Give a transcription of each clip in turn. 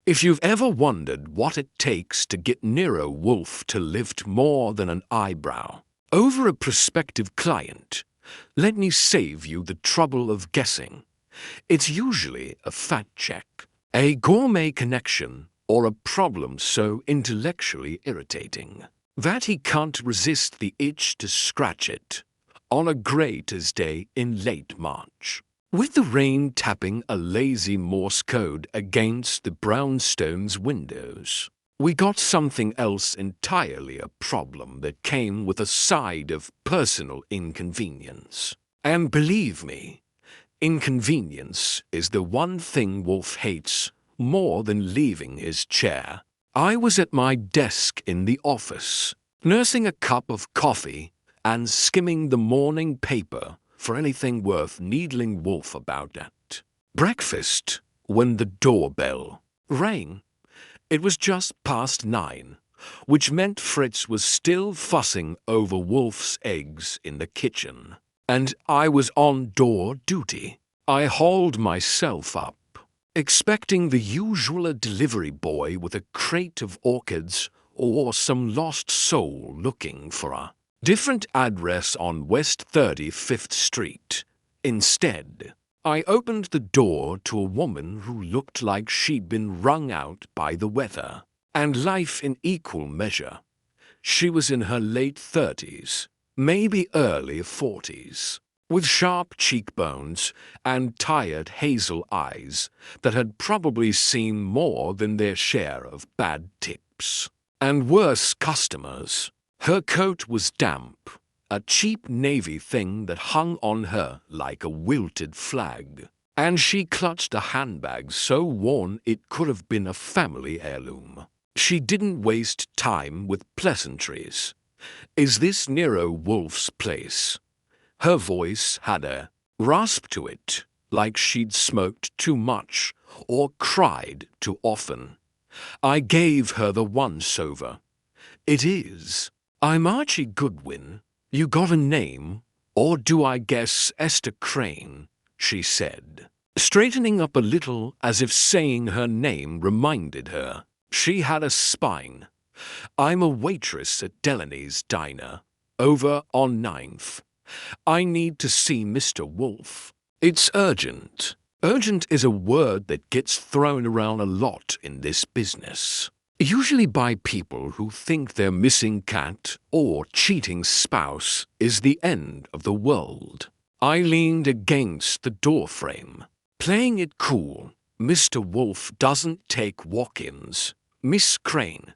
If you've ever wondered what it takes to get Nero Wolfe to lift more than an eyebrow over a prospective client, let me save you the trouble of guessing. It's usually a fact check, a gourmet connection, or a problem so intellectually irritating that he can't resist the itch to scratch it on a grey Tuesday in late March. With the rain tapping a lazy Morse code against the brownstone's windows, we got something else entirely a problem that came with a side of personal inconvenience. And believe me, inconvenience is the one thing Wolfe hates more than leaving his chair. I was at my desk in the office, nursing a cup of coffee and skimming the morning paper for anything worth needling Wolfe about at breakfast when the doorbell rang. It was just past 9, which meant Fritz was still fussing over Wolfe's eggs in the kitchen, and I was on door duty. I hauled myself up, expecting the usual delivery boy with a crate of orchids or some lost soul looking for a different address on West 35th Street. Instead, I opened the door to a woman who looked like she'd been wrung out by the weather and life in equal measure. She was in her late 30s, maybe early 40s, with sharp cheekbones and tired hazel eyes that had probably seen more than their share of bad tips and worse customers. Her coat was damp, a cheap navy thing that hung on her like a wilted flag, and she clutched a handbag so worn it could have been a family heirloom. She didn't waste time with pleasantries. "Is this Nero Wolfe's place?" Her voice had a rasp to it, like she'd smoked too much or cried too often. I gave her the once-over. "It is. I'm Archie Goodwin. You got a name, or do I guess Esther Crane?" she said, straightening up a little as if saying her name reminded her she had a spine. "I'm a waitress at Delaney's Diner, over on 9th. I need to see Mr. Wolfe. It's urgent." Urgent is a word that gets thrown around a lot in this business, usually by people who think their missing cat or cheating spouse is the end of the world. I leaned against the doorframe, playing it cool. "Mr. Wolfe doesn't take walk-ins, Miss Crane.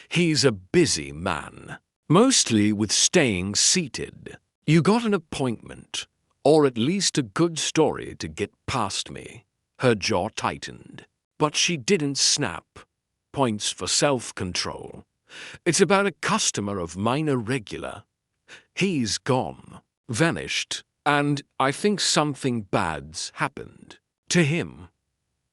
He's a busy man, mostly with staying seated. You got an appointment, or at least a good story to get past me." Her jaw tightened, but she didn't snap. Points for self-control. "It's about a customer of mine, a regular. He's gone, vanished, and I think something bad's happened to him.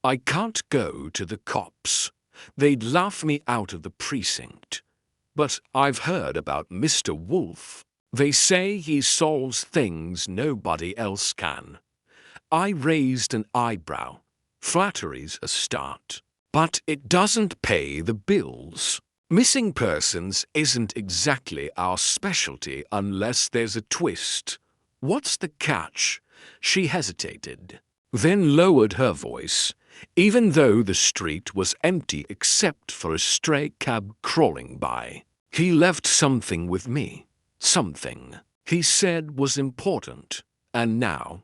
I can't go to the cops. They'd laugh me out of the precinct. But I've heard about Mr. Wolfe. They say he solves things nobody else can." I raised an eyebrow. Flattery's a start, but it doesn't pay the bills. Missing persons isn't exactly our specialty unless there's a twist. "What's the catch?" She hesitated, then lowered her voice, even though the street was empty except for a stray cab crawling by. "He left something with me. Something he said was important, and now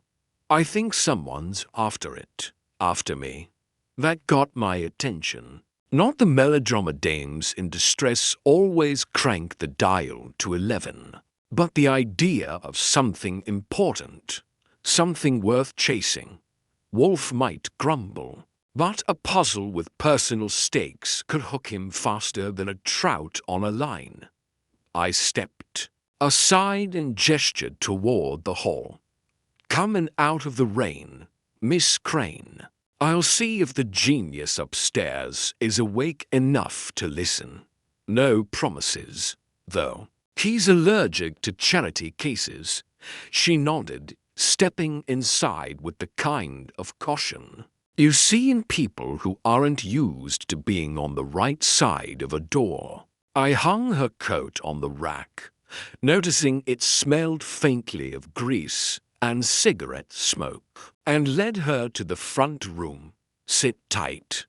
I think someone's after it, after me." That got my attention. Not the melodrama dames in distress always crank the dial to 11, but the idea of something important, something worth chasing. Wolfe might grumble, but a puzzle with personal stakes could hook him faster than a trout on a line. I stepped aside and gestured toward the hall. "Coming out of the rain, Miss Crane. I'll see if the genius upstairs is awake enough to listen. No promises, though. He's allergic to charity cases." She nodded, stepping inside with the kind of caution You see in people who aren't used to being on the right side of a door. I hung her coat on the rack, noticing it smelled faintly of grease and cigarette smoke, and led her to the front room. Sit tight.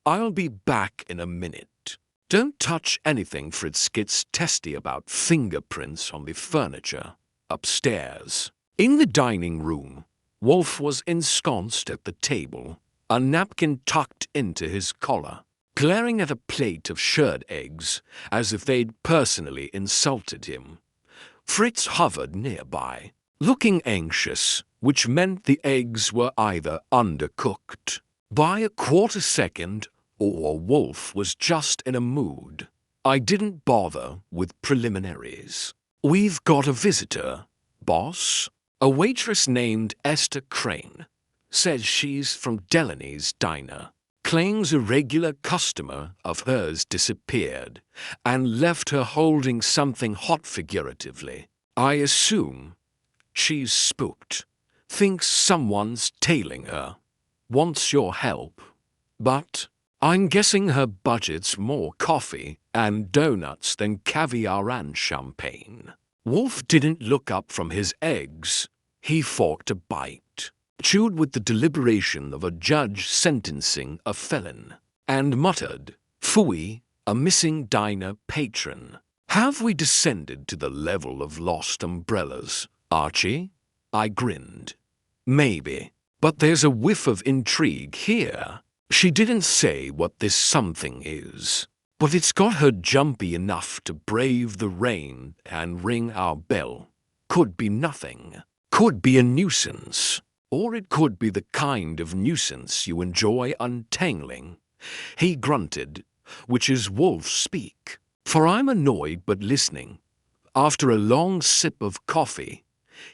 I'll be back in a minute. Don't touch anything Fritz gets testy about fingerprints on the furniture. Upstairs. In the dining room, Wolfe was ensconced at the table, a napkin tucked into his collar, glaring at a plate of shirred eggs as if they'd personally insulted him. Fritz hovered nearby, looking anxious, which meant the eggs were either undercooked by a quarter second or Wolfe was just in a mood. I didn't bother with preliminaries. We've got a visitor, boss. A waitress named Esther Crane. Says she's from Delaney's diner. Claims a regular customer of hers disappeared and left her holding something hot figuratively. I assume she's spooked. Thinks someone's tailing her. Wants your help. But I'm guessing her budget's more coffee and donuts than caviar and champagne. Wolfe didn't look up from his eggs. He forked a bite, chewed with the deliberation of a judge sentencing a felon, and muttered, "Phooey, a missing diner patron. Have we descended to the level of lost umbrellas, Archie?" I grinned. Maybe, but there's a whiff of intrigue here. She didn't say what this something is, but it's got her jumpy enough to brave the rain and ring our bell. Could be nothing. Could be a nuisance. Or it could be the kind of nuisance you enjoy untangling. He grunted, which is wolf speak, for I'm annoyed but listening. After a long sip of coffee,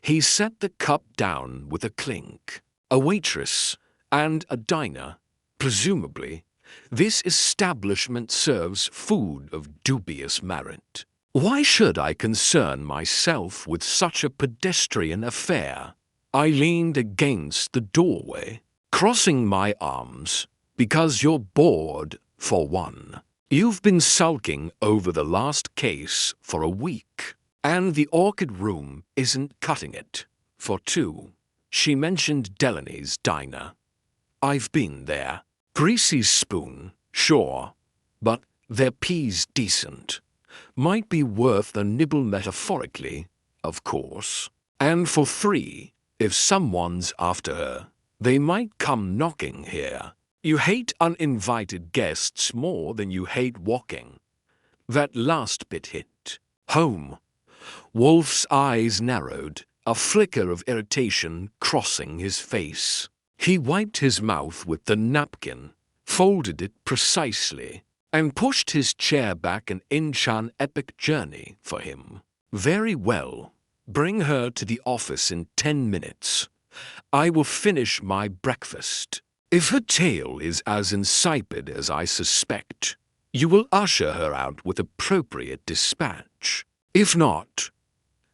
he set the cup down with a clink. A waitress and a diner. Presumably, this establishment serves food of dubious merit. Why should I concern myself with such a pedestrian affair? I leaned against the doorway, crossing my arms, because you're bored, for one. You've been sulking over the last case for a week, and the orchid room isn't cutting it, for two. She mentioned Delaney's diner. I've been there. Greasy spoon, sure, but their peas decent. Might be worth a nibble metaphorically, of course. And for three, if someone's after her, they might come knocking here. You hate uninvited guests more than you hate walking. That last bit hit home. Wolfe's eyes narrowed, a flicker of irritation crossing his face. He wiped his mouth with the napkin, folded it precisely, and pushed his chair back an inch an epic journey for him. Very well. Bring her to the office in 10 minutes. I will finish my breakfast. If her tale is as insipid as I suspect, you will usher her out with appropriate dispatch. If not,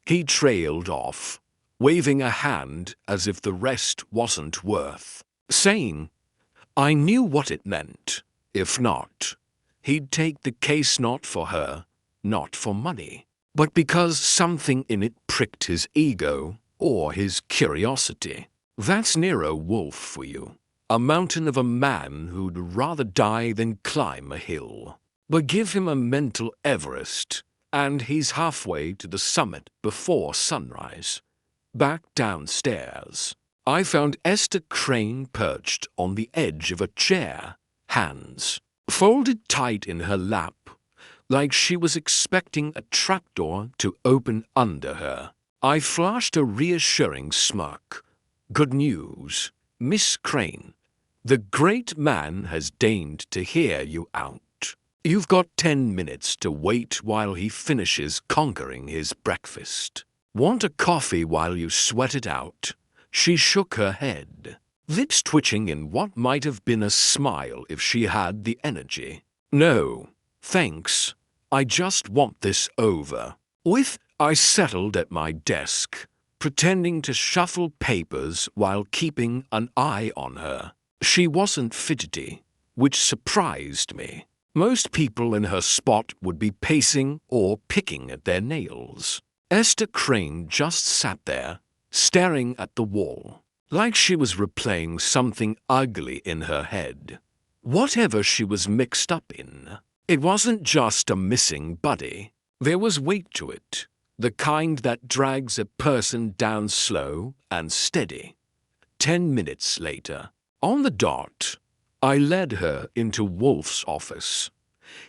he trailed off, waving a hand as if the rest wasn't worth saying. I knew what it meant. If not, he'd take the case not for her, not for money, but because something in it pricked his ego or his curiosity. That's Nero Wolfe for you. A mountain of a man who'd rather die than climb a hill. But give him a mental Everest, and he's halfway to the summit before sunrise. Back downstairs, I found Esther Crane perched on the edge of a chair, hands folded tight in her lap, like she was expecting a trapdoor to open under her. I flashed a reassuring smirk. Good news, Miss Crane. The great man has deigned to hear you out. You've got 10 minutes to wait while he finishes conquering his breakfast. Want a coffee while you sweat it out? She shook her head, lips twitching in what might have been a smile if she had the energy. No, thanks. I just want this over with. I settled at my desk, pretending to shuffle papers while keeping an eye on her. She wasn't fidgety, which surprised me. Most people in her spot would be pacing or picking at their nails. Esther Crane just sat there, staring at the wall, like she was replaying something ugly in her head. Whatever she was mixed up in, it wasn't just a missing body. There was weight to it, the kind that drags a person down slow and steady. 10 minutes later, on the dot, I led her into Wolfe's office.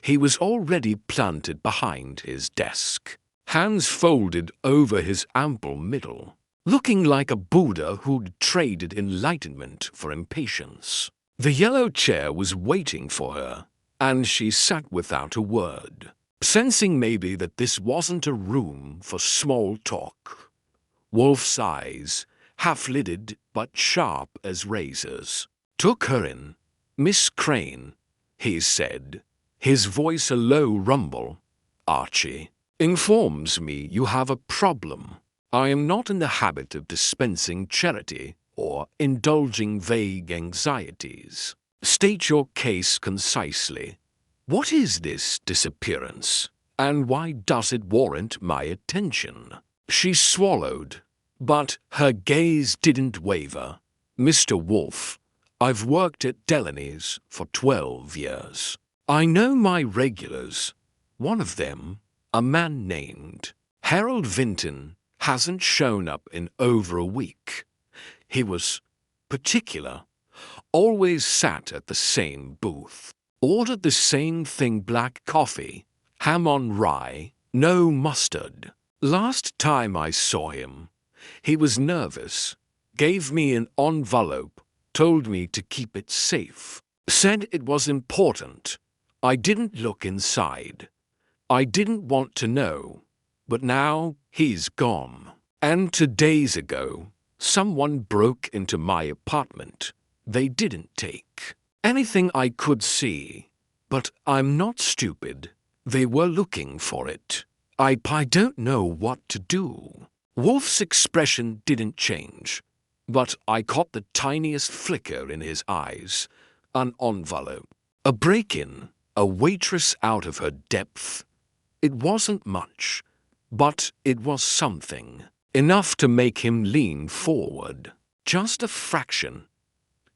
He was already planted behind his desk, hands folded over his ample middle, looking like a Buddha who'd traded enlightenment for impatience. The yellow chair was waiting for her, and she sat without a word, sensing maybe that this wasn't a room for small talk. Wolfe's eyes, half-lidded but sharp as razors, took her in. "Miss Crane," he said, his voice a low rumble. "Archie informs me you have a problem. I am not in the habit of dispensing charity or indulging vague anxieties. State your case concisely. What is this disappearance, and why does it warrant my attention?" She swallowed, but her gaze didn't waver. "Mr. Wolfe, I've worked at Delaney's for 12 years. I know my regulars. One of them, a man named Harold Vinton, hasn't shown up in over a week. He was particular, always sat at the same booth, ordered the same thing: black coffee, ham on rye, no mustard. Last time I saw him, he was nervous, gave me an envelope, told me to keep it safe, said it was important. I didn't look inside. I didn't want to know, but now he's gone. And 2 days ago, someone broke into my apartment. They didn't take anything I could see, but I'm not stupid. They were looking for it. I don't know what to do." Wolfe's expression didn't change, but I caught the tiniest flicker in his eyes. An envelope, a break-in, a waitress out of her depth. It wasn't much, but it was something, enough to make him lean forward. "Just a fraction."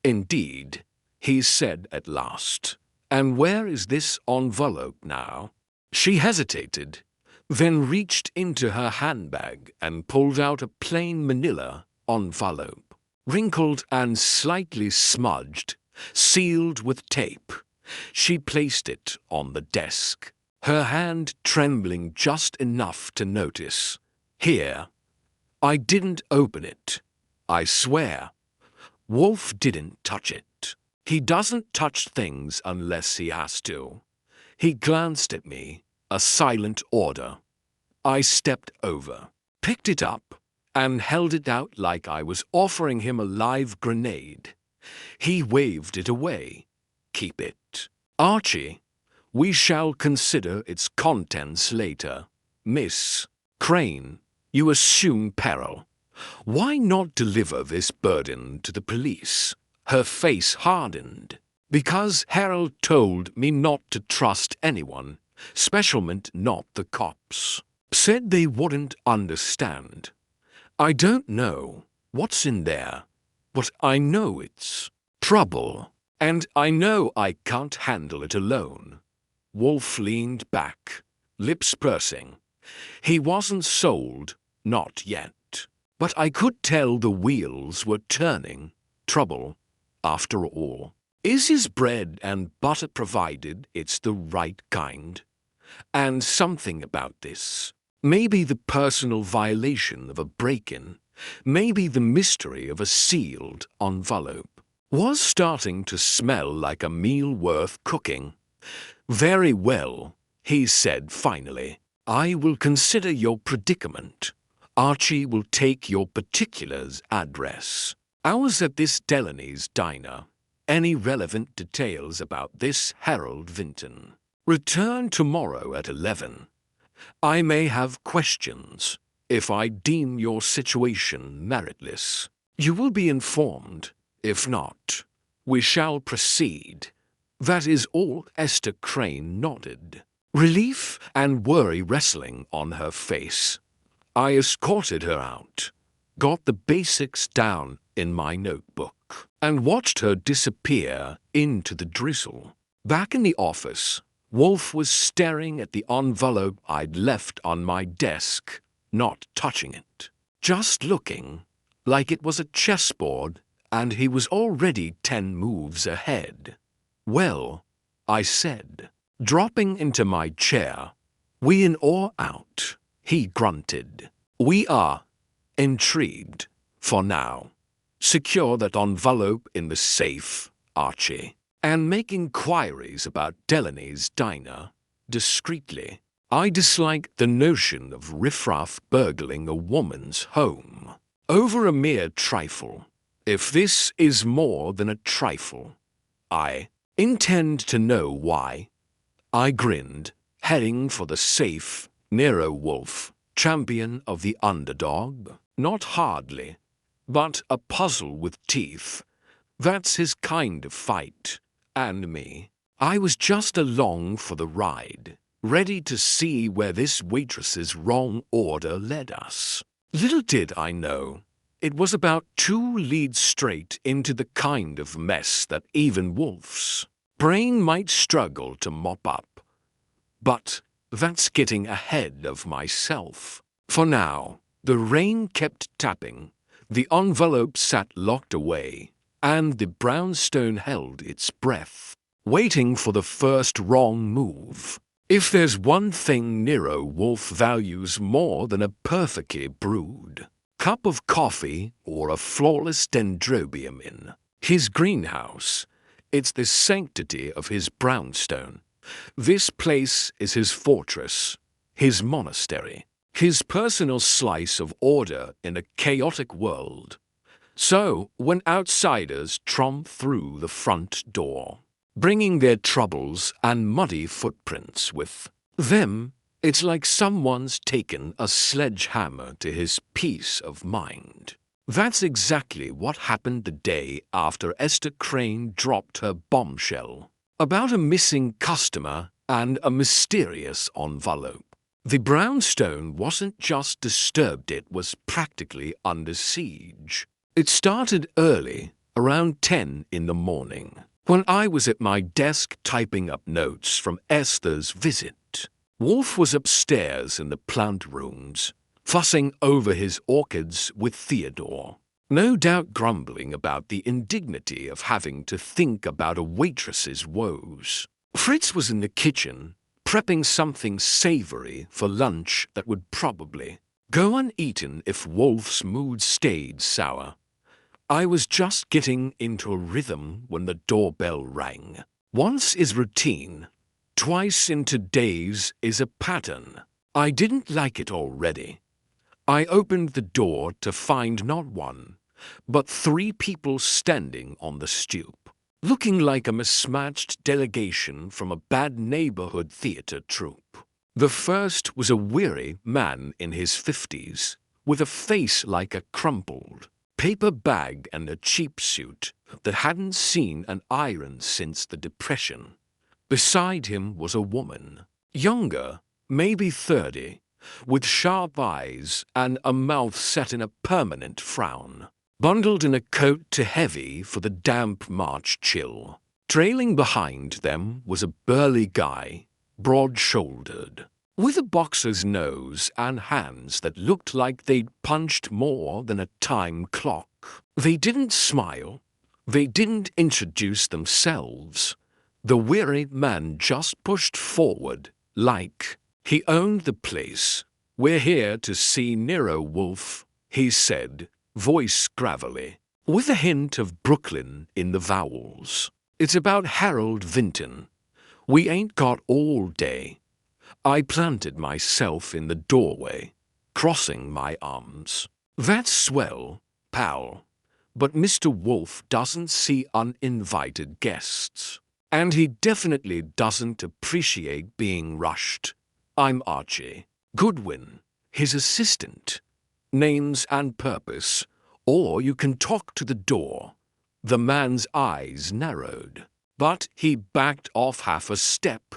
"Indeed," he said at last. "And where is this envelope now?" She hesitated, then reached into her handbag and pulled out a plain manila envelope, wrinkled and slightly smudged, sealed with tape. She placed it on the desk, her hand trembling just enough to notice. "Here." I didn't open it, I swear. Wolfe didn't touch it. He doesn't touch things unless he has to. He glanced at me, a silent order. I stepped over, picked it up, and held it out like I was offering him a live grenade. He waved it away. "Keep it. Archie, we shall consider its contents later. Miss Crane, you assume peril. Why not deliver this burden to the police?" Her face hardened. "Because Harold told me not to trust anyone, specialmente not the cops. Said they wouldn't understand. I don't know what's in there, but I know it's trouble, and I know I can't handle it alone." Wolfe leaned back, lips pursing. He wasn't sold, not yet. But I could tell the wheels were turning. Trouble, after all. Is his bread and butter provided it's the right kind? And something about this. Maybe the personal violation of a break-in, maybe the mystery of a sealed envelope, was starting to smell like a meal worth cooking. "Very well," he said finally. "I will consider your predicament. Archie will take your particulars address. Hours at this Delaney's diner. Any relevant details about this Harold Vinton. Return tomorrow at 11. I may have questions. If I deem your situation meritless, you will be informed. If not, We shall proceed. That is all. Esther Crane nodded, relief and worry wrestling on her face. I escorted her out, got the basics down in my notebook, and watched her disappear into the drizzle. Back in the office, Wolfe was staring at the envelope I'd left on my desk, not touching it, just looking like it was a chessboard and he was already 10 moves ahead. "Well," I said, dropping into my chair. "We in or out?" He grunted. "We are. Intrigued. For now. Secure that envelope in the safe, Archie, and make inquiries about Delaney's diner, discreetly. I dislike the notion of riffraff burgling a woman's home over a mere trifle. If this is more than a trifle, I intend to know why." I grinned, heading for the safe. Nero Wolfe, champion of the underdog? Not hardly, but a puzzle with teeth. That's his kind of fight. And me, I was just along for the ride, ready to see where this waitress's wrong order led us. Little did I know, it was about to lead straight into the kind of mess that even Wolfe's brain might struggle to mop up. But that's getting ahead of myself. For now, the rain kept tapping, the envelope sat locked away, and the brownstone held its breath, waiting for the first wrong move. If there's one thing Nero Wolfe values more than a perfectly brewed cup of coffee or a flawless dendrobium in his greenhouse, it's the sanctity of his brownstone. This place is his fortress, his monastery, his personal slice of order in a chaotic world. So, when outsiders tromp through the front door, bringing their troubles and muddy footprints with them, it's like someone's taken a sledgehammer to his peace of mind. That's exactly what happened the day after Esther Crane dropped her bombshell about a missing customer and a mysterious envelope. The brownstone wasn't just disturbed, it was practically under siege. It started early, around 10 in the morning, when I was at my desk typing up notes from Esther's visit. Wolfe was upstairs in the plant rooms, fussing over his orchids with Theodore, no doubt grumbling about the indignity of having to think about a waitress's woes. Fritz was in the kitchen, prepping something savory for lunch that would probably go uneaten if Wolfe's mood stayed sour. I was just getting into a rhythm when the doorbell rang. Once is routine, twice in 2 days is a pattern. I didn't like it already. I opened the door to find not one, but 3 people standing on the stoop, looking like a mismatched delegation from a bad neighborhood theater troupe. The first was a weary man in his 50s, with a face like a crumpled paper bag and a cheap suit that hadn't seen an iron since the Depression. Beside him was a woman, younger, maybe 30, with sharp eyes and a mouth set in a permanent frown, bundled in a coat too heavy for the damp March chill. Trailing behind them was a burly guy, broad-shouldered, with a boxer's nose and hands that looked like they'd punched more than a time clock. They didn't smile. They didn't introduce themselves. The weary man just pushed forward, like he owned the place. "We're here to see Nero Wolfe," he said, voice gravelly, with a hint of Brooklyn in the vowels. "It's about Harold Vinton. We ain't got all day." I planted myself in the doorway, crossing my arms. "That's swell, pal, but Mr. Wolfe doesn't see uninvited guests. And he definitely doesn't appreciate being rushed. I'm Archie Goodwin, his assistant. Names and purpose, or you can talk to the door. The man's eyes narrowed, but he backed off half a step.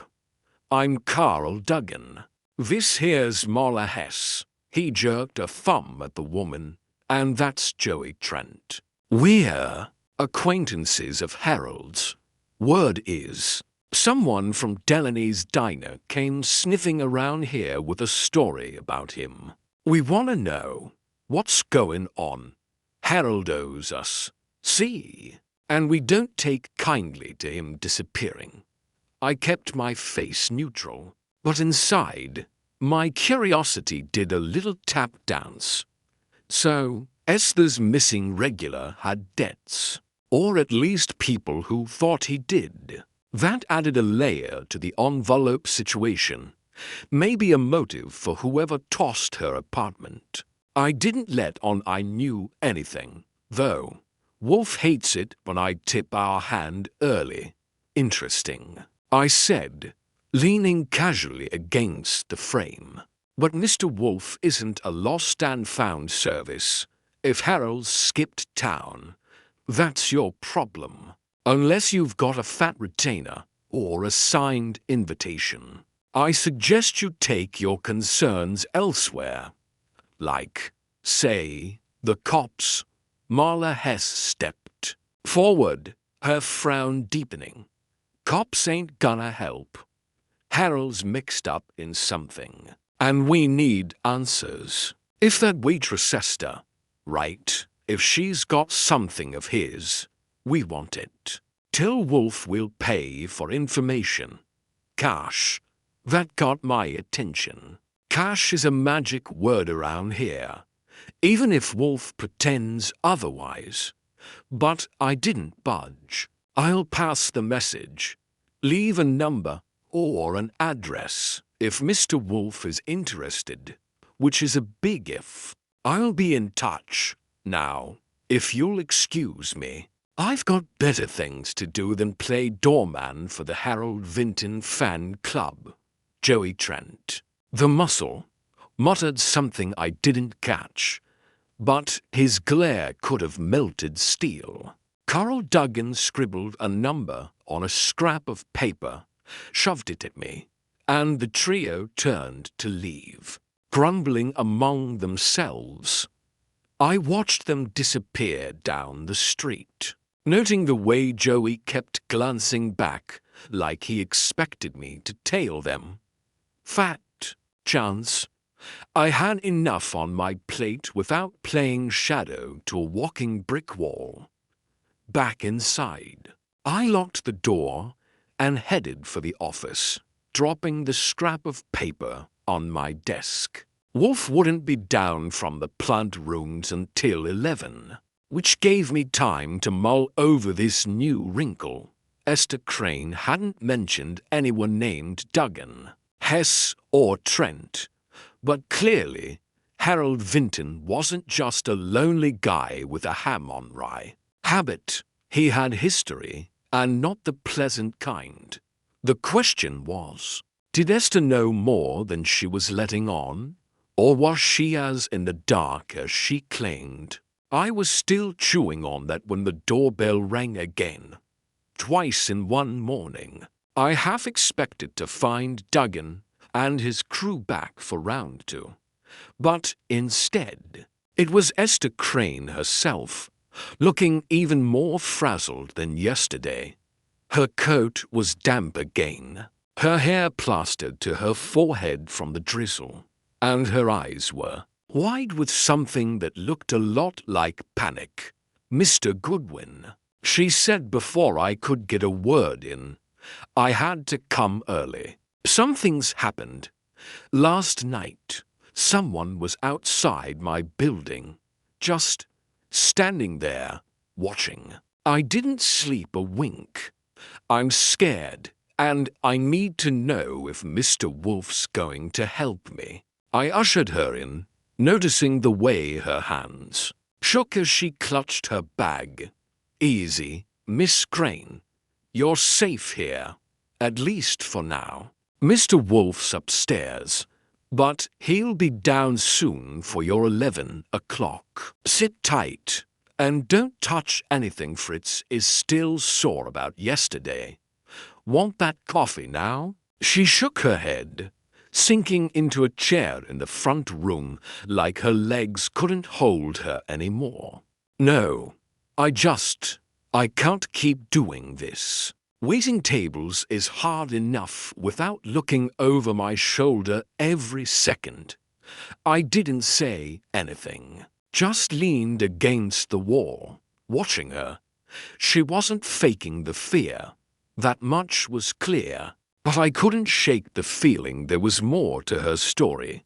"I'm Carl Duggan. This here's Marla Hess." He jerked a thumb at the woman. "And that's Joey Trent. We're acquaintances of Harold's. Word is, someone from Delaney's diner came sniffing around here with a story about him. We want to know what's going on. Harold owes us. See? And we don't take kindly to him disappearing." I kept my face neutral, but inside, my curiosity did a little tap dance. So, Esther's missing regular had debts, or at least people who thought he did. That added a layer to the envelope situation, maybe a motive for whoever tossed her apartment. I didn't let on I knew anything, though. Wolfe hates it when I tip our hand early. "Interesting," I said, leaning casually against the frame. "But Mr. Wolfe isn't a lost and found service. If Harold skipped town, that's your problem. Unless you've got a fat retainer or a signed invitation. I suggest you take your concerns elsewhere. Like, say, the cops." Marla Hess stepped forward, her frown deepening. "Cops ain't gonna help. Harold's mixed up in something, and we need answers. If that waitress Esther, right, if she's got something of his, we want it. Tell Wolfe we'll pay for information. Cash. That got my attention. Cash is a magic word around here, even if Wolfe pretends otherwise. But I didn't budge. I'll pass the message. Leave a number or an address if Mr. Wolfe is interested, which is a big if. I'll be in touch. Now, if you'll excuse me, I've got better things to do than play doorman for the Harold Vinton fan club." Joey Trent, the muscle, muttered something I didn't catch, but his glare could have melted steel. Carl Duggan scribbled a number on a scrap of paper, shoved it at me, and the trio turned to leave, grumbling among themselves. I watched them disappear down the street, noting the way Joey kept glancing back like he expected me to tail them. Fat chance. I had enough on my plate without playing shadow to a walking brick wall. Back inside, I locked the door and headed for the office, dropping the scrap of paper on my desk. Wolfe wouldn't be down from the plant rooms until 11, which gave me time to mull over this new wrinkle. Esther Crane hadn't mentioned anyone named Duggan, Hess, or Trent, but clearly Harold Vinton wasn't just a lonely guy with a ham on rye. Habit. He had history, and not the pleasant kind. The question was, did Esther know more than she was letting on? Or was she as in the dark as she claimed? I was still chewing on that when the doorbell rang again. Twice in one morning. I half expected to find Duggan and his crew back for round two. But instead, it was Esther Crane herself, looking even more frazzled than yesterday. Her coat was damp again, her hair plastered to her forehead from the drizzle, and her eyes were wide with something that looked a lot like panic. "Mr. Goodwin," she said before I could get a word in. I had to come early. "Something's happened. Last night, someone was outside my building, just standing there, watching. I didn't sleep a wink. I'm scared, and I need to know if Mr. Wolfe's going to help me." I ushered her in, noticing the way her hands shook as she clutched her bag. "Easy, Miss Crane. You're safe here, at least for now. Mr. Wolfe's upstairs, but he'll be down soon for your 11 o'clock. Sit tight, And don't touch anything Fritz is still sore about yesterday. Want that coffee now? She shook her head, sinking into a chair in the front room like her legs couldn't hold her anymore. No, I can't keep doing this. Waiting tables is hard enough without looking over my shoulder every second. I didn't say anything, just leaned against the wall, watching her. She wasn't faking the fear. That much was clear. But I couldn't shake the feeling there was more to her story.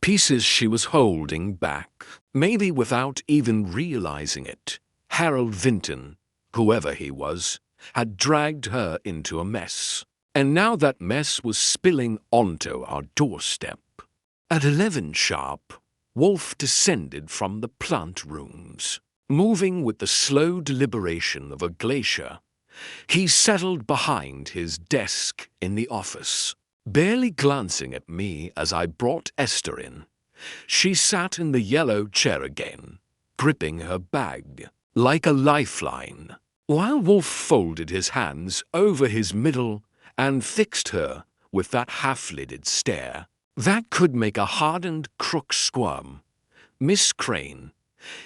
Pieces she was holding back, maybe without even realizing it. Harold Vinton, whoever he was, had dragged her into a mess. And now that mess was spilling onto our doorstep. At 11 sharp, Wolfe descended from the plant rooms, moving with the slow deliberation of a glacier. He settled behind his desk in the office, barely glancing at me as I brought Esther in. She sat in the yellow chair again, gripping her bag like a lifeline, while Wolfe folded his hands over his middle and fixed her with that half-lidded stare that could make a hardened crook squirm. "Miss Crane,"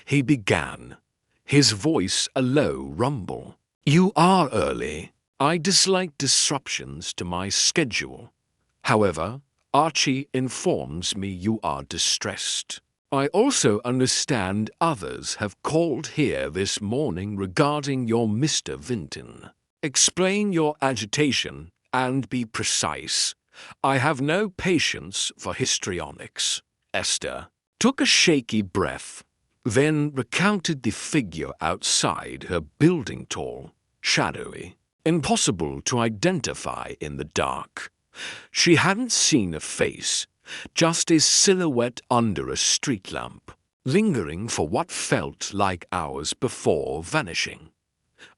he began, his voice a low rumble. "You are early. I dislike disruptions to my schedule. However, Archie informs me you are distressed. I also understand others have called here this morning regarding your Mr. Vinton. Explain your agitation and be precise. I have no patience for histrionics." Esther took a shaky breath, then recounted the figure outside her building, tall, shadowy, impossible to identify in the dark. She hadn't seen a face, just a silhouette under a street lamp, lingering for what felt like hours before vanishing.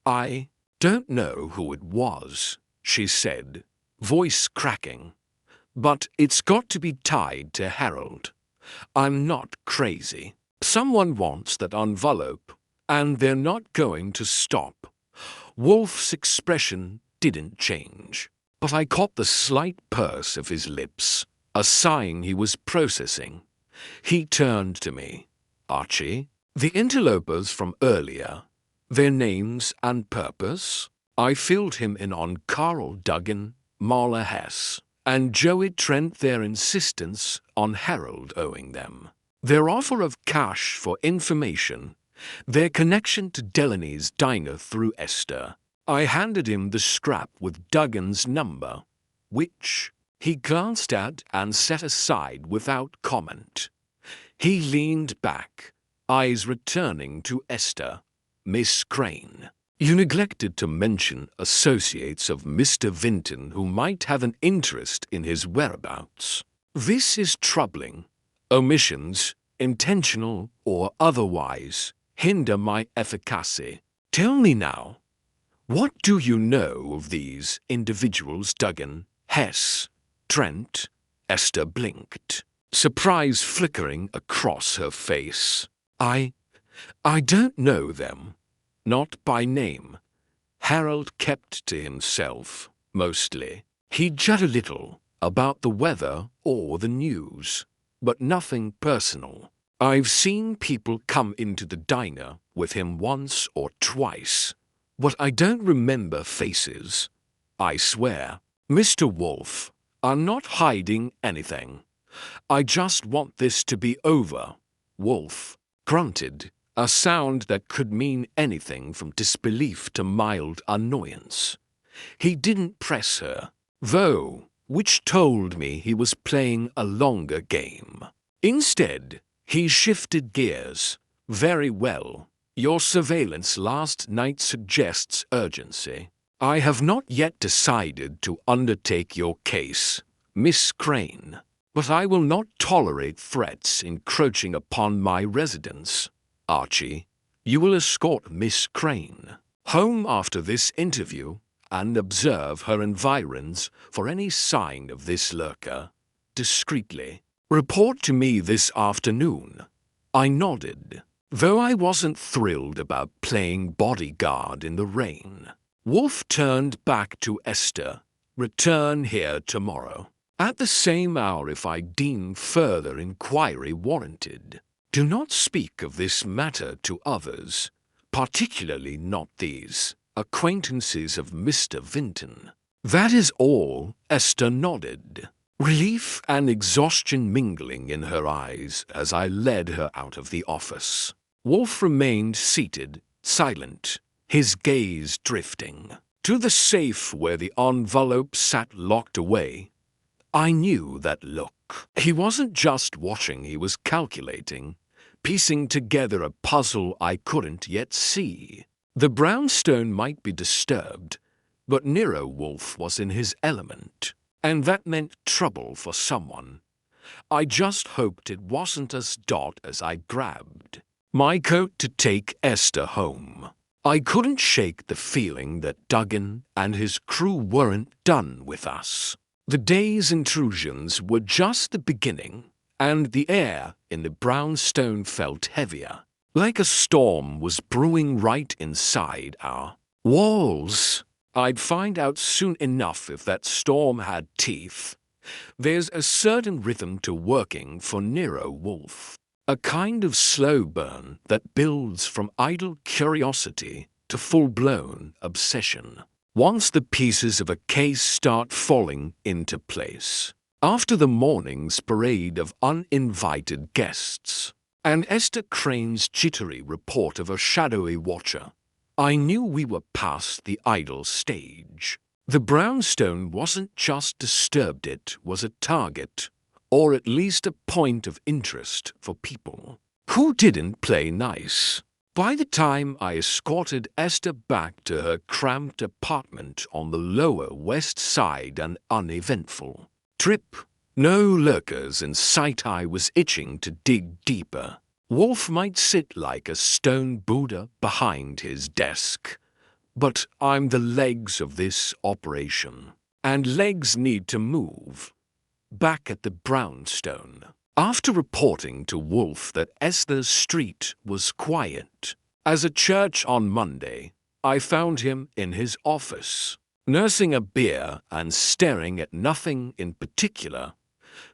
"I don't know who it was," she said, voice cracking, "but it's got to be tied to Harold. I'm not crazy. Someone wants that envelope, and they're not going to stop." Wolfe's expression didn't change, but I caught the slight purse of his lips, a sign he was processing. He turned to me. "Archie, the interlopers from earlier, their names and purpose?" I filled him in on Carl Duggan, Marla Hess, and Joey Trent, their insistence on Harold owing them, their offer of cash for information, their connection to Delaney's diner through Esther. I handed him the scrap with Duggan's number, which he glanced at and set aside without comment. He leaned back, eyes returning to Esther. "Miss Crane, you neglected to mention associates of Mr. Vinton who might have an interest in his whereabouts. This is troubling. Omissions, intentional or otherwise, hinder my efficacy. Tell me now, what do you know of these individuals, Duggan, Hess, Trent?" Esther blinked, surprise flickering across her face. I don't know them. Not by name." Harold kept to himself, mostly. He'd chat a little about the weather or the news, but nothing personal. "I've seen people come into the diner with him once or twice, but I don't remember faces. I swear. Mr. Wolfe, I'm not hiding anything. I just want this to be over." Wolfe grunted, a sound that could mean anything from disbelief to mild annoyance. He didn't press her, though, which told me he was playing a longer game. Instead, he shifted gears. "Very well. Your surveillance last night suggests urgency. I have not yet decided to undertake your case, Miss Crane, but I will not tolerate threats encroaching upon my residence. Archie, you will escort Miss Crane home after this interview and observe her environs for any sign of this lurker, discreetly. Report to me this afternoon." I nodded. Though I wasn't thrilled about playing bodyguard in the rain, Wolfe turned back to Esther. Return here tomorrow, at the same hour if I deem further inquiry warranted. Do not speak of this matter to others, particularly not these acquaintances of Mr. Vinton. That is all. Esther nodded, relief and exhaustion mingling in her eyes as I led her out of the office. Wolfe remained seated, silent, his gaze drifting to the safe where the envelope sat locked away. I knew that look. He wasn't just watching, he was calculating, piecing together a puzzle I couldn't yet see. The brownstone might be disturbed, but Nero Wolfe was in his element, and that meant trouble for someone. I just hoped it wasn't as Dot as I grabbed my coat to take Esther home. I couldn't shake the feeling that Duggan and his crew weren't done with us. The day's intrusions were just the beginning, and the air in the brownstone felt heavier, like a storm was brewing right inside our walls. I'd find out soon enough if that storm had teeth. There's a certain rhythm to working for Nero Wolfe, a kind of slow burn that builds from idle curiosity to full-blown obsession, once the pieces of a case start falling into place. After the morning's parade of uninvited guests, and Esther Crane's jittery report of a shadowy watcher, I knew we were past the idle stage. The brownstone wasn't just disturbed, it was a target, or at least a point of interest for people who didn't play nice. By the time I escorted Esther back to her cramped apartment on the Lower West Side, an uneventful trip, no lurkers in sight, I was itching to dig deeper. Wolfe might sit like a stone Buddha behind his desk, but I'm the legs of this operation, and legs need to move. Back at the brownstone, after reporting to Wolfe that Esther's street was quiet as a church on Monday, I found him in his office, nursing a beer and staring at nothing in particular.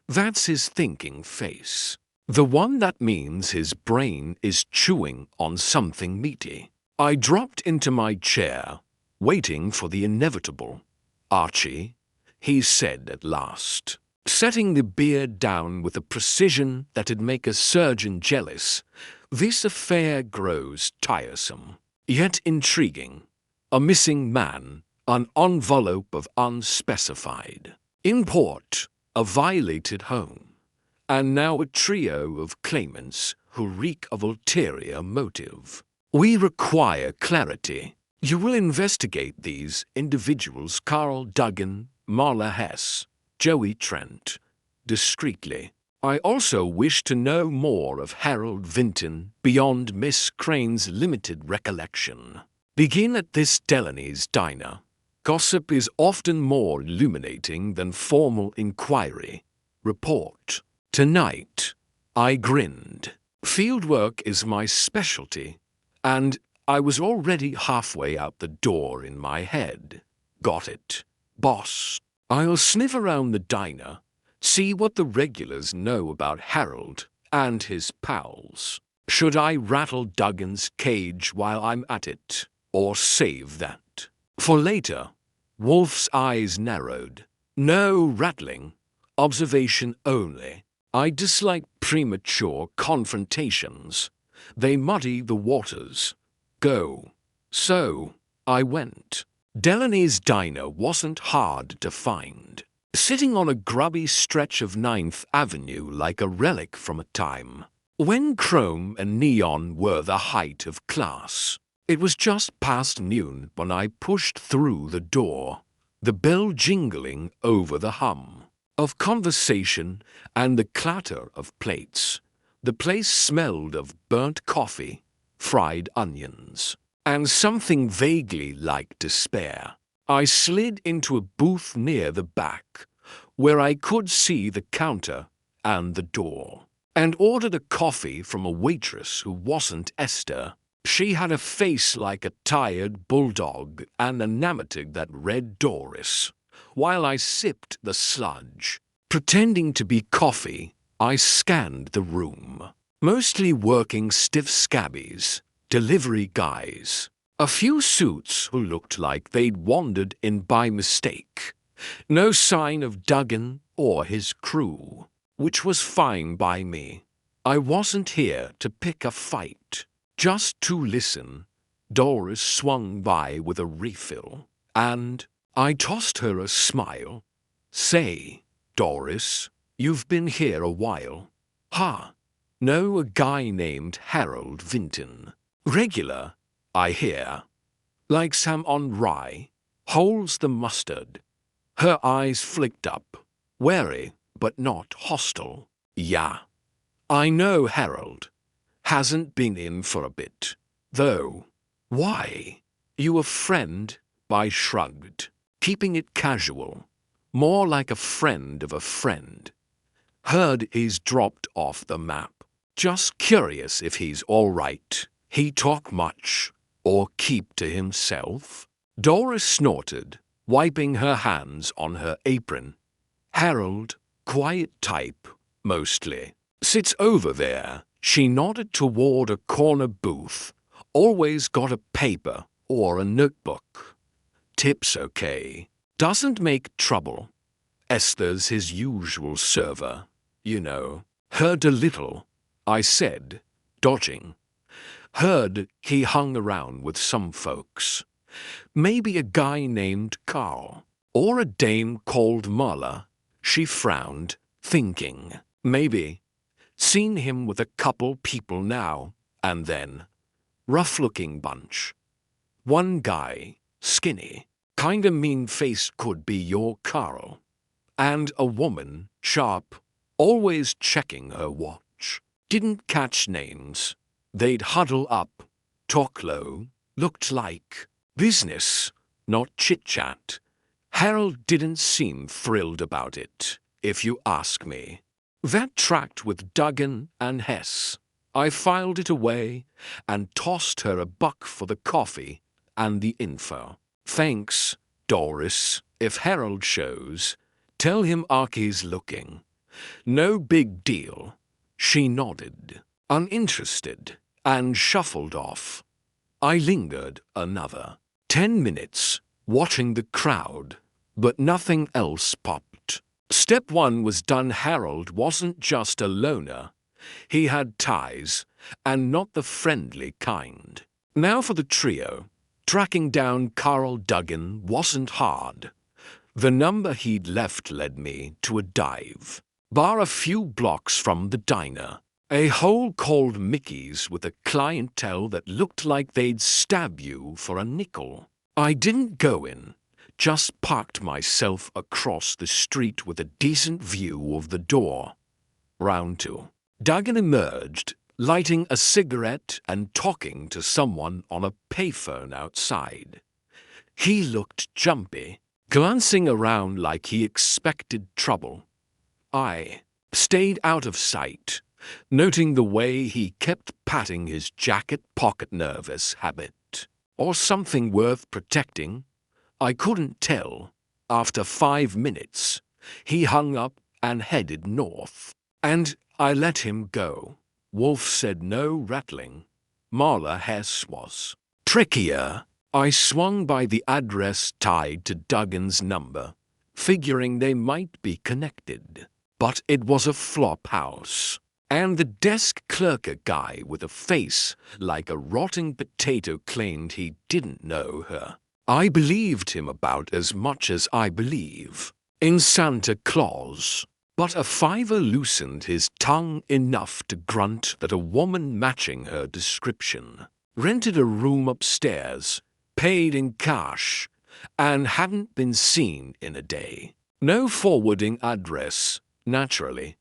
That's his thinking face, the one that means his brain is chewing on something meaty. I dropped into my chair, waiting for the inevitable. "Archie," he said at last, setting the beer down with a precision that'd make a surgeon jealous, "this affair grows tiresome, yet intriguing. A missing man, an envelope of unspecified import, a violated home, and now a trio of claimants who reek of ulterior motive. We require clarity. You will investigate these individuals, Carl Duggan, Marla Hess, Joey Trent, discreetly. I also wish to know more of Harold Vinton beyond Miss Crane's limited recollection. Begin at this Delaney's diner. Gossip is often more illuminating than formal inquiry. Report. Tonight." I grinned. Fieldwork is my specialty, and I was already halfway out the door in my head. Got it, boss. I'll sniff around the diner, see what the regulars know about Harold and his pals. Should I rattle Duggan's cage while I'm at it, or save that for later? Wolfe's eyes narrowed. No rattling, observation only. I dislike premature confrontations. They muddy the waters. Go. So I went. Delaney's diner wasn't hard to find, sitting on a grubby stretch of 9th Avenue like a relic from a time when chrome and neon were the height of class. It was just past noon when I pushed through the door, the bell jingling over the hum of conversation and the clatter of plates. The place smelled of burnt coffee, fried onions, and something vaguely like despair. I slid into a booth near the back, where I could see the counter and the door. and ordered a coffee from a waitress who wasn't Esther. She had a face like a tired bulldog and a namatic that read Doris. While I sipped the sludge, pretending to be coffee, I scanned the room. Mostly working stiff scabbies, delivery guys. A few suits who looked like they'd wandered in by mistake. No sign of Duggan or his crew, which was fine by me. I wasn't here to pick a fight, just to listen. Doris swung by with a refill, and I tossed her a smile. Say, Doris, you've been here a while. Huh? Know a guy named Harold Vinton. Regular, I hear. Likes ham on rye, holds the mustard. Her eyes flicked up, wary but not hostile. Yeah. I know Harold. Hasn't been in for a bit, though. Why? You a friend? I shrugged, keeping it casual. More like a friend of a friend. Heard he's dropped off the map. Just curious if he's all right. He talk much, or keep to himself? Doris snorted, wiping her hands on her apron. Harold, quiet type, mostly. Sits over there. She nodded toward a corner booth. Always got a paper or a notebook. Tips okay. Doesn't make trouble. Esther's his usual server, you know. Heard a little, I said, dodging. Heard he hung around with some folks. Maybe a guy named Carl, or a dame called Marla. She frowned, thinking. Maybe. Seen him with a couple people now and then. Rough-looking bunch. One guy, skinny, kinda mean-faced, could be your Carl. And a woman, sharp, always checking her watch. Didn't catch names. They'd huddle up, talk low, looked like business, not chit-chat. Harold didn't seem thrilled about it, if you ask me. That tracked with Duggan and Hess. I filed it away and tossed her a buck for the coffee and the info. Thanks, Doris. If Harold shows, tell him Arky's looking. No big deal. She nodded, uninterested, and shuffled off. I lingered another 10 minutes, watching the crowd, but nothing else popped. Step one was done. Harold wasn't just a loner. He had ties, and not the friendly kind. Now for the trio. Tracking down Carl Duggan wasn't hard. The number he'd left led me to a dive, bar a few blocks from the diner. A hole called Mickey's with a clientele that looked like they'd stab you for a nickel. I didn't go in, just parked myself across the street with a decent view of the door. Round two. Duggan emerged, lighting a cigarette and talking to someone on a payphone outside. He looked jumpy, glancing around like he expected trouble. I stayed out of sight, noting the way he kept patting his jacket pocket. Nervous habit, or something worth protecting. I couldn't tell. After 5 minutes, he hung up and headed north. And I let him go. Wolfe said no rattling. Marla Hess was trickier. I swung by the address tied to Duggan's number, figuring they might be connected. But it was a flop house. And the desk clerker guy with a face like a rotting potato claimed he didn't know her. I believed him about as much as I believe in Santa Claus. But a fiver loosened his tongue enough to grunt that a woman matching her description rented a room upstairs, paid in cash, and hadn't been seen in a day. No forwarding address, naturally.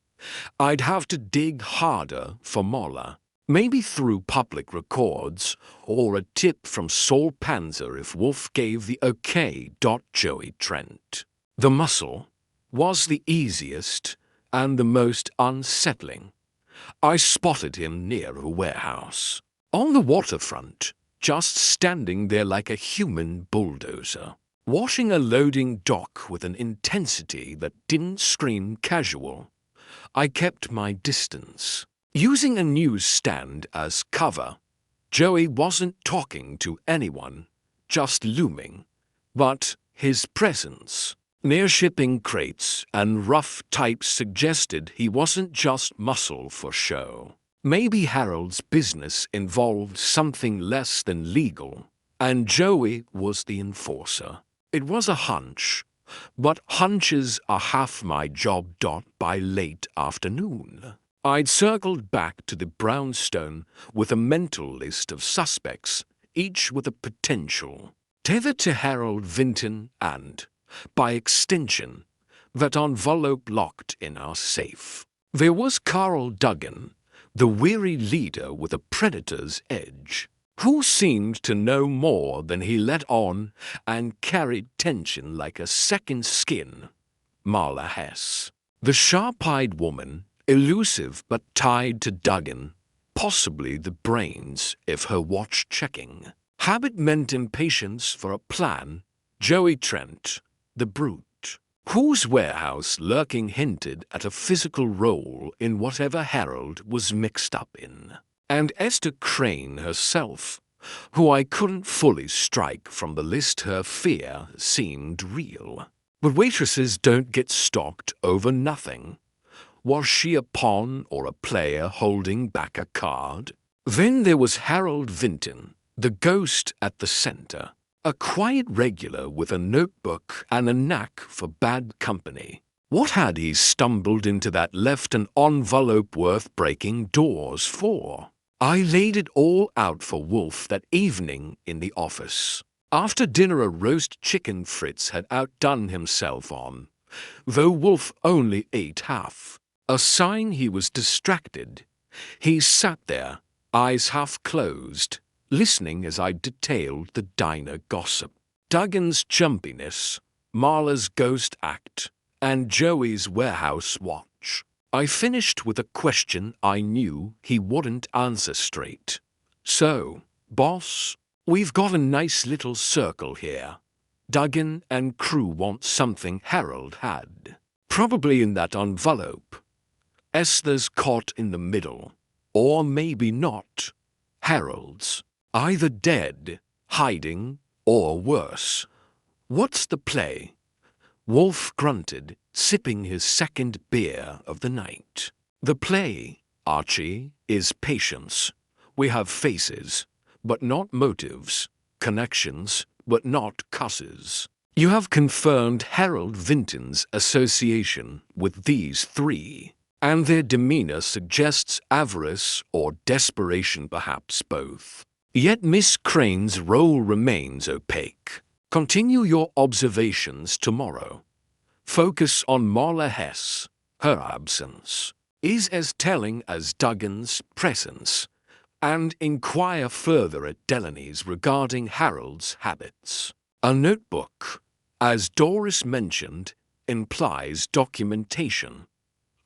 I'd have to dig harder for Marla, maybe through public records, or a tip from Saul Panzer if Wolfe gave the okay. Joey Trent. The muscle was the easiest and the most unsettling. I spotted him near a warehouse, on the waterfront, just standing there like a human bulldozer, washing a loading dock with an intensity that didn't scream casual. I kept my distance. Using a newsstand as cover, Joey wasn't talking to anyone, just looming, but his presence near shipping crates and rough types suggested he wasn't just muscle for show. Maybe Harold's business involved something less than legal, and Joey was the enforcer. It was a hunch, but hunches are half my job. By late afternoon, I'd circled back to the brownstone with a mental list of suspects, each with a potential tethered to Harold Vinton and, by extension, that envelope locked in our safe. There was Carl Duggan, the weary leader with a predator's edge, who seemed to know more than he let on and carried tension like a second skin. Marla Hess, the sharp-eyed woman, elusive but tied to Duggan, possibly the brains if her watch-checking habit meant impatience for a plan. Joey Trent, the brute, whose warehouse lurking hinted at a physical role in whatever Harold was mixed up in. And Esther Crane herself, who I couldn't fully strike from the list. Her fear seemed real. But waitresses don't get stalked over nothing. Was she a pawn or a player holding back a card? Then there was Harold Vinton, the ghost at the center, a quiet regular with a notebook and a knack for bad company. What had he stumbled into that left an envelope worth breaking doors for? I laid it all out for Wolfe that evening in the office. After dinner, a roast chicken Fritz had outdone himself on, though Wolfe only ate half. A sign he was distracted. He sat there, eyes half closed, listening as I detailed the diner gossip. Duggan's jumpiness, Marla's ghost act, and Joey's warehouse watch. I finished with a question I knew he wouldn't answer straight. So, boss, we've got a nice little circle here. Duggan and crew want something Harold had. Probably in that envelope. Esther's caught in the middle. Or maybe not. Harold's either dead, hiding, or worse. What's the play? Wolfe grunted, sipping his second beer of the night. The play, Archie, is patience. We have faces, but not motives, connections, but not cusses. You have confirmed Harold Vinton's association with these three, and their demeanor suggests avarice or desperation, perhaps both. Yet Miss Crane's role remains opaque. Continue your observations tomorrow. Focus on Marla Hess. Her absence is as telling as Duggan's presence, and inquire further at Delaney's regarding Harold's habits. A notebook, as Doris mentioned, implies documentation.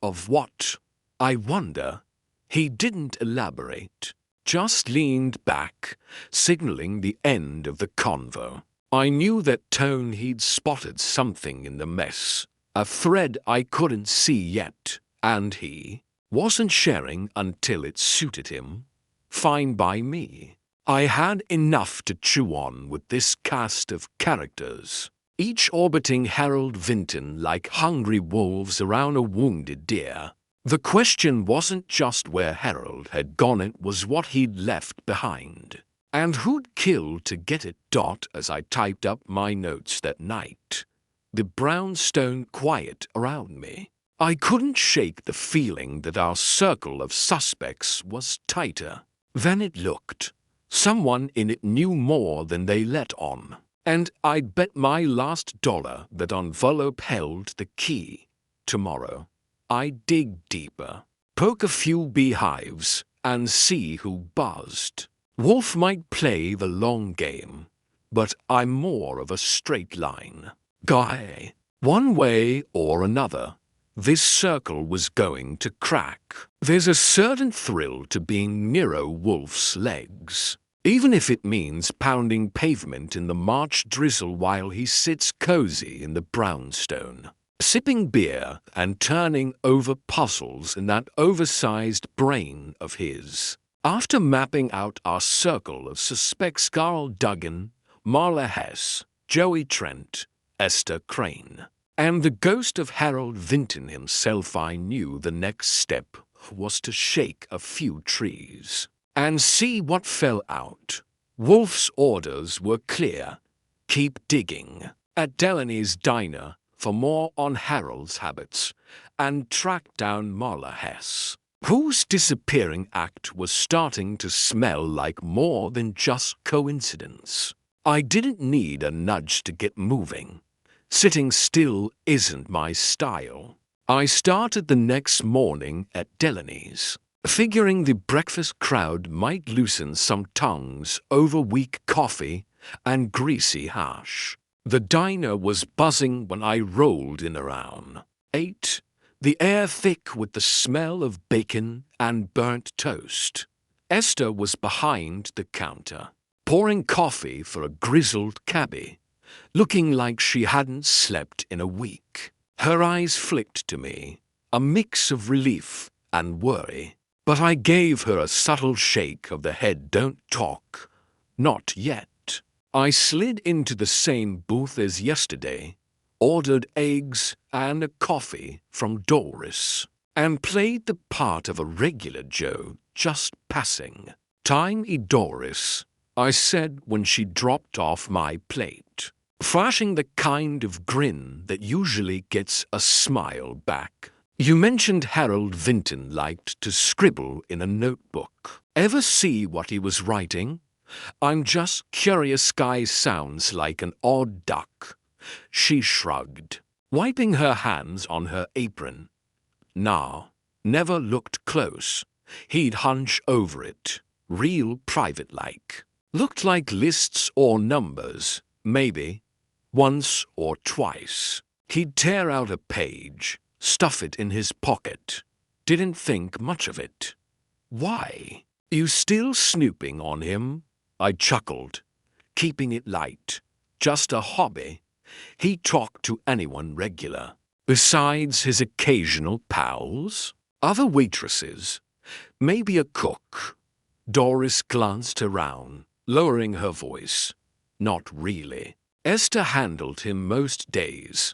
Of what? I wonder. He didn't elaborate, just leaned back, signaling the end of the convo. I knew that tone he'd spotted something in the mess, a thread I couldn't see yet, and he wasn't sharing until it suited him. Fine by me. I had enough to chew on with this cast of characters, each orbiting Harold Vinton like hungry wolves around a wounded deer. The question wasn't just where Harold had gone, it was what he'd left behind. And who'd killed to get it. As I typed up my notes that night, the brownstone quiet around me, I couldn't shake the feeling that our circle of suspects was tighter than it looked. Someone in it knew more than they let on, and I'd bet my last dollar that envelope held the key. Tomorrow, I'd dig deeper, poke a few beehives, and see who buzzed. Wolfe might play the long game, but I'm more of a straight line guy. One way or another, This circle was going to crack. There's a certain thrill to being Nero Wolfe's legs, even if it means pounding pavement in the March drizzle while he sits cozy in the brownstone, sipping beer and turning over puzzles in that oversized brain of his. After mapping out our circle of suspects, Carl Duggan, Marla Hess, Joey Trent, Esther Crane, and the ghost of Harold Vinton himself, I knew the next step was to shake a few trees and see what fell out. Wolfe's orders were clear. Keep digging at Delaney's diner for more on Harold's habits and track down Marla Hess, whose disappearing act was starting to smell like more than just coincidence. I didn't need a nudge to get moving. Sitting still isn't my style. I started the next morning at Delaney's, figuring the breakfast crowd might loosen some tongues over weak coffee and greasy hash. The diner was buzzing when I rolled in around 8, the air thick with the smell of bacon and burnt toast. Esther was behind the counter, pouring coffee for a grizzled cabbie, looking like she hadn't slept in a week. Her eyes flicked to me, a mix of relief and worry, but I gave her a subtle shake of the head. Don't talk. Not yet. I slid into the same booth as yesterday, ordered eggs and a coffee from Doris, and played the part of a regular Joe just passing. "Tiny Doris," I said when she dropped off my plate, flashing the kind of grin that usually gets a smile back. "You mentioned Harold Vinton liked to scribble in a notebook. Ever see what he was writing?" "I'm just curious." Guy sounds like an odd duck. She shrugged, wiping her hands on her apron. "Nah, never looked close. He'd hunch over it, real private-like. Looked like lists or numbers, maybe. Once or twice. He'd tear out a page, stuff it in his pocket. Didn't think much of it." "Why? You still snooping on him?" I chuckled, keeping it light. "Just a hobby. He talked to anyone regular. Besides his occasional pals? Other waitresses? Maybe a cook?" Doris glanced around, lowering her voice. "Not really. Esther handled him most days.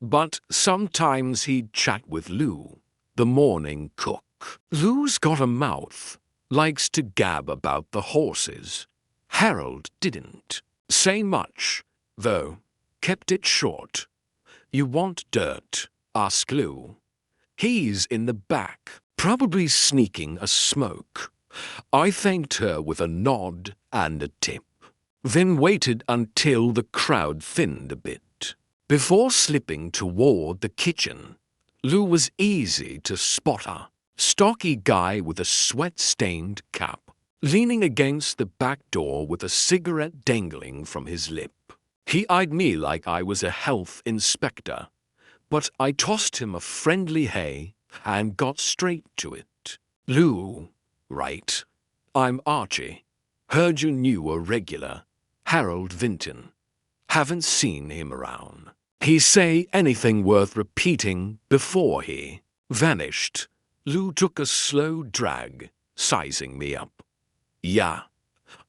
But sometimes he'd chat with Lou, the morning cook. Lou's got a mouth. Likes to gab about the horses. Harold didn't say much, though. Kept it short. "You want dirt?" asked Lou. "He's in the back, probably sneaking a smoke." I thanked her with a nod and a tip, then waited until the crowd thinned a bit before slipping toward the kitchen. Lou was easy to spot. A stocky guy with a sweat-stained cap, leaning against the back door with a cigarette dangling from his lip. He eyed me like I was a health inspector, but I tossed him a friendly hey and got straight to it. "Lou, right? I'm Archie. Heard you knew a regular. Harold Vinton. Haven't seen him around. He say anything worth repeating before he vanished?" Lou took a slow drag, sizing me up. "Yeah,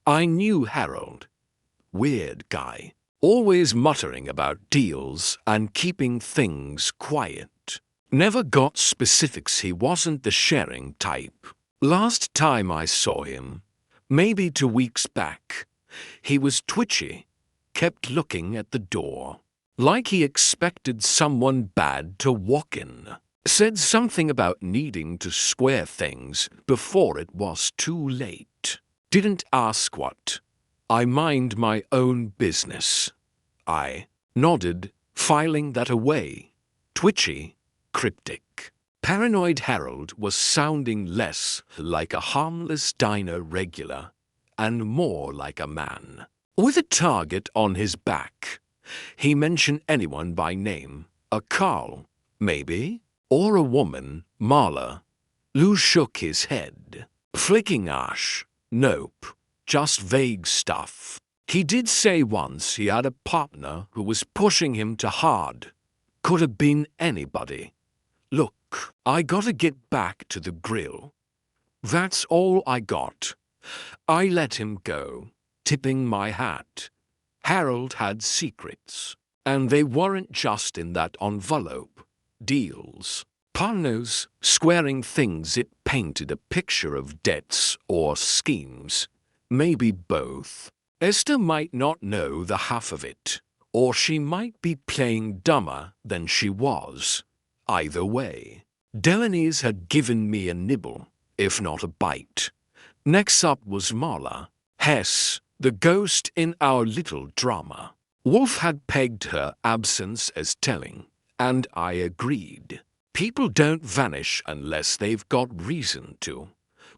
I knew Harold. Weird guy. Always muttering about deals and keeping things quiet. Never got specifics. He wasn't the sharing type. Last time I saw him, maybe 2 weeks back, he was twitchy, kept looking at the door, like he expected someone bad to walk in. Said something about needing to square things before it was too late. Didn't ask what. I mind my own business." I nodded, filing that away. Twitchy, cryptic. Paranoid Harold was sounding less like a harmless diner regular and more like a man with a target on his back. He mentioned anyone by name. A Carl, maybe? Or a woman, Marla? Lou shook his head. Flicking ash. Nope. Just vague stuff. He did say once he had a partner who was pushing him too hard. Could have been anybody. Look, I gotta get back to the grill. That's all I got. I let him go, tipping my hat. Harold had secrets, and they weren't just in that envelope. Deals. Partners, squaring things, it painted a picture of debts or schemes. Maybe both. Esther might not know the half of it, or she might be playing dumber than she was. Either way, Delaney's had given me a nibble, if not a bite. Next up was Marla, Hess, the ghost in our little drama. Wolfe had pegged her absence as telling, and I agreed. People don't vanish unless they've got reason to.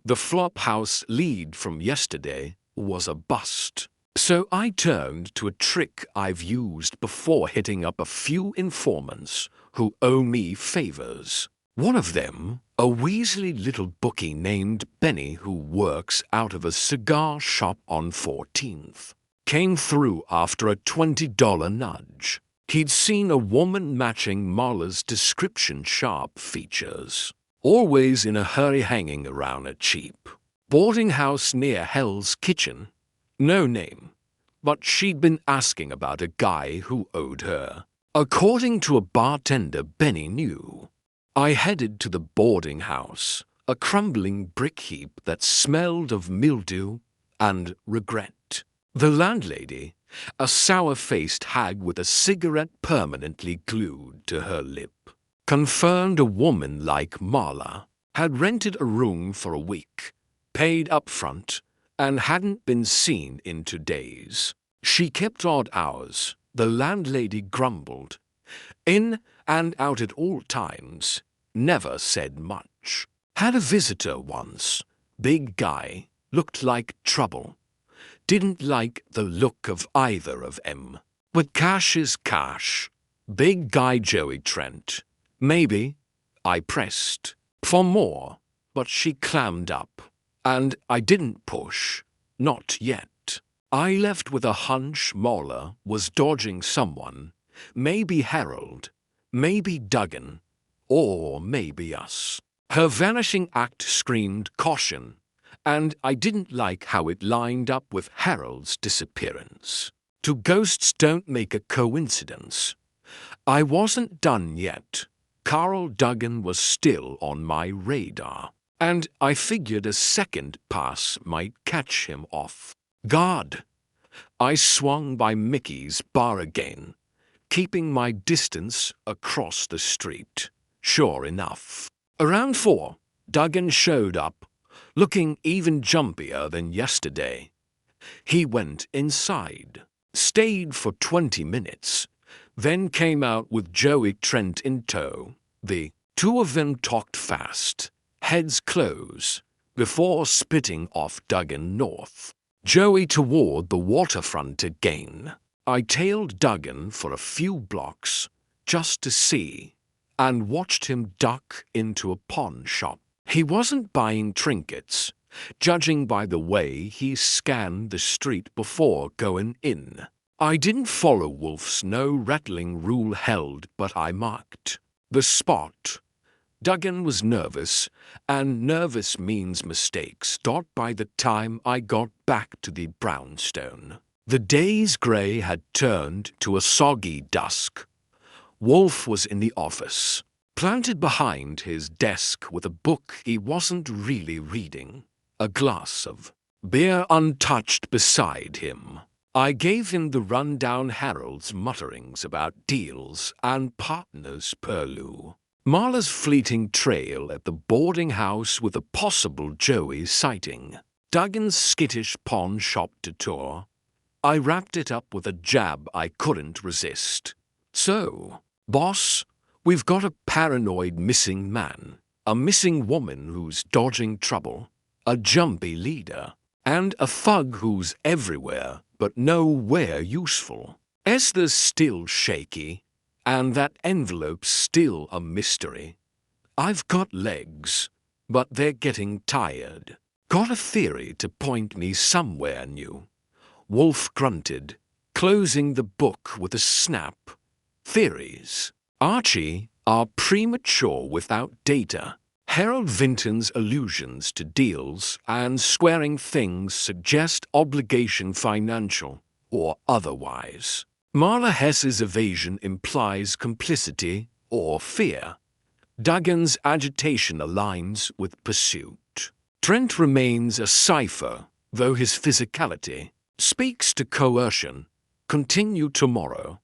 The Flophouse lead from yesterday was a bust. So I turned to a trick I've used before, hitting up a few informants who owe me favors. One of them, a weaselly little bookie named Benny who works out of a cigar shop on 14th, came through after a $20 nudge. He'd seen a woman matching Marla's description, sharp features, always in a hurry, hanging around a cheap boarding house near Hell's Kitchen. No name, but she'd been asking about a guy who owed her. According to a bartender Benny knew. I headed to the boarding house, a crumbling brick heap that smelled of mildew and regret. The landlady, a sour-faced hag with a cigarette permanently glued to her lip, confirmed a woman like Marla had rented a room for a week, paid up front, and hadn't been seen in 2 days. She kept odd hours, the landlady grumbled. In and out at all times, never said much. Had a visitor once, big guy, looked like trouble. Didn't like the look of either of 'em. But cash is cash. Big guy Joey Trent. Maybe. I pressed for more, but she clammed up. And I didn't push. Not yet. I left with a hunch Marla was dodging someone. Maybe Harold. Maybe Duggan. Or maybe us. Her vanishing act screamed caution, and I didn't like how it lined up with Harold's disappearance. Two ghosts don't make a coincidence. I wasn't done yet. Carl Duggan was still on my radar, and I figured a second pass might catch him off guard. I swung by Mickey's bar again, keeping my distance across the street. Sure enough, around 4, Duggan showed up, looking even jumpier than yesterday. He went inside, stayed for 20 minutes, then came out with Joey Trent in tow. The two of them talked fast, heads close, before spitting off Duggan north. Joey toward the waterfront again. I tailed Duggan for a few blocks just to see, and watched him duck into a pawn shop. He wasn't buying trinkets, judging by the way he scanned the street before going in. I didn't follow Wolfe's no-rattling rule held, but I marked the spot. Duggan was nervous, and nervous means mistakes. By the time I got back to the brownstone, the day's grey had turned to a soggy dusk. Wolfe was in the office, planted behind his desk with a book he wasn't really reading, a glass of beer untouched beside him. I gave him the rundown. Harold's mutterings about deals and partners Perlu. Marla's fleeting trail at the boarding house with a possible Joey sighting. Duggan's skittish pawn shop detour. I wrapped it up with a jab I couldn't resist. So, boss, we've got a paranoid missing man, a missing woman who's dodging trouble, a jumpy leader, and a thug who's everywhere but nowhere useful. Esther's still shaky, and that envelope's still a mystery. I've got legs, but they're getting tired. Got a theory to point me somewhere new? Wolfe grunted, closing the book with a snap. Theories, Archie, are premature without data. Harold Vinton's allusions to deals and squaring things suggest obligation, financial or otherwise. Marla Hess's evasion implies complicity or fear. Duggan's agitation aligns with pursuit. Trent remains a cipher, though his physicality speaks to coercion. Continue tomorrow.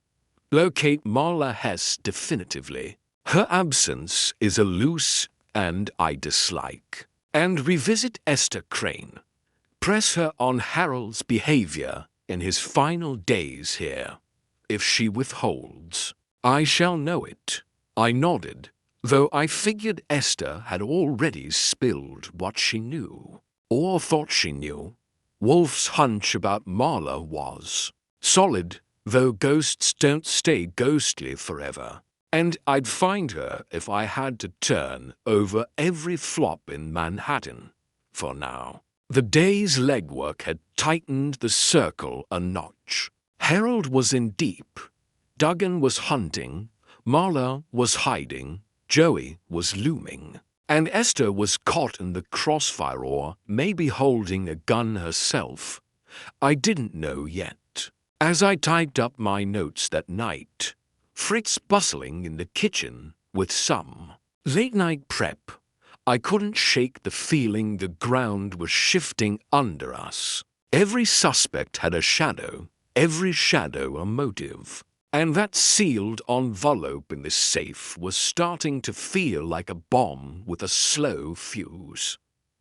Locate Marla Hess definitively. Her absence is a loose and I dislike. And revisit Esther Crane. Press her on Harold's behavior in his final days here. If she withholds, I shall know it. I nodded, though I figured Esther had already spilled what she knew, or thought she knew. Wolfe's hunch about Marla was solid, though ghosts don't stay ghostly forever. And I'd find her if I had to turn over every flop in Manhattan. For now, the day's legwork had tightened the circle a notch. Harold was in deep. Duggan was hunting. Marla was hiding. Joey was looming. And Esther was caught in the crossfire or maybe holding a gun herself. I didn't know yet. As I typed up my notes that night, Fritz bustling in the kitchen with some late-night prep, I couldn't shake the feeling the ground was shifting under us. Every suspect had a shadow, every shadow a motive. And that sealed envelope in the safe was starting to feel like a bomb with a slow fuse.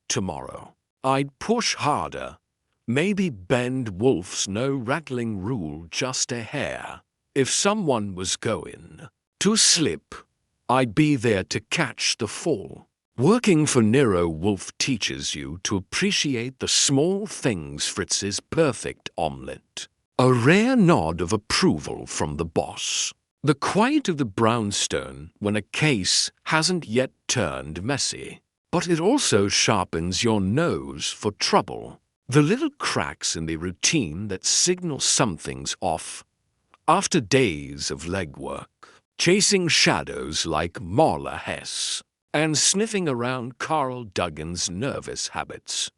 Tomorrow, I'd push harder, maybe bend Wolfe's no-rattling rule just a hair. If someone was going to slip, I'd be there to catch the fall. Working for Nero Wolfe teaches you to appreciate the small things. Fritz's perfect omelette. A rare nod of approval from the boss. The quiet of the brownstone when a case hasn't yet turned messy. But it also sharpens your nose for trouble. The little cracks in the routine that signal something's off. After days of legwork, chasing shadows like Marla Hess, and sniffing around Carl Duggan's nervous habits,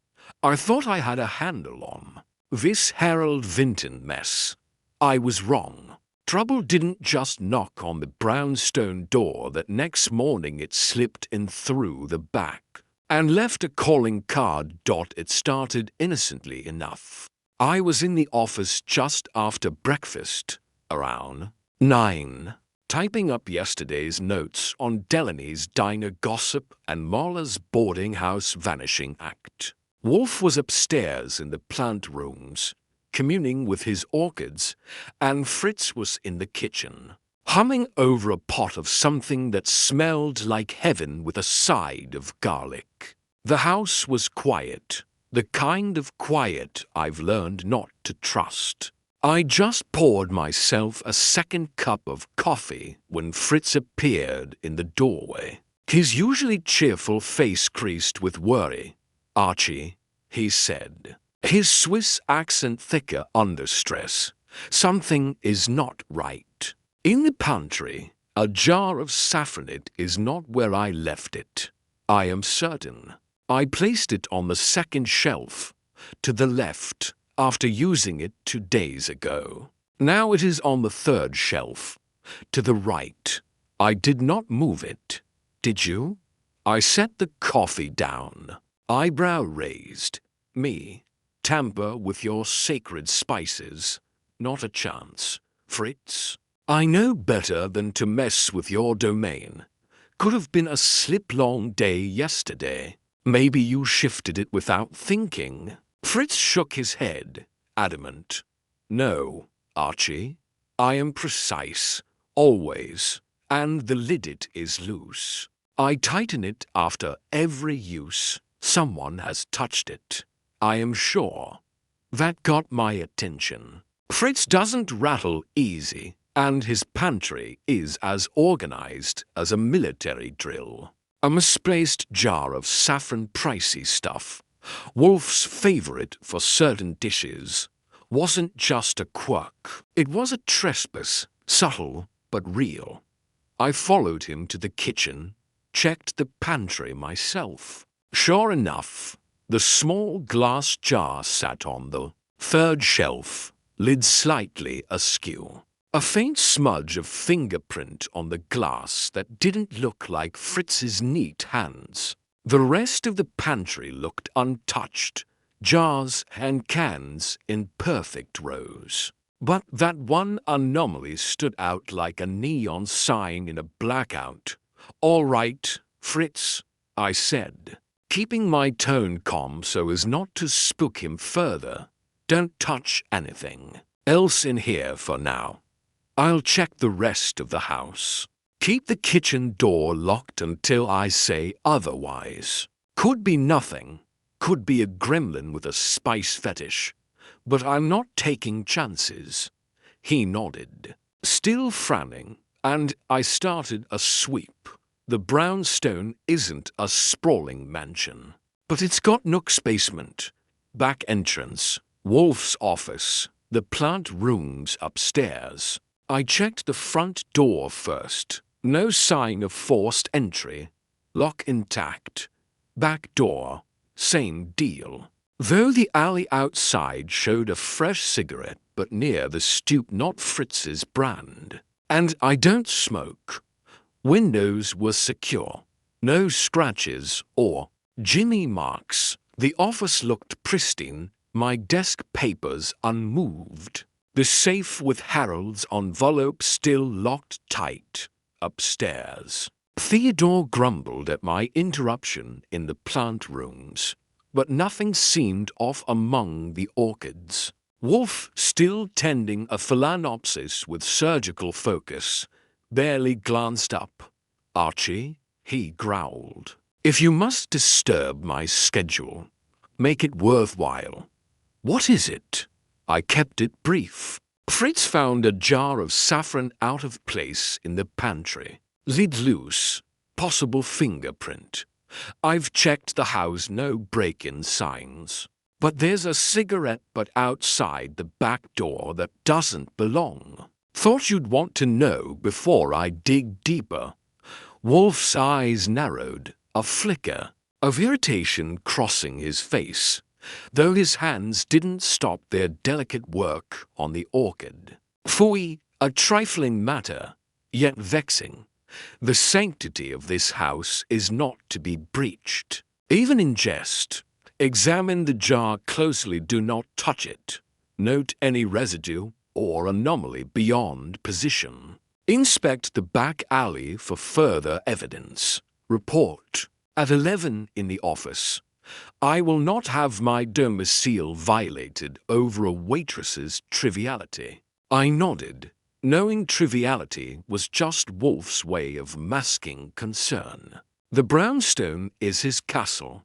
I thought I had a handle on this Harold Vinton mess. I was wrong. Trouble didn't just knock on the brownstone door that next morning it slipped in through the back and left a calling card. It started innocently enough. I was in the office just after breakfast, around 9, typing up yesterday's notes on Delaney's diner gossip and Marla's boarding house vanishing act. Wolfe was upstairs in the plant rooms, communing with his orchids, and Fritz was in the kitchen, humming over a pot of something that smelled like heaven with a side of garlic. The house was quiet, the kind of quiet I've learned not to trust. I just poured myself a second cup of coffee when Fritz appeared in the doorway, his usually cheerful face creased with worry. "Archie," he said, his Swiss accent thicker under stress, "something is not right. In the pantry, a jar of saffronate is not where I left it. I am certain. I placed it on the second shelf, to the left, after using it 2 days ago. Now it is on the third shelf, to the right. I did not move it. Did you?" I set the coffee down, eyebrow raised. "Me? Tamper with your sacred spices? Not a chance, Fritz. I know better than to mess with your domain. Could have been a slip-long day yesterday. Maybe you shifted it without thinking." Fritz shook his head, adamant. "No, Archie. I am precise, always, and the lid is loose. I tighten it after every use. Someone has touched it. I am sure. That got my attention. Fritz doesn't rattle easy, and his pantry is as organized as a military drill. A misplaced jar of saffron pricey stuff, Wolfe's favorite for certain dishes, wasn't just a quirk. It was a trespass, subtle but real. I followed him to the kitchen, checked the pantry myself. Sure enough, the small glass jar sat on the third shelf, lid slightly askew. A faint smudge of fingerprint on the glass that didn't look like Fritz's neat hands. The rest of the pantry looked untouched, jars and cans in perfect rows. But that one anomaly stood out like a neon sign in a blackout. "All right, Fritz," I said, keeping my tone calm so as not to spook him further. "Don't touch anything else in here for now. I'll check the rest of the house. Keep the kitchen door locked until I say otherwise. Could be nothing, could be a gremlin with a spice fetish, but I'm not taking chances." He nodded, still frowning, and I started a sweep. The brownstone isn't a sprawling mansion, but it's got Nook's basement, back entrance, Wolfe's office, the plant rooms upstairs. I checked the front door first. No sign of forced entry. Lock intact. Back door, same deal. Though the alley outside showed a fresh cigarette, but near the stoop not Fritz's brand. And I don't smoke. Windows were secure. No scratches or Jimmy marks. The office looked pristine, my desk papers unmoved. The safe with Harold's envelope still locked tight, upstairs. Theodore grumbled at my interruption in the plant rooms, but nothing seemed off among the orchids. Wolfe, still tending a phalaenopsis with surgical focus, barely glanced up. "Archie," he growled, "if you must disturb my schedule, make it worthwhile." "What is it?" I kept it brief. Fritz found a jar of saffron out of place in the pantry. Lid loose, possible fingerprint. I've checked the house, no break-in signs. But there's a cigarette butt outside the back door that doesn't belong. Thought you'd want to know before I dig deeper. Wolfe's eyes narrowed, a flicker of irritation crossing his face, though his hands didn't stop their delicate work on the orchid. "Phooey, a trifling matter, yet vexing. The sanctity of this house is not to be breached. Even in jest, examine the jar closely, do not touch it. Note any residue or anomaly beyond position. Inspect the back alley for further evidence. Report at 11 in the office. I will not have my domicile violated over a waitress's triviality." I nodded, knowing triviality was just Wolfe's way of masking concern. The brownstone is his castle,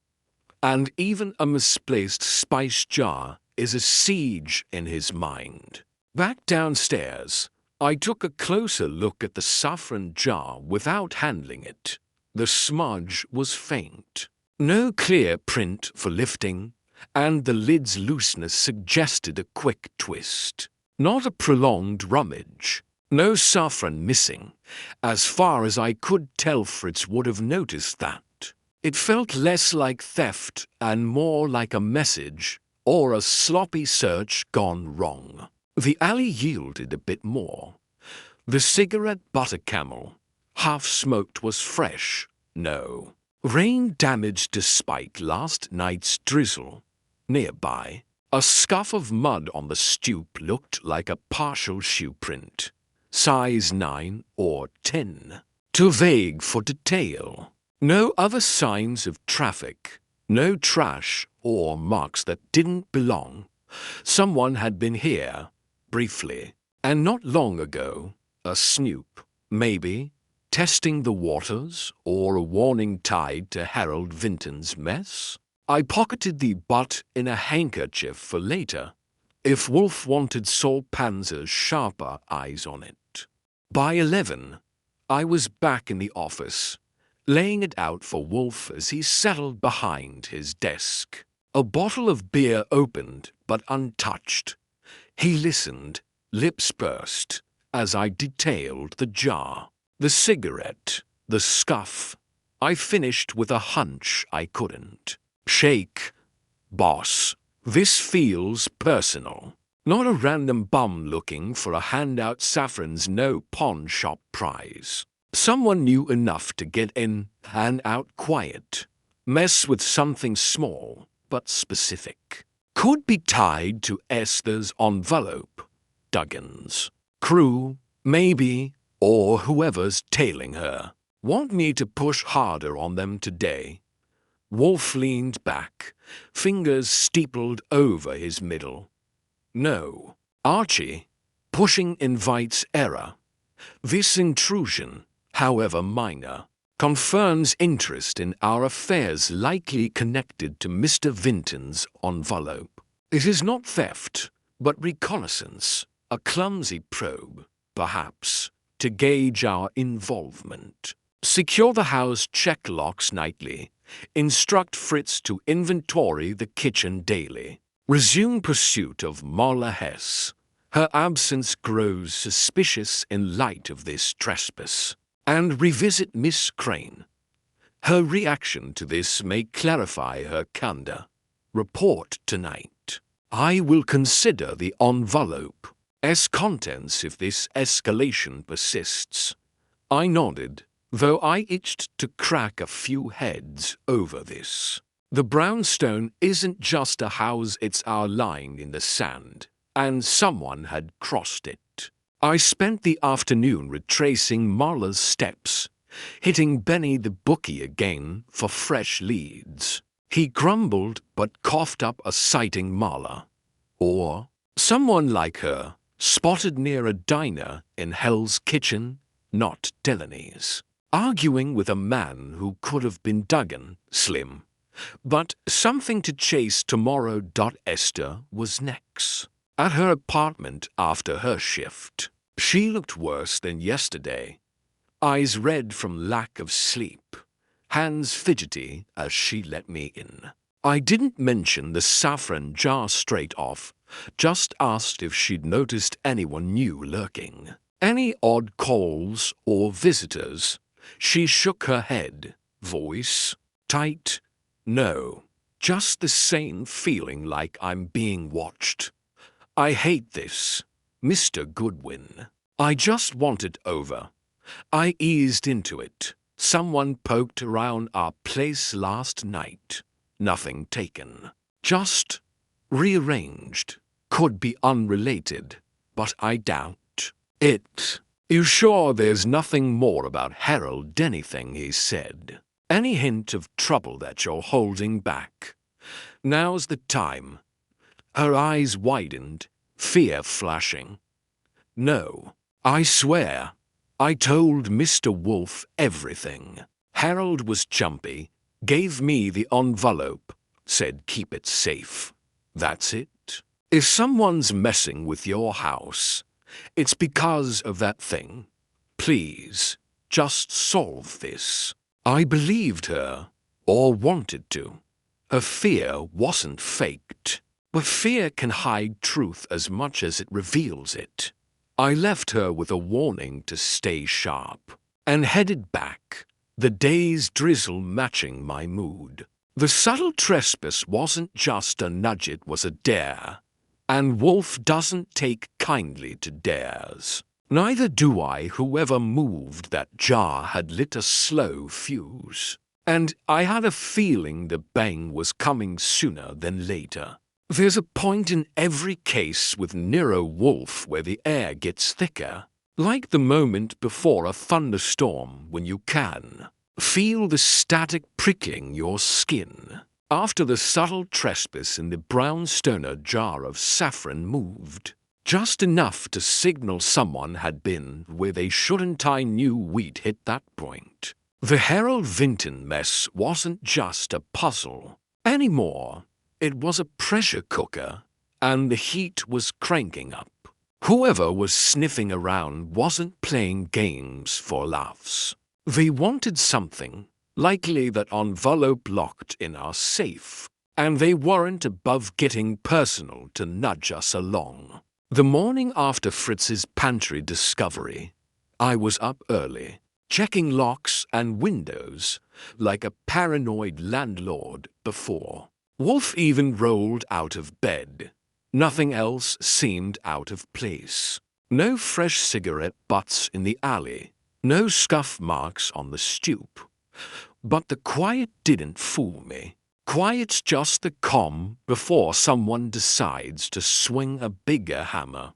and even a misplaced spice jar is a siege in his mind. Back downstairs, I took a closer look at the saffron jar without handling it. The smudge was faint. No clear print for lifting, and the lid's looseness suggested a quick twist. Not a prolonged rummage. No saffron missing. As far as I could tell, Fritz would have noticed that. It felt less like theft and more like a message or a sloppy search gone wrong. The alley yielded a bit more. The cigarette butter camel, half smoked, was fresh. No rain damage despite last night's drizzle. Nearby, a scuff of mud on the stoop looked like a partial shoe print. Size 9 or 10. Too vague for detail. No other signs of traffic. No trash or marks that didn't belong. Someone had been here, briefly, and not long ago. A snoop, maybe, testing the waters, or a warning tied to Harold Vinton's mess? I pocketed the butt in a handkerchief for later, if Wolfe wanted Saul Panzer's sharper eyes on it. By 11, I was back in the office, laying it out for Wolfe as he settled behind his desk. A bottle of beer opened but untouched. He listened, lips pursed, as I detailed the jar, the cigarette, the scuff. I finished with a hunch I couldn't shake. Boss, this feels personal. Not a random bum looking for a handout Saffron's no pawn shop prize. Someone knew enough to get in, hand out quiet. Mess with something small, but specific. Could be tied to Esther's envelope, Duggan's crew, maybe, or whoever's tailing her. Want me to push harder on them today? Wolfe leaned back, fingers steepled over his middle. No, Archie, pushing invites error. This intrusion, however minor, confirms interest in our affairs likely connected to Mr. Vinton's envelope. It is not theft, but reconnaissance, a clumsy probe, perhaps, to gauge our involvement. Secure the house check locks nightly. Instruct Fritz to inventory the kitchen daily. Resume pursuit of Marla Hess. Her absence grows suspicious in light of this trespass. And revisit Miss Crane. Her reaction to this may clarify her candor. Report tonight. I will consider the envelope's contents if this escalation persists. I nodded, though I itched to crack a few heads over this. The brownstone isn't just a house, it's our line in the sand, and someone had crossed it. I spent the afternoon retracing Marla's steps, hitting Benny the bookie again for fresh leads. He grumbled but coughed up a sighting Marla, or someone like her, spotted near a diner in Hell's Kitchen, not Delaney's. Arguing with a man who could have been Duggan, slim, but something to chase tomorrow. Esther was next. At her apartment after her shift. She looked worse than yesterday. Eyes red from lack of sleep, hands fidgety as she let me in. I didn't mention the saffron jar straight off, just asked if she'd noticed anyone new lurking. Any odd calls or visitors? She shook her head, voice tight. No, just the same feeling like I'm being watched. I hate this, Mr. Goodwin. I just want it over. I eased into it. Someone poked around our place last night. Nothing taken. Just rearranged. Could be unrelated, but I doubt it. You sure there's nothing more about Harold? Anything he said? Any hint of trouble that you're holding back? Now's the time. Her eyes widened, fear flashing. No, I swear. I told Mr. Wolfe everything. Harold was jumpy, gave me the envelope, said keep it safe. That's it. If someone's messing with your house, it's because of that thing. Please, just solve this. I believed her, or wanted to. Her fear wasn't faked, but fear can hide truth as much as it reveals it. I left her with a warning to stay sharp, and headed back, the day's drizzle matching my mood. The subtle trespass wasn't just a nudge, it was a dare. And Wolfe doesn't take kindly to dares. Neither do I. Whoever moved that jar had lit a slow fuse. And I had a feeling the bang was coming sooner than later. There's a point in every case with Nero Wolfe where the air gets thicker, like the moment before a thunderstorm when you can feel the static prickling your skin. After the subtle trespass in the brownstoner jar of saffron moved, just enough to signal someone had been where they shouldn't. I knew we'd hit that point. The Harold Vinton mess wasn't just a puzzle anymore. It was a pressure cooker, and the heat was cranking up. Whoever was sniffing around wasn't playing games for laughs. They wanted something, Likely that envelope locked in our safe, and they weren't above getting personal to nudge us along. The morning after Fritz's pantry discovery, I was up early, checking locks and windows like a paranoid landlord before. Wolfe even rolled out of bed. Nothing else seemed out of place. No fresh cigarette butts in the alley, no scuff marks on the stoop. But the quiet didn't fool me. Quiet's just the calm before someone decides to swing a bigger hammer.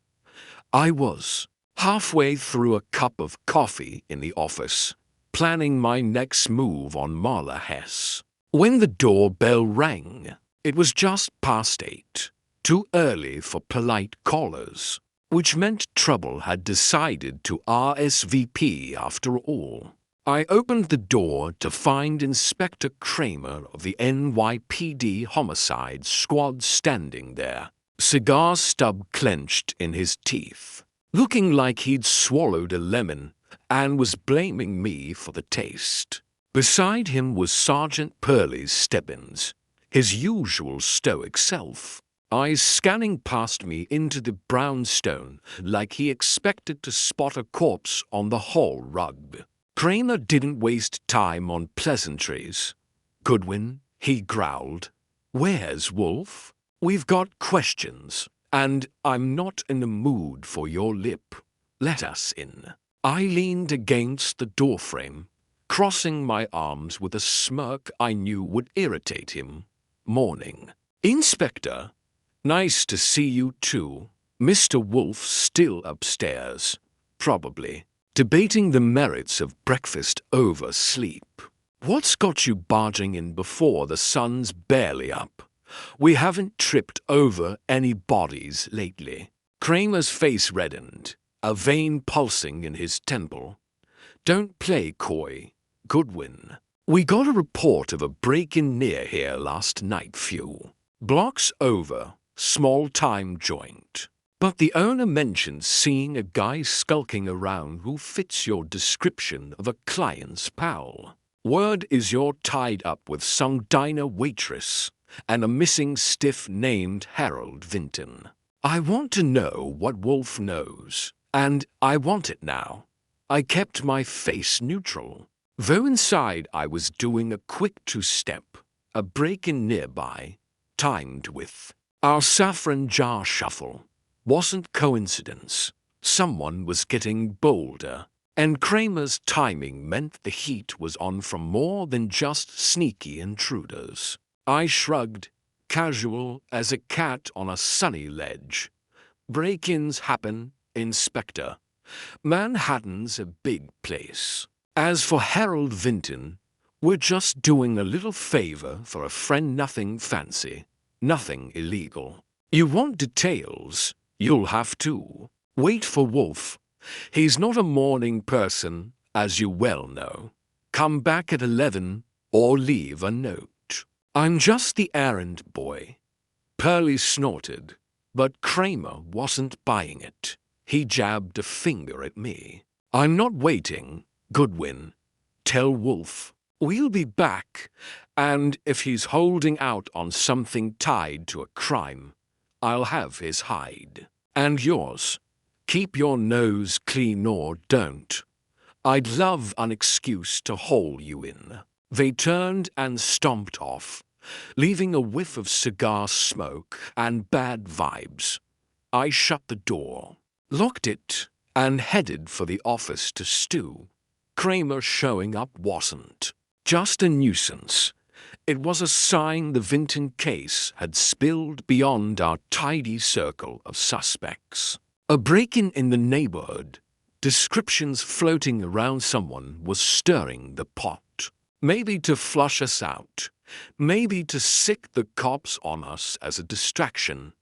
I was halfway through a cup of coffee in the office, planning my next move on Marla Hess, when the doorbell rang. It was just past 8, too early for polite callers, which meant trouble had decided to RSVP after all. I opened the door to find Inspector Kramer of the NYPD Homicide Squad standing there, cigar stub clenched in his teeth, looking like he'd swallowed a lemon and was blaming me for the taste. Beside him was Sergeant Pearlie Stebbins, his usual stoic self, eyes scanning past me into the brownstone like he expected to spot a corpse on the hall rug. Kramer didn't waste time on pleasantries. "Goodwin," he growled, "where's Wolfe? We've got questions, and I'm not in the mood for your lip. Let us in." I leaned against the doorframe, crossing my arms with a smirk I knew would irritate him. "Morning, Inspector. Nice to see you too. Mr. Wolfe still upstairs, probably debating the merits of breakfast over sleep. What's got you barging in before the sun's barely up? We haven't tripped over any bodies lately." Kramer's face reddened, a vein pulsing in his temple. "Don't play coy, Goodwin. We got a report of a break-in near here last night, few blocks over, small-time joint. But the owner mentioned seeing a guy skulking around who fits your description of a client's pal. Word is you're tied up with some diner waitress and a missing stiff named Harold Vinton. I want to know what Wolfe knows, and I want it now." I kept my face neutral, though inside I was doing a quick two-step, a break-in nearby, timed with our saffron jar shuffle. Wasn't coincidence. Someone was getting bolder, and Kramer's timing meant the heat was on from more than just sneaky intruders. I shrugged, casual as a cat on a sunny ledge. "Break-ins happen, Inspector. Manhattan's a big place. As for Harold Vinton, we're just doing a little favor for a friend, nothing fancy, nothing illegal. You want details? You'll have to wait for Wolfe. He's not a morning person, as you well know. Come back at 11 or leave a note." "I'm just the errand boy." Pearlie snorted, but Kramer wasn't buying it. He jabbed a finger at me. "I'm not waiting, Goodwin. Tell Wolfe we'll be back, and if he's holding out on something tied to a crime, I'll have his hide. And yours. Keep your nose clean or don't. I'd love an excuse to haul you in." They turned and stomped off, leaving a whiff of cigar smoke and bad vibes. I shut the door, locked it, and headed for the office to stew. Kramer showing up wasn't just a nuisance. It was a sign the Vinton case had spilled beyond our tidy circle of suspects. A break-in in the neighborhood, descriptions floating around someone was stirring the pot. Maybe to flush us out, maybe to sick the cops on us as a distraction.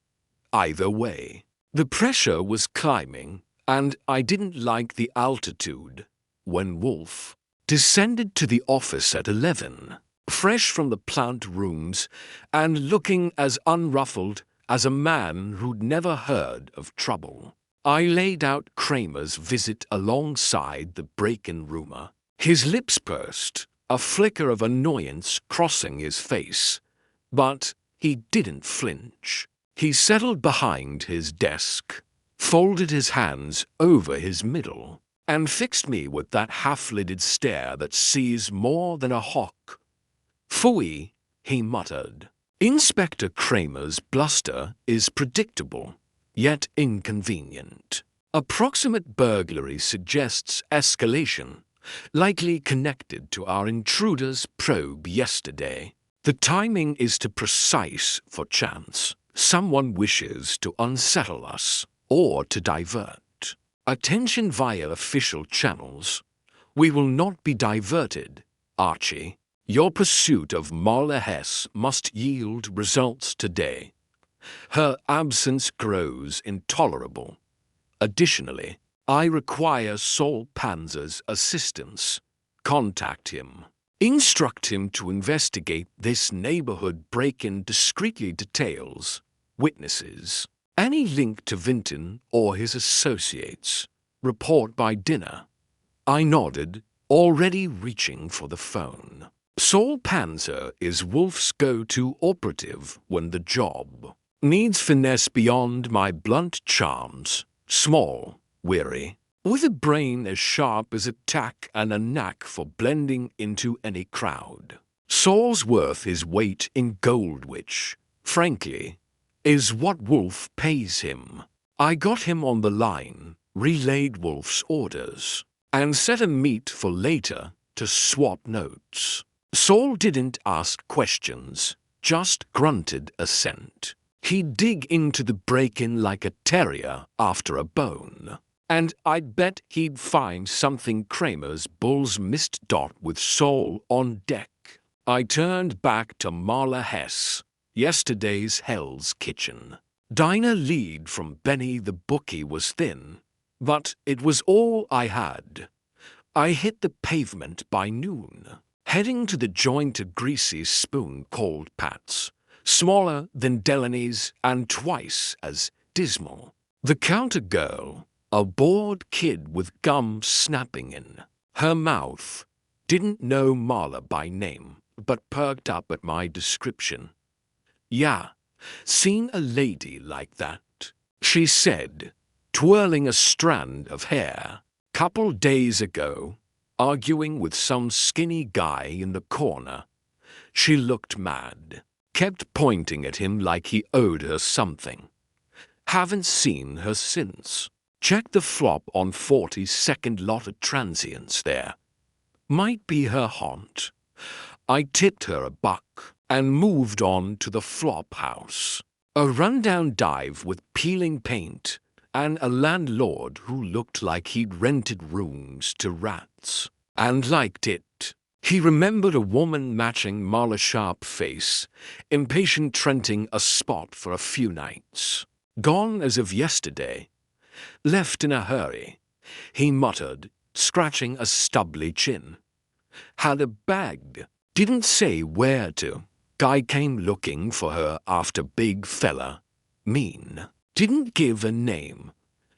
Either way, the pressure was climbing, and I didn't like the altitude. When Wolfe descended to the office at 11, fresh from the plant rooms and looking as unruffled as a man who'd never heard of trouble, I laid out Kramer's visit alongside the break-in rumor. His lips pursed, a flicker of annoyance crossing his face, but he didn't flinch. He settled behind his desk, folded his hands over his middle, and fixed me with that half-lidded stare that sees more than a hawk. "Phooey," he muttered. Inspector Kramer's bluster is predictable, yet inconvenient. Approximate burglary suggests escalation, likely connected to our intruder's probe yesterday. The timing is too precise for chance. Someone wishes to unsettle us or to divert attention via official channels. We will not be diverted, Archie. Your pursuit of Marla Hesse must yield results today. Her absence grows intolerable. Additionally, I require Saul Panzer's assistance. Contact him. Instruct him to investigate this neighborhood break-in discreetly. Details, witnesses, any link to Vinton or his associates. Report by dinner. I nodded, already reaching for the phone. Saul Panzer is Wolfe's go-to operative when the job needs finesse beyond my blunt charms. Small, weary, with a brain as sharp as a tack and a knack for blending into any crowd. Saul's worth his weight in gold, which, frankly, is what Wolfe pays him. I got him on the line, relayed Wolfe's orders, and set a meet for later to swap notes. Saul didn't ask questions, just grunted assent. He'd dig into the break-in like a terrier after a bone, and I'd bet he'd find something. Kramer's bulls missed. With Saul on deck, I turned back to Marla Hesse, yesterday's Hell's Kitchen. Diner lead from Benny the bookie was thin, but it was all I had. I hit the pavement by noon, heading to the joint. A greasy spoon called Pat's, smaller than Delaney's and twice as dismal. The counter girl, a bored kid with gum snapping in her mouth, didn't know Marla by name, but perked up at my description. "Yeah, seen a lady like that," she said, twirling a strand of hair. "Couple days ago, arguing with some skinny guy in the corner. She looked mad. Kept pointing at him like he owed her something. Haven't seen her since. Check the flop on 42nd. Lot of transients there. Might be her haunt." I tipped her $1 and moved on to the flop house. A rundown dive with peeling paint and a landlord who looked like he'd rented rooms to rats and liked it. He remembered a woman matching Marla's sharp face, impatient, renting a spot for a few nights. Gone as of yesterday. Left in a hurry, he muttered, scratching a stubbly chin. Had a bag. Didn't say where to. Guy came looking for her after big fella. Mean. Didn't give a name.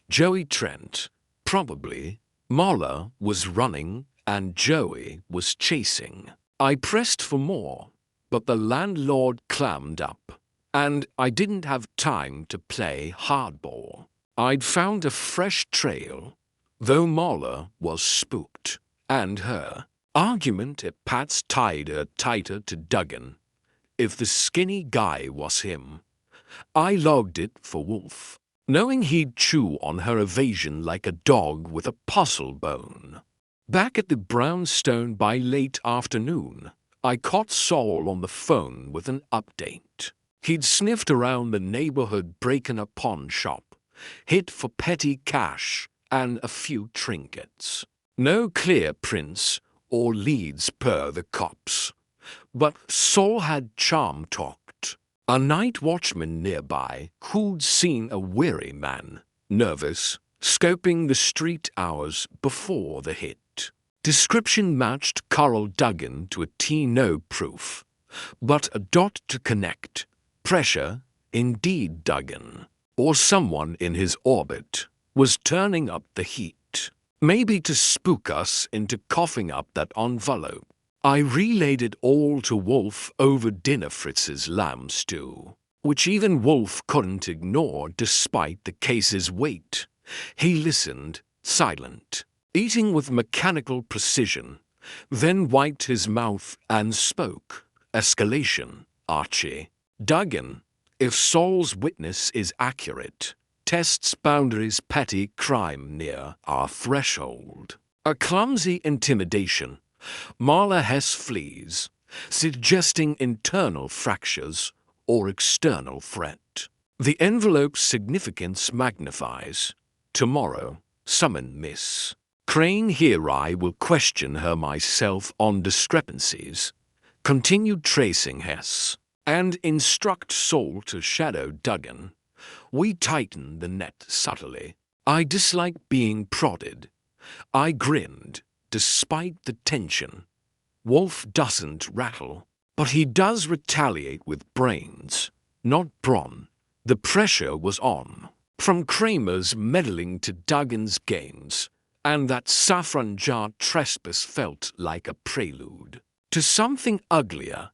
Joey Trent. Probably. Marla was running and Joey was chasing. I pressed for more, but the landlord clammed up, and I didn't have time to play hardball. I'd found a fresh trail, though Marla was spooked, and her argument at Pat's tied her tighter to Duggan. If the skinny guy was him, I logged it for Wolfe, knowing he'd chew on her evasion like a dog with a puzzle bone. Back at the brownstone by late afternoon, I caught Saul on the phone with an update. He'd sniffed around the neighborhood, breaking a pawn shop, hit for petty cash and a few trinkets. No clear prints or leads per the cops, but Saul had charm talked. A night watchman nearby who'd seen a weary man, nervous, scoping the street hours before the hit. Description matched Carl Duggan to a T. No proof, but a dot to connect. Pressure, indeed Duggan, or someone in his orbit, was turning up the heat. Maybe to spook us into coughing up that envelope. I relayed it all to Wolfe over dinner. Fritz's lamb stew, which even Wolfe couldn't ignore despite the case's weight. He listened, silent, eating with mechanical precision, then wiped his mouth and spoke. Escalation, Archie. Duggan, if Saul's witness is accurate, tests boundaries. Petty crime near our threshold. A clumsy intimidation. Marla Hess flees, suggesting internal fractures or external threat. The envelope's significance magnifies. Tomorrow, summon Miss Crane. Here I will question her myself on discrepancies, continue tracing Hess, and instruct Saul to shadow Duggan. We tighten the net subtly. I dislike being prodded. I grinned, despite the tension. Wolfe doesn't rattle, but he does retaliate with brains, not brawn. The pressure was on, from Kramer's meddling to Duggan's games, and that saffron jar trespass felt like a prelude to something uglier.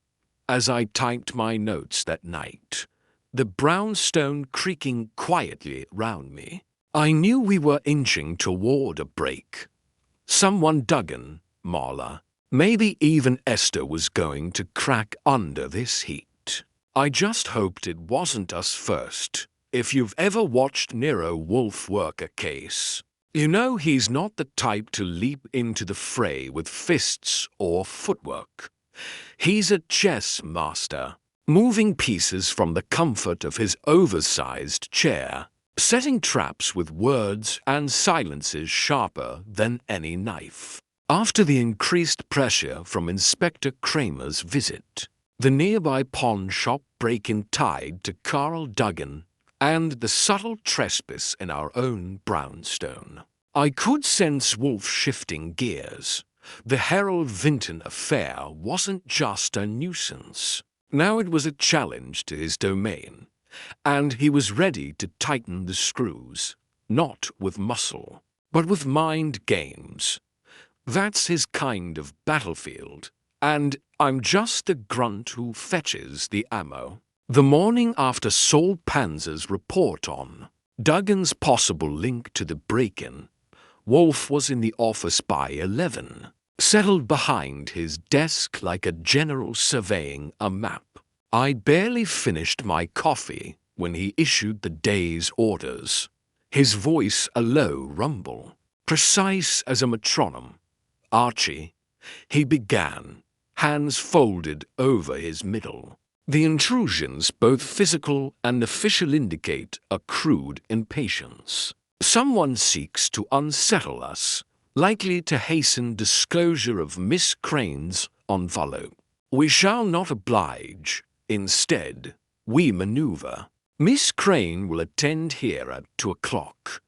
As I typed my notes that night, the brownstone creaking quietly round me, I knew we were inching toward a break. Someone, Duggan, Marla, maybe even Esther, was going to crack under this heat. I just hoped it wasn't us first. If you've ever watched Nero Wolfe work a case, you know he's not the type to leap into the fray with fists or footwork. He's a chess master, moving pieces from the comfort of his oversized chair, setting traps with words and silences sharper than any knife. After the increased pressure from Inspector Kramer's visit, the nearby pawn shop break-in tied to Carl Duggan, and the subtle trespass in our own brownstone, I could sense Wolfe shifting gears. The Harold Vinton affair wasn't just a nuisance. Now it was a challenge to his domain, and he was ready to tighten the screws, not with muscle, but with mind games. That's his kind of battlefield, and I'm just the grunt who fetches the ammo. The morning after Saul Panzer's report on Duggan's possible link to the break-in, Wolfe was in the office by 11, settled behind his desk like a general surveying a map. I'd barely finished my coffee when he issued the day's orders, his voice a low rumble, precise as a metronome. Archie, he began, hands folded over his middle. The intrusions, both physical and official, indicate a crude impatience. Someone seeks to unsettle us, likely to hasten disclosure of Miss Crane's envelope. We shall not oblige. Instead, we maneuver. Miss Crane will attend here at 2 o'clock.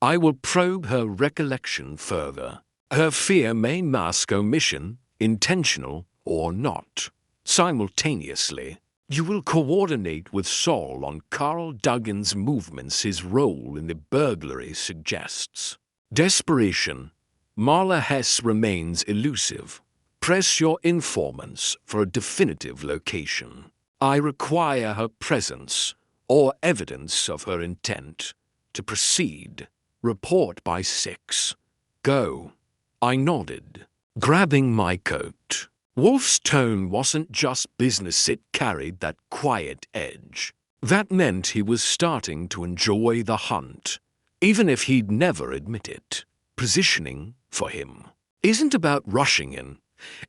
I will probe her recollection further. Her fear may mask omission, intentional or not. Simultaneously, you will coordinate with Saul on Carl Duggan's movements. His role in the burglary suggests desperation. Marla Hess remains elusive. Press your informants for a definitive location. I require her presence or evidence of her intent to proceed. Report by 6. Go. I nodded, grabbing my coat. Wolfe's tone wasn't just business, it carried that quiet edge. That meant he was starting to enjoy the hunt, even if he'd never admit it. Positioning, for him, isn't about rushing in.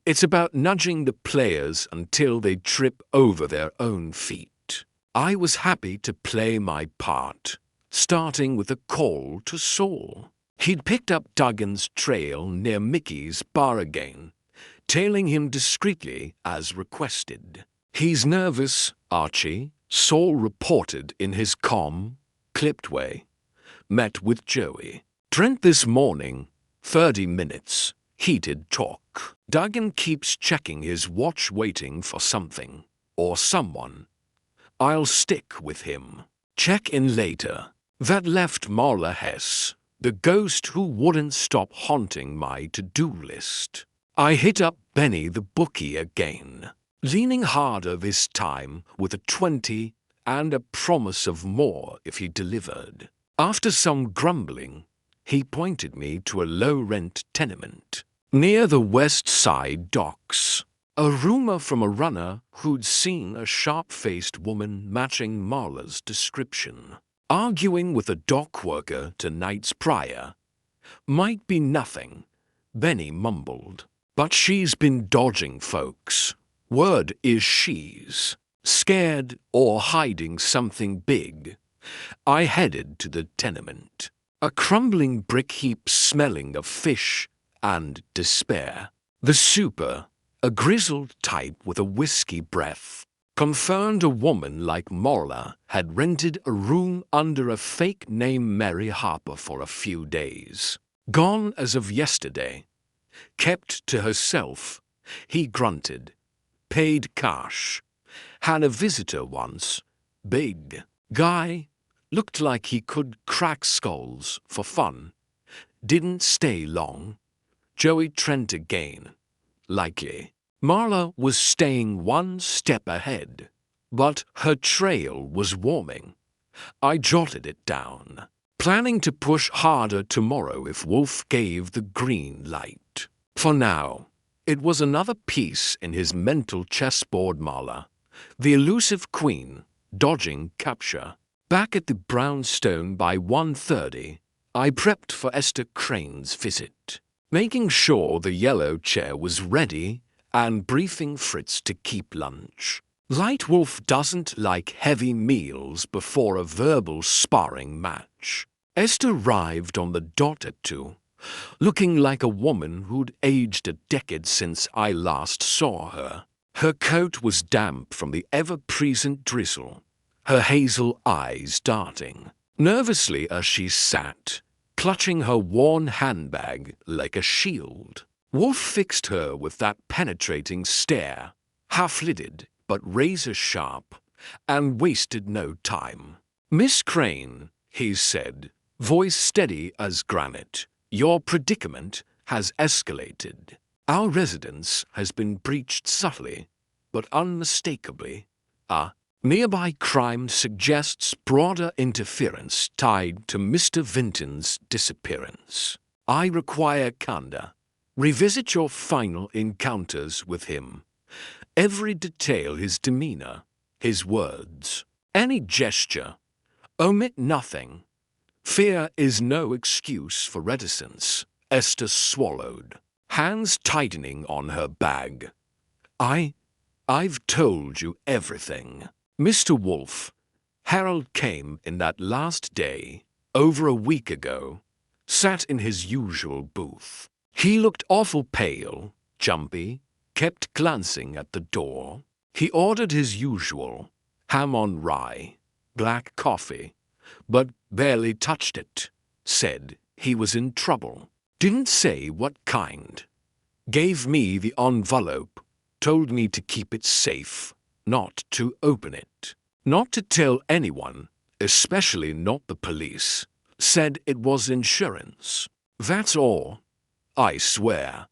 It's about nudging the players until they trip over their own feet. I was happy to play my part, starting with a call to Saul. He'd picked up Duggan's trail near Mickey's bar again, tailing him discreetly as requested. He's nervous, Archie, Saul reported in his calm, clipped way. Met with Joey Trent this morning. 30 minutes. Heated talk. Duggan keeps checking his watch, waiting for something or someone. I'll stick with him. Check in later. That left Marla Hess, the ghost who wouldn't stop haunting my to-do list. I hit up Benny the bookie again, leaning harder this time with a 20 and a promise of more if he delivered. After some grumbling, he pointed me to a low-rent tenement near the West Side docks. A rumor from a runner who'd seen a sharp-faced woman matching Marla's description, arguing with a dock worker 2 nights prior. Might be nothing, Benny mumbled, but she's been dodging folks. Word is she's scared or hiding something big. I headed to the tenement, a crumbling brick heap smelling of fish and despair. The super, a grizzled type with a whiskey breath, confirmed a woman like Marla had rented a room under a fake name Mary Harper for a few days. Gone as of yesterday. Kept to herself, he grunted. Paid cash. Had a visitor once. Big guy. Looked like he could crack skulls for fun. Didn't stay long. Joey Trent again. Likely. Marla was staying 1 step ahead, but her trail was warming. I jotted it down, planning to push harder tomorrow if Wolfe gave the green light. For now, it was another piece in his mental chessboard. Marla, the elusive queen, dodging capture. Back at the brownstone by 1:30, I prepped for Esther Crane's visit, making sure the yellow chair was ready and briefing Fritz to keep lunch. Light Wolfe doesn't like heavy meals before a verbal sparring match. Esther arrived on the dot at 2, looking like a woman who'd aged a decade since I last saw her. Her coat was damp from the ever-present drizzle, her hazel eyes darting nervously as she sat, clutching her worn handbag like a shield. Wolfe fixed her with that penetrating stare, half-lidded but razor-sharp, and wasted no time. "Miss Crane," he said, voice steady as granite, "your predicament has escalated. Our residence has been breached subtly, but unmistakably. A nearby crime suggests broader interference tied to Mr. Vinton's disappearance. I require candor. Revisit your final encounters with him. Every detail, his demeanor, his words, any gesture. Omit nothing. Fear is no excuse for reticence." Esther swallowed, hands tightening on her bag. I've told you everything. Mr. Wolfe, Harold came in that last day, over a week ago, sat in his usual booth. He looked awful pale, jumpy, kept glancing at the door. He ordered his usual, ham on rye, black coffee, but barely touched it. Said he was in trouble. Didn't say what kind. Gave me the envelope, told me to keep it safe, not to open it, not to tell anyone, especially not the police. Said it was insurance. That's all. I swear.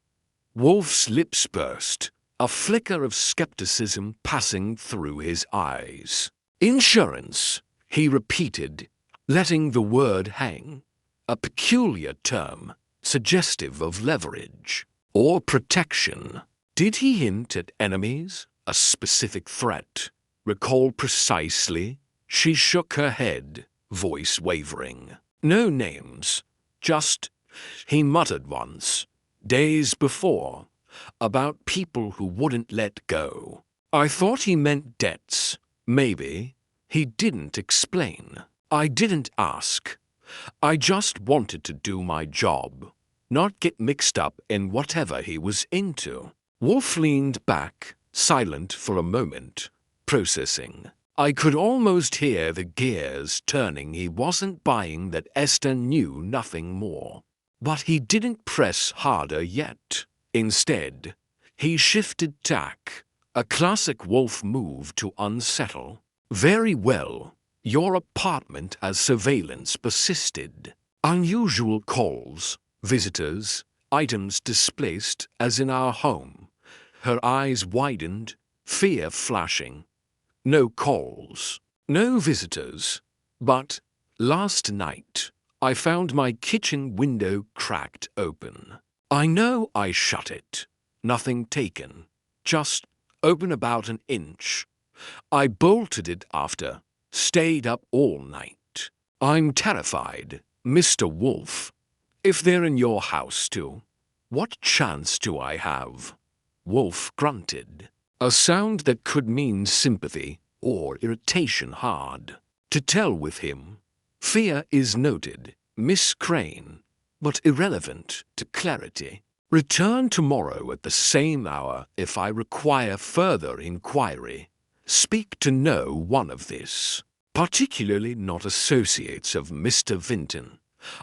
Wolfe's lips burst, a flicker of skepticism passing through his eyes. Insurance, he repeated, letting the word hang, a peculiar term, suggestive of leverage or protection. Did he hint at enemies, a specific threat? Recall precisely? She shook her head, voice wavering. No names, just, he muttered once, days before, about people who wouldn't let go. I thought he meant debts. Maybe. He didn't explain. I didn't ask. I just wanted to do my job, not get mixed up in whatever he was into. Wolfe leaned back, silent for a moment, processing. I could almost hear the gears turning. He wasn't buying that Esther knew nothing more. But he didn't press harder yet. Instead, he shifted tack, a classic Wolfe move to unsettle. Very well. Your apartment as surveillance persisted. Unusual calls, visitors, items displaced as in our home. Her eyes widened, fear flashing. No calls, no visitors. But last night, I found my kitchen window cracked open. I know I shut it. Nothing taken. Just open about an inch. I bolted it after. Stayed up all night. I'm terrified, Mr. Wolfe. If they're in your house too, what chance do I have? Wolfe grunted, a sound that could mean sympathy or irritation hard to tell with him. Fear is noted, Miss Crane, but irrelevant to clarity. Return tomorrow at the same hour if I require further inquiry. Speak to no one of this, particularly not associates of Mr. Vinton.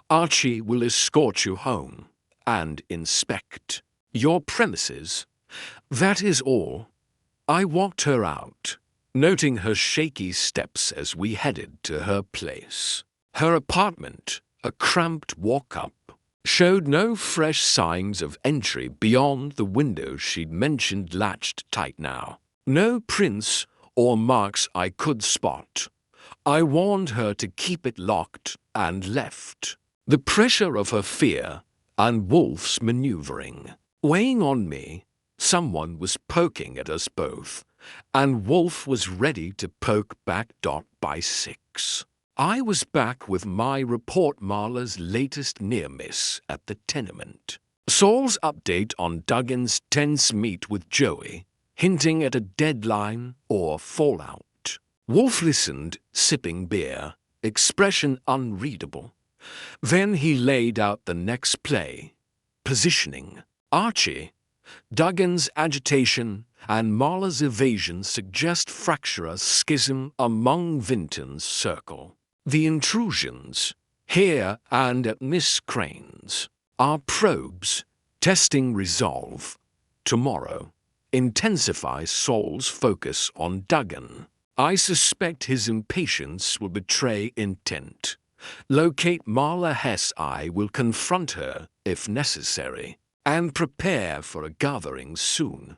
Archie will escort you home and inspect your premises. That is all. I walked her out, noting her shaky steps as we headed to her place. Her apartment, a cramped walk-up, showed no fresh signs of entry beyond the window she'd mentioned latched tight now. No prints or marks I could spot. I warned her to keep it locked and left. The pressure of her fear and Wolfe's maneuvering weighing on me. Someone was poking at us both, and Wolfe was ready to poke back. By 6. I was back with my report Marla's latest near-miss at the tenement. Saul's update on Duggan's tense meet with Joey, hinting at a deadline or fallout. Wolfe listened, sipping beer, expression unreadable. Then he laid out the next play. Positioning. Archie. Duggan's agitation and Marla's evasion suggest fracture schism among Vinton's circle. The intrusions, here and at Miss Crane's, are probes, testing resolve. Tomorrow, intensify Saul's focus on Duggan. I suspect his impatience will betray intent. Locate Marla Hess. I will confront her, if necessary, and prepare for a gathering soon.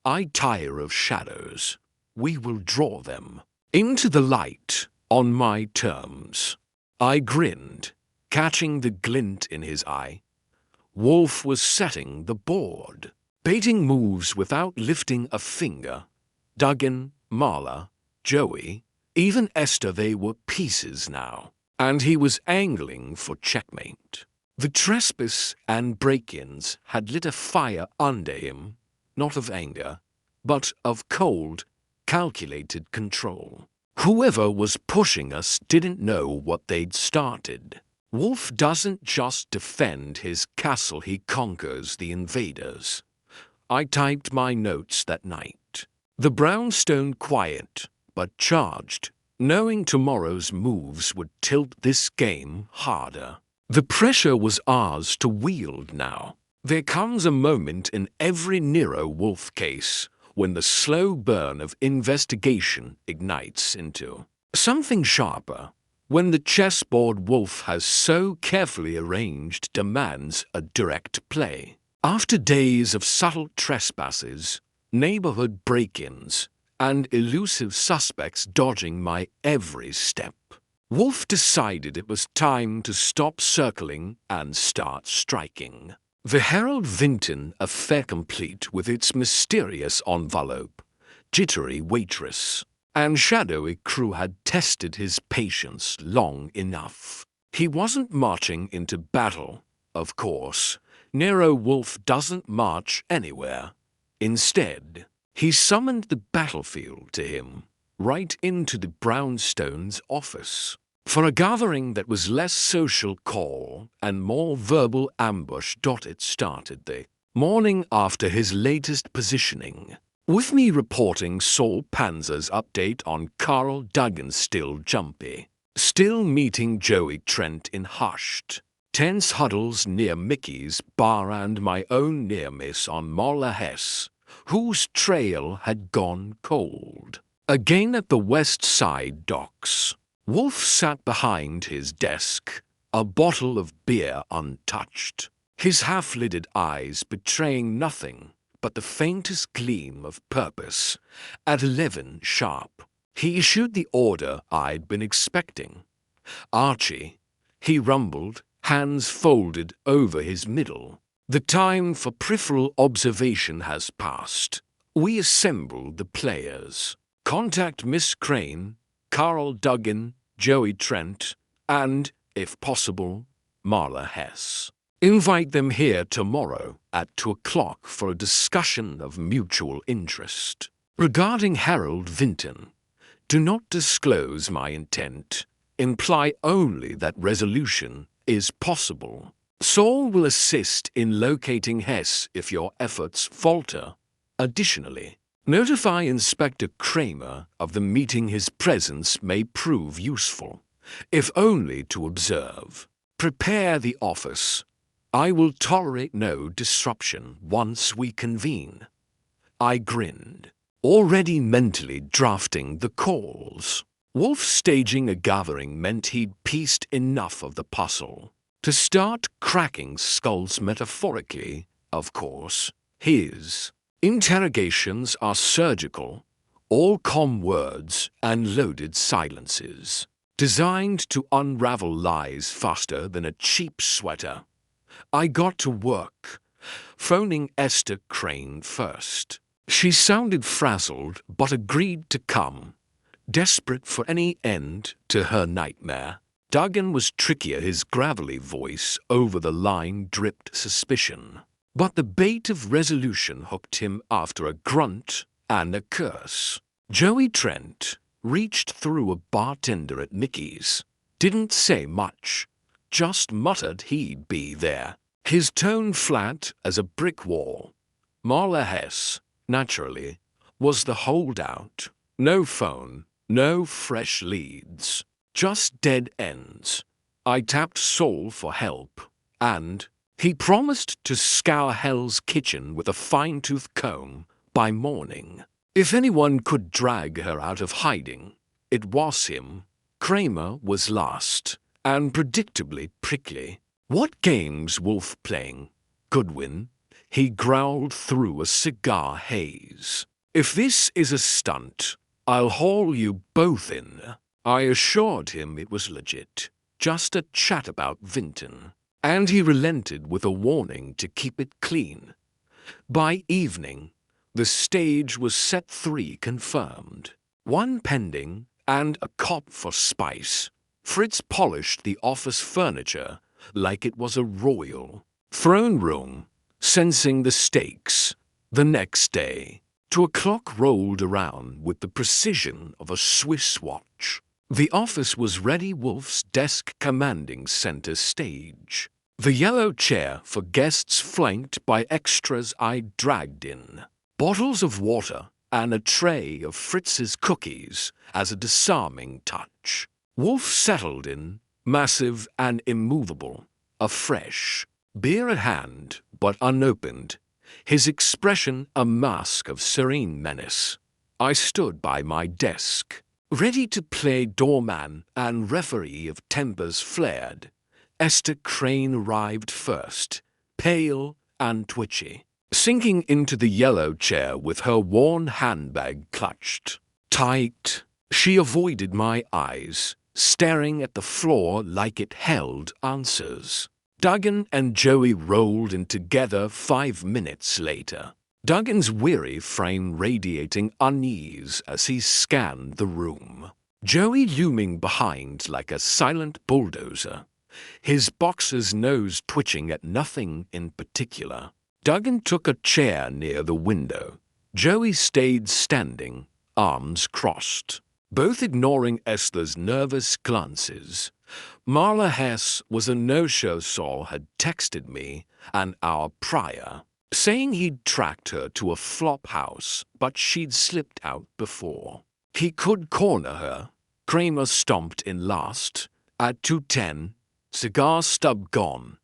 I tire of shadows. We will draw them into the light on my terms. I grinned, catching the glint in his eye. Wolfe was setting the board, baiting moves without lifting a finger. Duggan, Marla, Joey, even Esther, they were pieces now, and he was angling for checkmate. The trespass and break-ins had lit a fire under him, not of anger, but of cold, calculated control. Whoever was pushing us didn't know what they'd started. Wolfe doesn't just defend his castle, he conquers the invaders. I typed my notes that night. The brownstone quiet, but charged, knowing tomorrow's moves would tilt this game harder. The pressure was ours to wield now. There comes a moment in every Nero Wolfe case when the slow burn of investigation ignites into something sharper, when the chessboard Wolfe has so carefully arranged demands a direct play. After days of subtle trespasses, neighborhood break-ins, and elusive suspects dodging my every step, Wolfe decided it was time to stop circling and start striking. The Harold Vinton affair, complete with its mysterious envelope, jittery waitress, and shadowy crew, had tested his patience long enough. He wasn't marching into battle, of course. Nero Wolfe doesn't march anywhere. Instead, he summoned the battlefield to him, right into the brownstone's office, for a gathering that was less social call and more verbal ambush. It started the morning after his latest positioning, with me reporting Saul Panzer's update on Carl Duggan, still jumpy, still meeting Joey Trent in hushed, tense huddles near Mickey's bar, and my own near-miss on Marla Hess, whose trail had gone cold. Again at the West Side docks, Wolfe sat behind his desk, a bottle of beer untouched, his half-lidded eyes betraying nothing but the faintest gleam of purpose. At 11 sharp, he issued the order I'd been expecting. "Archie," he rumbled, hands folded over his middle. "The time for peripheral observation has passed. We assembled the players. Contact Miss Crane, Carl Duggan, Joey Trent, and, if possible, Marla Hess. Invite them here tomorrow at 2 o'clock for a discussion of mutual interest. Regarding Harold Vinton, do not disclose my intent. Imply only that resolution is possible. Saul will assist in locating Hess if your efforts falter. Additionally, notify Inspector Kramer of the meeting. His presence may prove useful, if only to observe. Prepare the office. I will tolerate no disruption once we convene." I grinned, already mentally drafting the calls. Wolfe staging a gathering meant he'd pieced enough of the puzzle to start cracking skulls metaphorically, of course. His interrogations are surgical, all calm words and loaded silences, designed to unravel lies faster than a cheap sweater. I got to work, phoning Esther Crane first. She sounded frazzled but agreed to come, desperate for any end to her nightmare. Duggan was trickier, his gravelly voice over the line dripped suspicion. But the bait of resolution hooked him after a grunt and a curse. Joey Trent reached through a bartender at Mickey's. Didn't say much, just muttered he'd be there, his tone flat as a brick wall. Marla Hess, naturally, was the holdout. No phone, no fresh leads, just dead ends. I tapped Saul for help, and he promised to scour Hell's Kitchen with a fine-tooth comb by morning. If anyone could drag her out of hiding, it was him. Kramer was last, and predictably prickly. "What game's Wolfe playing? Goodwin?" he growled through a cigar haze. "If this is a stunt, I'll haul you both in." I assured him it was legit, just a chat about Vinton, and he relented with a warning to keep it clean. By evening, the stage was set, 3 confirmed, 1 pending, and a cop for spice. Fritz polished the office furniture like it was a royal throne room, sensing the stakes. The next day, 2 o'clock rolled around with the precision of a Swiss watch. The office was ready, Wolfe's desk commanding center stage. The yellow chair for guests flanked by extras I dragged in. Bottles of water and a tray of Fritz's cookies as a disarming touch. Wolfe settled in, massive and immovable, a fresh beer at hand but unopened, his expression a mask of serene menace. I stood by my desk, ready to play doorman and referee if tempers flared. Esther Crane arrived first, pale and twitchy, sinking into the yellow chair with her worn handbag clutched tight. She avoided my eyes, staring at the floor like it held answers. Duggan and Joey rolled in together 5 minutes later, Duggan's weary frame radiating unease as he scanned the room. Joey looming behind like a silent bulldozer, his boxer's nose twitching at nothing in particular. Duggan took a chair near the window. Joey stayed standing, arms crossed, both ignoring Esther's nervous glances. Marla Hess was a no-show. Saul had texted me an hour prior, saying he'd tracked her to a flop house, but she'd slipped out before. He could corner her. Kramer stomped in last, at 2:10, cigar stub gone,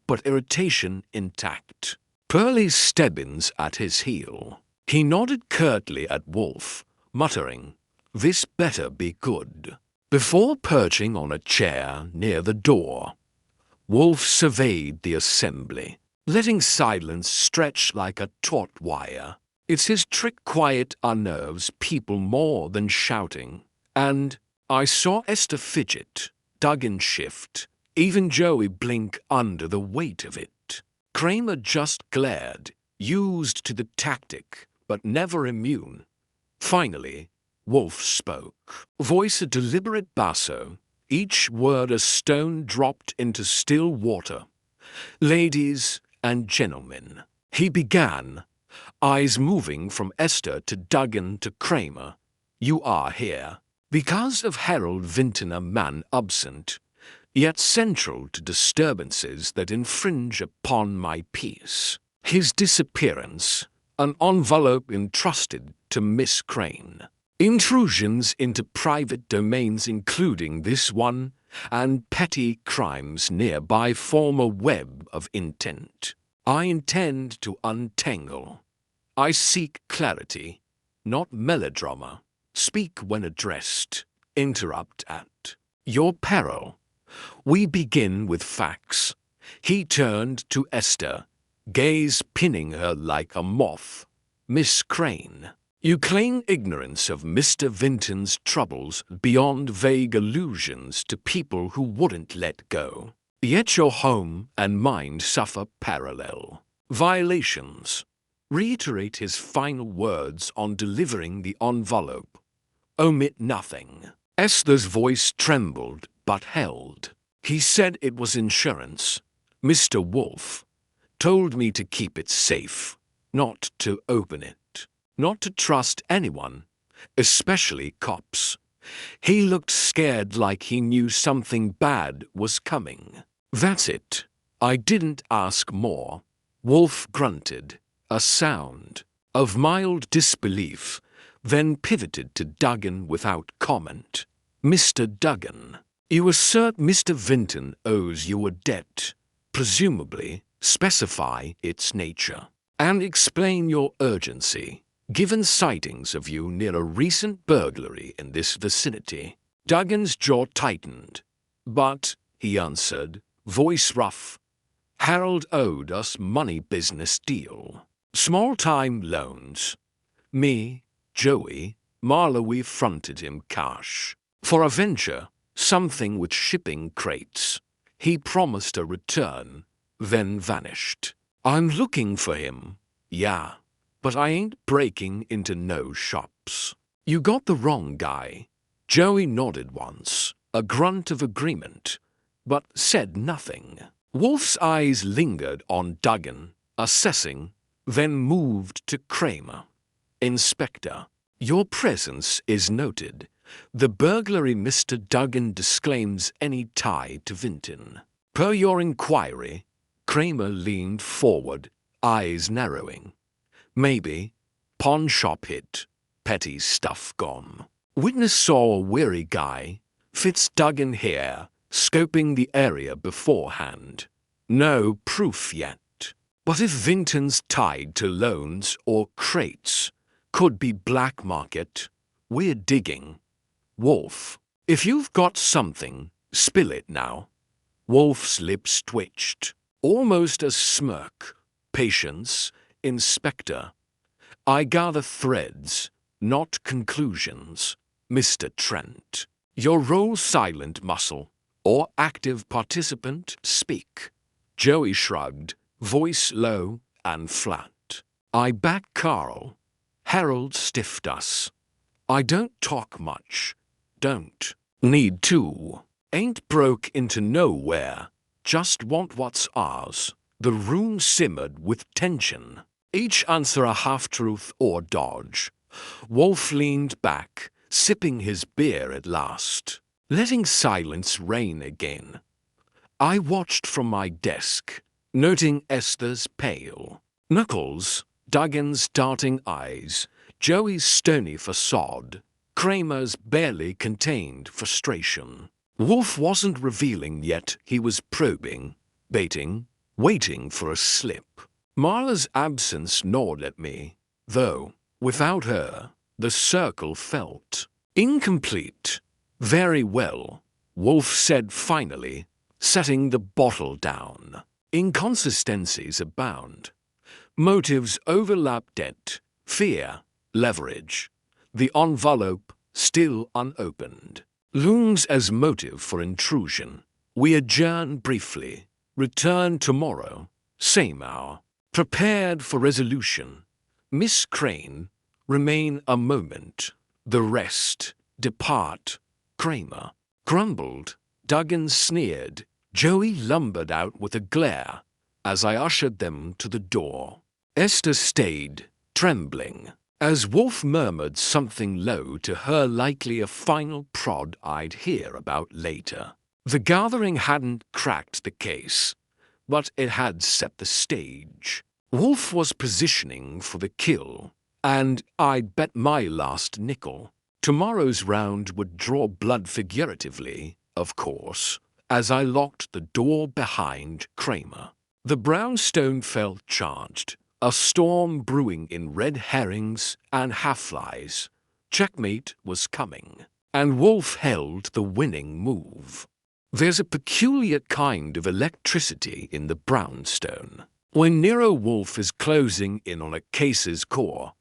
but irritation intact. Pearlie Stebbins at his heel. He nodded curtly at Wolfe, muttering, "This better be good," before perching on a chair near the door. Wolfe surveyed the assembly. letting silence stretch like a taut wire. It's his trick quiet unnerves people more than shouting. And I saw Esther fidget, Duggan shift, even Joey blink under the weight of it. Kramer just glared, used to the tactic, but never immune. Finally, Wolfe spoke, voice a deliberate basso, each word a stone dropped into still water. Ladies and gentlemen, he began, eyes moving from Esther to Duggan to Kramer. You are here because of Harold Vinton, a man absent, yet central to disturbances that infringe upon my peace. His disappearance, an envelope entrusted to Miss Crane. Intrusions into private domains including this one, and petty crimes nearby form a web of intent. I intend to untangle. I seek clarity, not melodrama. Speak when addressed, interrupt at your peril. We begin with facts. He turned to Esther, gaze pinning her like a moth. Miss Crane, you claim ignorance of Mr. Vinton's troubles beyond vague allusions to people who wouldn't let go. Yet your home and mind suffer parallel violations. Reiterate his final words on delivering the envelope. Omit nothing. Esther's voice trembled but held. He said it was insurance. Mr. Wolfe told me to keep it safe, not to open it, not to trust anyone, especially cops. He looked scared, like he knew something bad was coming. That's it. I didn't ask more. Wolfe grunted, a sound of mild disbelief, then pivoted to Duggan without comment. Mr. Duggan, you assert Mr. Vinton owes you a debt. Presumably, specify its nature, and explain your urgency, given sightings of you near a recent burglary in this vicinity. Duggan's jaw tightened. But, he answered, voice rough, Harold owed us money business deal. Small-time loans. Me, Joey, Marla, we fronted him cash. For a venture, something with shipping crates. He promised a return, then vanished. I'm looking for him, yeah, but I ain't breaking into no shops. You got the wrong guy. Joey nodded once, a grunt of agreement, but said nothing. Wolfe's eyes lingered on Duggan, assessing, then moved to Kramer. Inspector, your presence is noted. The burglary Mr. Duggan disclaims any tie to Vinton. Per your inquiry, Kramer leaned forward, eyes narrowing. Maybe. Pawn shop hit. Petty stuff gone. Witness saw a weary guy. Fits Duggan here, scoping the area beforehand. No proof yet. But if Vinton's tied to loans or crates, could be black market. We're digging. Wolfe, if you've got something, spill it now. Wolfe's lips twitched, almost a smirk. Patience, Inspector. I gather threads, not conclusions. Mr. Trent, your role silent muscle, or active participant, speak. Joey shrugged, voice low and flat. I back Carl. Harold stiffed us. I don't talk much. Don't need to. Ain't broke into nowhere. Just want what's ours. The room simmered with tension. Each answer a half-truth or dodge. Wolfe leaned back, sipping his beer at last, letting silence reign again. I watched from my desk, noting Esther's pale knuckles, Duggan's darting eyes, Joey's stony facade, Kramer's barely contained frustration. Wolfe wasn't revealing yet, he was probing, baiting, waiting for a slip. Marla's absence gnawed at me, though, without her, the circle felt incomplete. Very well, Wolfe said finally, setting the bottle down. Inconsistencies abound. Motives overlap: debt, fear, leverage. The envelope, still unopened, looms as motive for intrusion. We adjourn briefly. Return tomorrow, same hour. Prepared for resolution. Miss Crane, remain a moment. The rest, depart. Kramer grumbled. Duggan sneered. Joey lumbered out with a glare as I ushered them to the door. Esther stayed, trembling, as Wolfe murmured something low to her, likely a final prod I'd hear about later. The gathering hadn't cracked the case, but it had set the stage. Wolfe was positioning for the kill, and I'd bet my last nickel. Tomorrow's round would draw blood figuratively, of course, as I locked the door behind Kramer. The brownstone felt charged, a storm brewing in red herrings and half-flies. Checkmate was coming, and Wolfe held the winning move. There's a peculiar kind of electricity in the brownstone. When Nero Wolfe is closing in on a case's core,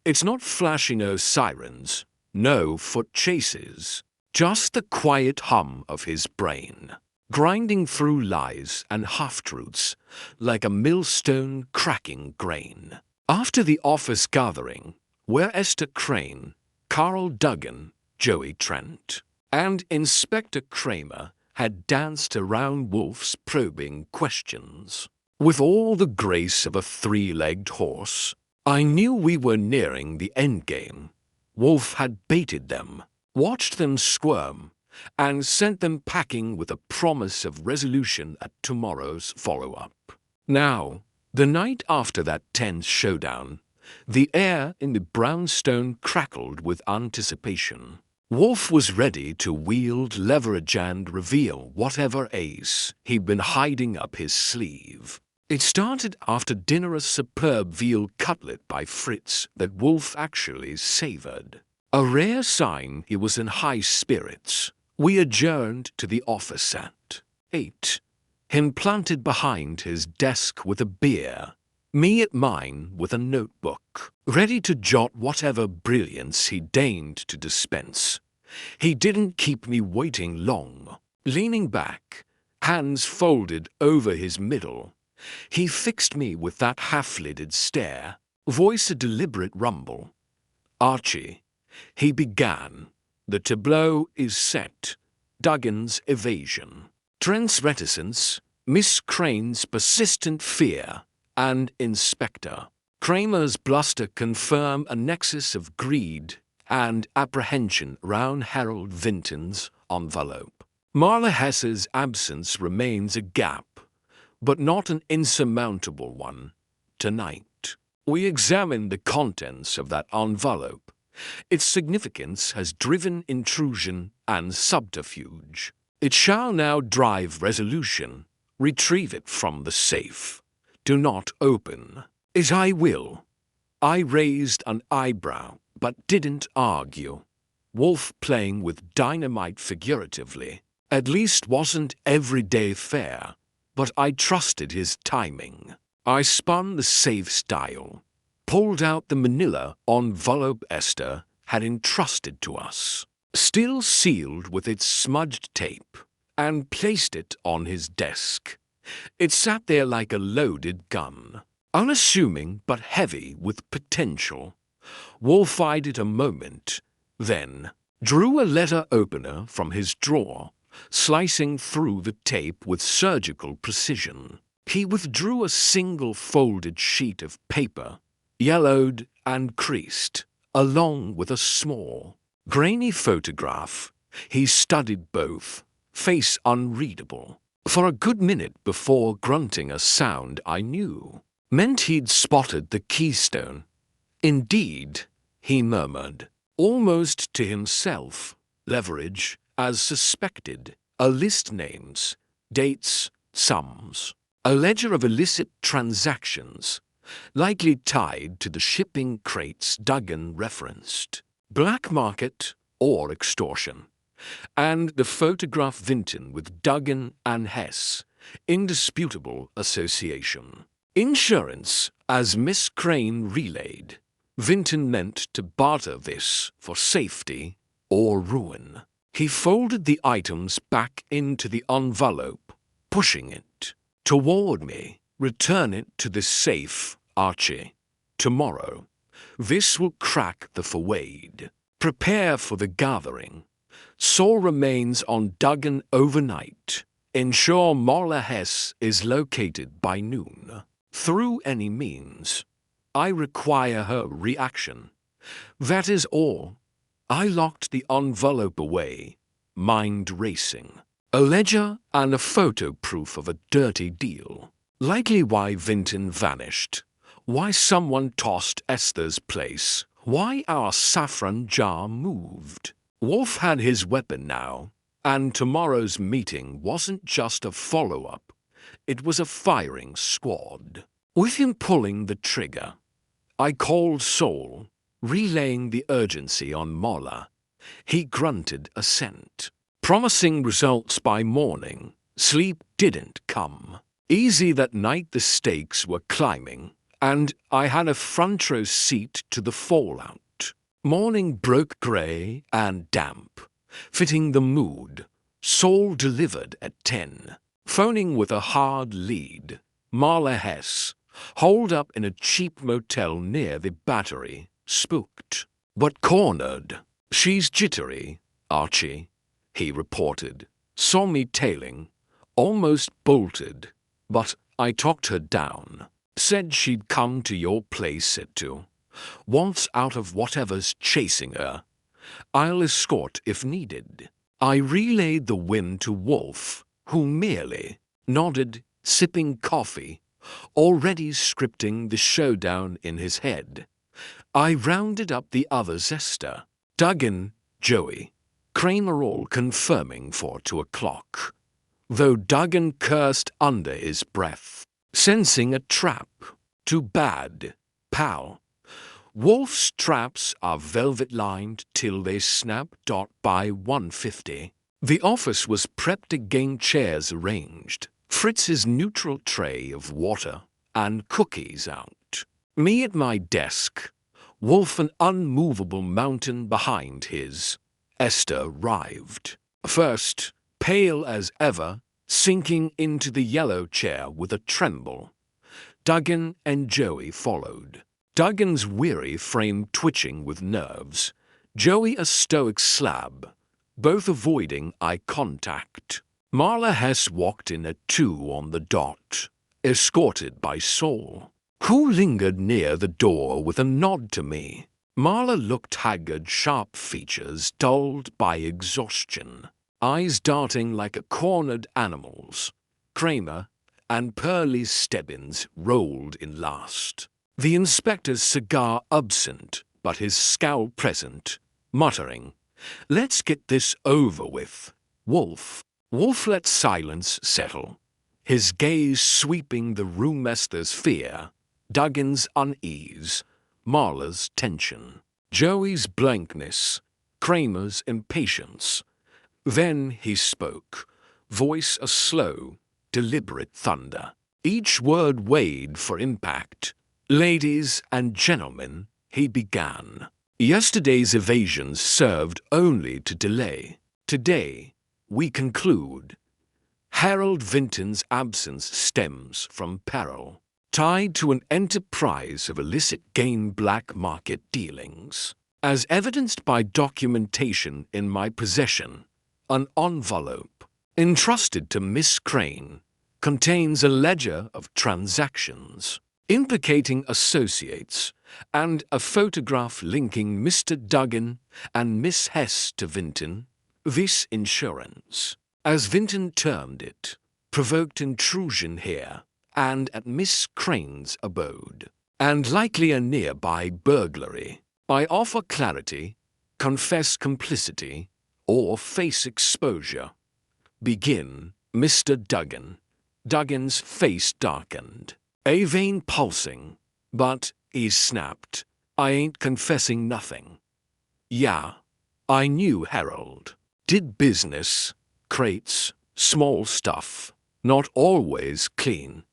it's not flashing no sirens, no foot chases, just the quiet hum of his brain, grinding through lies and half-truths like a millstone cracking grain. After the office gathering, where Esther Crane, Carl Duggan, Joey Trent, and Inspector Kramer had danced around Wolfe's probing questions, with all the grace of a three-legged horse, I knew we were nearing the endgame. Wolfe had baited them, watched them squirm, and sent them packing with a promise of resolution at tomorrow's follow-up. Now, the night after that tense showdown, the air in the brownstone crackled with anticipation. Wolfe was ready to wield leverage and reveal whatever ace he'd been hiding up his sleeve. It started after dinner, a superb veal cutlet by Fritz that Wolfe actually savored. A rare sign he was in high spirits. We adjourned to the office at 8. Him planted behind his desk with a beer, me at mine with a notebook, ready to jot whatever brilliance he deigned to dispense. He didn't keep me waiting long. Leaning back, hands folded over his middle, he fixed me with that half-lidded stare, voice a deliberate rumble. "Archie," he began, "the tableau is set. Duggan's evasion, Trent's reticence, Miss Crane's persistent fear, and Inspector Kramer's bluster confirm a nexus of greed and apprehension round Harold Vinton's envelope. Marla Hess's absence remains a gap, but not an insurmountable one. Tonight, we examine the contents of that envelope. Its significance has driven intrusion and subterfuge. It shall now drive resolution. Retrieve it from the safe. Do not open it. I will." I raised an eyebrow, but didn't argue. Wolfe playing with dynamite figuratively. At least wasn't everyday fair, but I trusted his timing. I spun the safe's dial, pulled out the manila envelope Esther had entrusted to us, still sealed with its smudged tape, and placed it on his desk. It sat there like a loaded gun, unassuming but heavy with potential. Wolfe eyed it a moment, then drew a letter opener from his drawer, slicing through the tape with surgical precision. He withdrew a single folded sheet of paper, yellowed and creased, along with a small, grainy photograph. He studied both, face unreadable, for a good minute before grunting a sound I knew meant he'd spotted the keystone. "Indeed," he murmured, almost to himself. "Leverage, as suspected. A list, names, dates, sums. A ledger of illicit transactions, likely tied to the shipping crates Duggan referenced. Black market or extortion. And the photograph Vinton with Duggan and Hess indisputable association. Insurance, as Miss Crane relayed. Vinton meant to barter this for safety or ruin. He folded the items back into the envelope, pushing it toward me. Return it to the safe, Archie. Tomorrow. This will crack the Fawade. Prepare for the gathering. Saul remains on Duggan overnight. Ensure Marla Hess is located by noon. Through any means. I require her reaction. That is all. I locked the envelope away, mind racing. A ledger and a photo proof of a dirty deal. Likely why Vinton vanished. Why someone tossed Esther's place. Why our saffron jar moved. Wolfe had his weapon now, and tomorrow's meeting wasn't just a follow-up. It was a firing squad. With him pulling the trigger, I called Saul, relaying the urgency on Marla. He grunted assent. Promising results by morning, sleep didn't come. Easy that night the stakes were climbing, and I had a front row seat to the fallout. Morning broke grey and damp, fitting the mood. Saul delivered at 10, phoning with a hard lead. Marla Hess, holed up in a cheap motel near the Battery, spooked, but cornered. She's jittery, Archie, he reported. Saw me tailing, almost bolted, but I talked her down. Said she'd come to your place at 2. Wants out of whatever's chasing her. I'll escort if needed. I relayed the win to Wolfe, who merely nodded, sipping coffee, already scripting the showdown in his head. I rounded up the other zester. Duggan, Joey, Kramer all confirming for 2 o'clock. Though Duggan cursed under his breath, sensing a trap. Too bad, pal. Wolfe's traps are velvet-lined till they snap. By 1:50. The office was prepped again, chairs arranged, Fritz's neutral tray of water and cookies out. Me at my desk, Wolfe an unmovable mountain behind his. Esther arrived. First, pale as ever, sinking into the yellow chair with a tremble. Duggan and Joey followed. Duggan's weary frame twitching with nerves, Joey a stoic slab, both avoiding eye contact. Marla Hess walked in at 2 on the dot, escorted by Saul, who lingered near the door with a nod to me. Marla looked haggard, sharp features dulled by exhaustion, eyes darting like a cornered animal's. Kramer and Pearlie Stebbins rolled in last. The inspector's cigar absent, but his scowl present, muttering, "Let's get this over with." Wolfe let silence settle, his gaze sweeping the room. Esther's fear, Duggan's unease, Marla's tension, Joey's blankness, Kramer's impatience. Then he spoke, voice a slow, deliberate thunder. Each word weighed for impact. "Ladies and gentlemen," he began, "yesterday's evasions served only to delay. Today, we conclude. Harold Vinton's absence stems from peril, tied to an enterprise of illicit gain, black market dealings. As evidenced by documentation in my possession, an envelope, entrusted to Miss Crane, contains a ledger of transactions, implicating associates, and a photograph linking Mr. Duggan and Miss Hess to Vinton. This insurance, as Vinton termed it, provoked intrusion here and at Miss Crane's abode, and likely a nearby burglary. I offer clarity, confess complicity, or face exposure. Begin, Mr. Duggan." Duggan's face darkened, a vein pulsing, but he snapped, "I ain't confessing nothing. Yeah, I knew Harold. Did business, crates, small stuff. not always clean.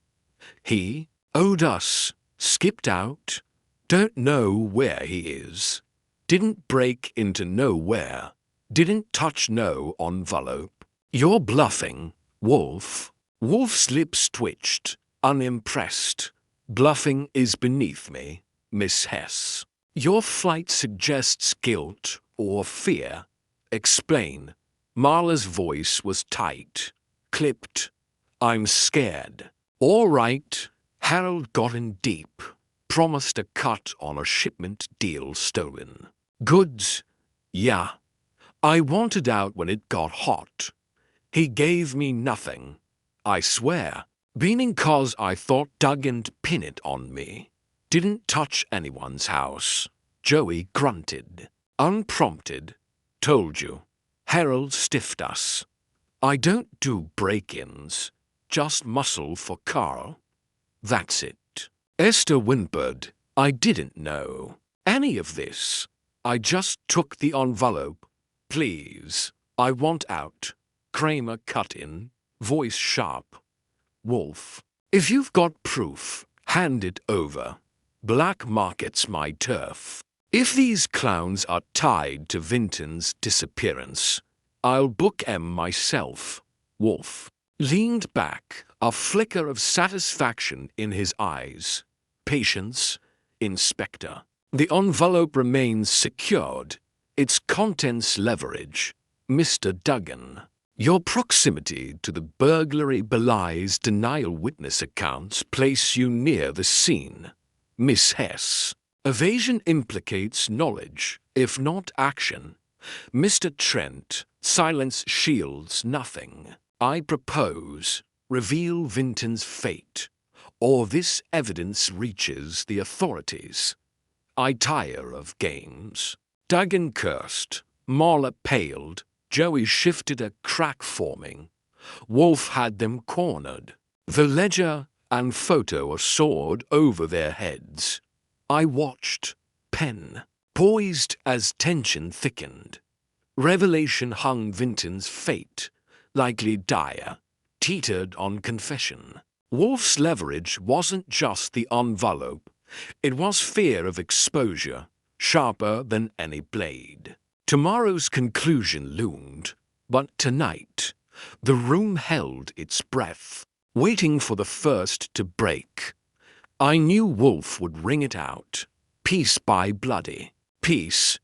He owed us, skipped out, don't know where he is, didn't break into nowhere, didn't touch no envelope. You're bluffing, Wolfe. Wolfe's lips twitched, unimpressed. Bluffing is beneath me, Miss Hess. Your flight suggests guilt or fear. Explain. Marla's voice was tight, clipped. I'm scared. All right. Harold got in deep. Promised a cut on a shipment deal stolen. Goods? Yeah. I wanted out when it got hot. He gave me nothing. I swear. Beaning 'cause I thought Duggan'd pin it on me. Didn't touch anyone's house. Joey grunted. Unprompted. Told you. Harold stiffed us. I don't do break-ins. Just muscle for Carl. That's it. Esther whimpered. I didn't know any of this. I just took the envelope. Please. I want out. Kramer cut in, voice sharp. Wolfe, if you've got proof, hand it over. Black market's my turf. If these clowns are tied to Vinton's disappearance, I'll book 'em myself. Wolfe leaned back, a flicker of satisfaction in his eyes. Patience, Inspector. The envelope remains secured, its contents leverage. Mr. Duggan, your proximity to the burglary belies denial witness accounts place you near the scene. Miss Hess, evasion implicates knowledge, if not action. Mr. Trent, silence shields nothing. I propose, reveal Vinton's fate, or this evidence reaches the authorities. I tire of games. Duggan cursed, Marla paled, Joey shifted a crack forming. Wolfe had them cornered. The ledger and photo soared over their heads. I watched, pen poised as tension thickened. Revelation hung Vinton's fate, likely dire, teetered on confession. Wolfe's leverage wasn't just the envelope. It was fear of exposure, sharper than any blade. Tomorrow's conclusion loomed, but tonight, the room held its breath, waiting for the first to break. I knew Wolfe would wring it out, piece by bloody piece.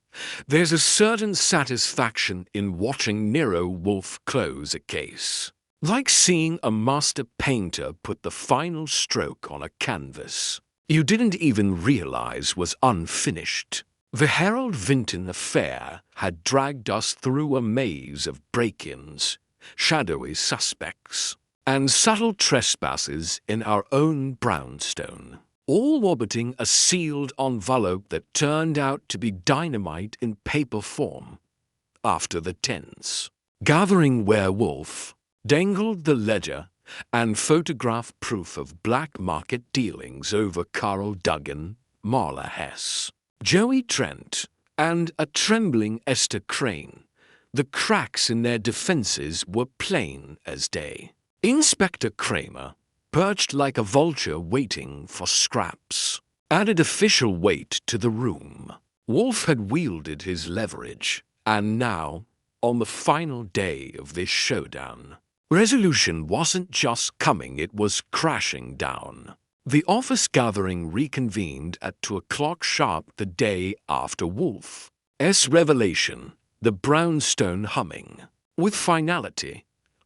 There's a certain satisfaction in watching Nero Wolfe close a case, like seeing a master painter put the final stroke on a canvas you didn't even realize was unfinished. The Harold Vinton affair had dragged us through a maze of break-ins, shadowy suspects, and subtle trespasses in our own brownstone, all orbiting a sealed envelope that turned out to be dynamite in paper form. After the tense, gathering werewolf, dangled the ledger and photographed proof of black market dealings over Carl Duggan, Marla Hess, Joey Trent, and a trembling Esther Crane. The cracks in their defenses were plain as day. Inspector Kramer, perched like a vulture waiting for scraps, added official weight to the room. Wolfe had wielded his leverage, and now, on the final day of this showdown, resolution wasn't just coming, it was crashing down. The office gathering reconvened at 2 o'clock sharp the day after Wolfe's revelation, the brownstone humming with finality.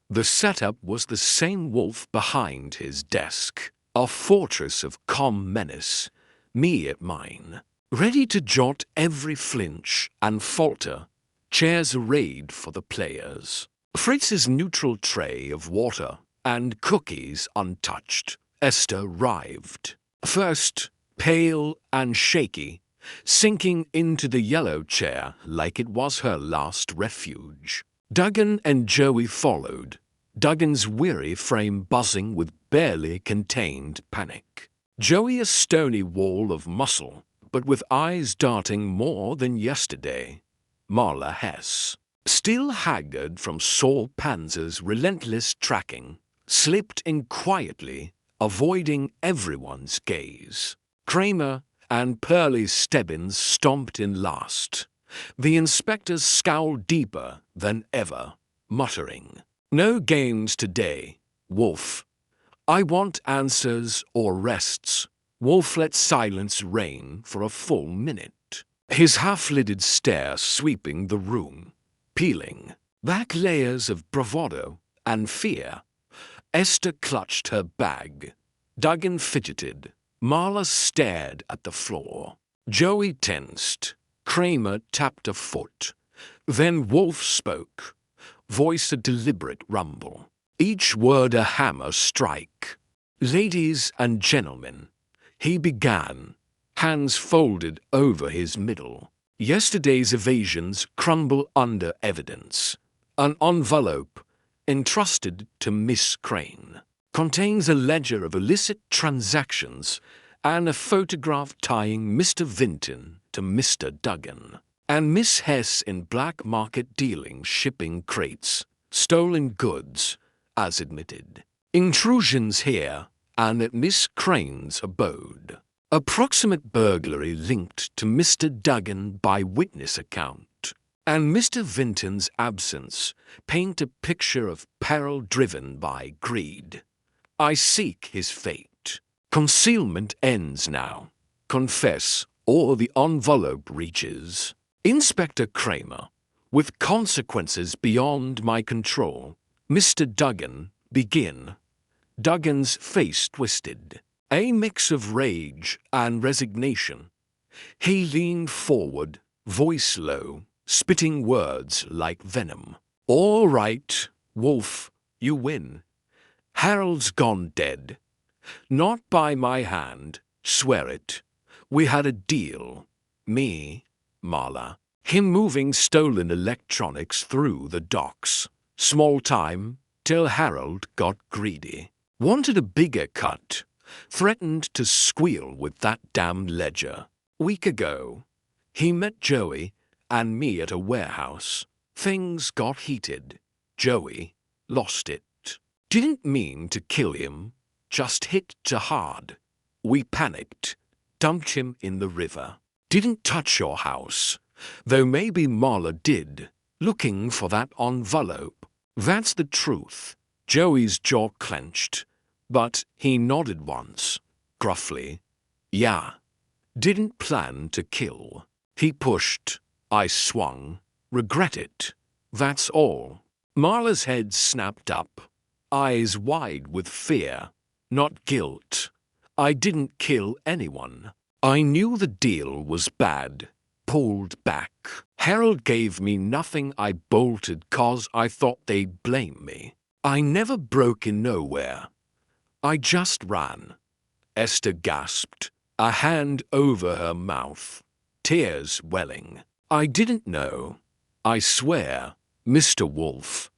The setup was the same. Wolfe behind his desk, a fortress of calm menace, me at mine, ready to jot every flinch and falter, chairs arrayed for the players. Fritz's neutral tray of water and cookies untouched. Esther writhed, first pale and shaky, sinking into the yellow chair like it was her last refuge. Duggan and Joey followed, Duggan's weary frame buzzing with barely contained panic. Joey a stony wall of muscle, but with eyes darting more than yesterday. Marla Hess, still haggard from Saul Panzer's relentless tracking, slipped in quietly, avoiding everyone's gaze. Kramer and Pearlie Stebbins stomped in last. The inspector scowled deeper than ever, muttering, "No games today, Wolfe. I want answers or arrests." Wolfe let silence reign for a full minute, his half-lidded stare sweeping the room, peeling back layers of bravado and fear. Esther clutched her bag. Duggan fidgeted. Marla stared at the floor. Joey tensed. Kramer tapped a foot. Then Wolfe spoke, voice a deliberate rumble, each word a hammer strike. "Ladies and gentlemen," he began, hands folded over his middle. "Yesterday's evasions crumble under evidence. An envelope, entrusted to Miss Crane, contains a ledger of illicit transactions and a photograph tying Mr. Vinton to Mr. Duggan and Miss Hess in black market dealings, shipping crates, stolen goods, as admitted. Intrusions here and at Miss Crane's abode. Approximate burglary linked to Mr. Duggan by witness account. And Mr. Vinton's absence paint a picture of peril driven by greed. I seek his fate. Concealment ends now. Confess, or the envelope reaches Inspector Kramer. With consequences beyond my control, Mr. Duggan, begin." Duggan's face twisted, a mix of rage and resignation. He leaned forward, voice low, spitting words like venom. "All right, Wolfe, you win. Harold's gone dead. Not by my hand, swear it. We had a deal. Me, Marla, him moving stolen electronics through the docks. Small time, till Harold got greedy. Wanted a bigger cut. Threatened to squeal with that damned ledger. Week ago, he met Joey and me at a warehouse. Things got heated. Joey lost it. Didn't mean to kill him, just hit too hard. We panicked, dumped him in the river. Didn't touch your house, though maybe Marla did, looking for that envelope. That's the truth." Joey's jaw clenched, but he nodded once, gruffly. "Yeah. Didn't plan to kill." He pushed. I swung. "Regret it. That's all." Marla's head snapped up, eyes wide with fear, not guilt. "I didn't kill anyone. I knew the deal was bad. Pulled back. Harold gave me nothing. I bolted 'cause I thought they'd blame me. I never broke in nowhere. I just ran." Esther gasped, a hand over her mouth, tears welling. "I didn't know. I swear, Mr. Wolfe,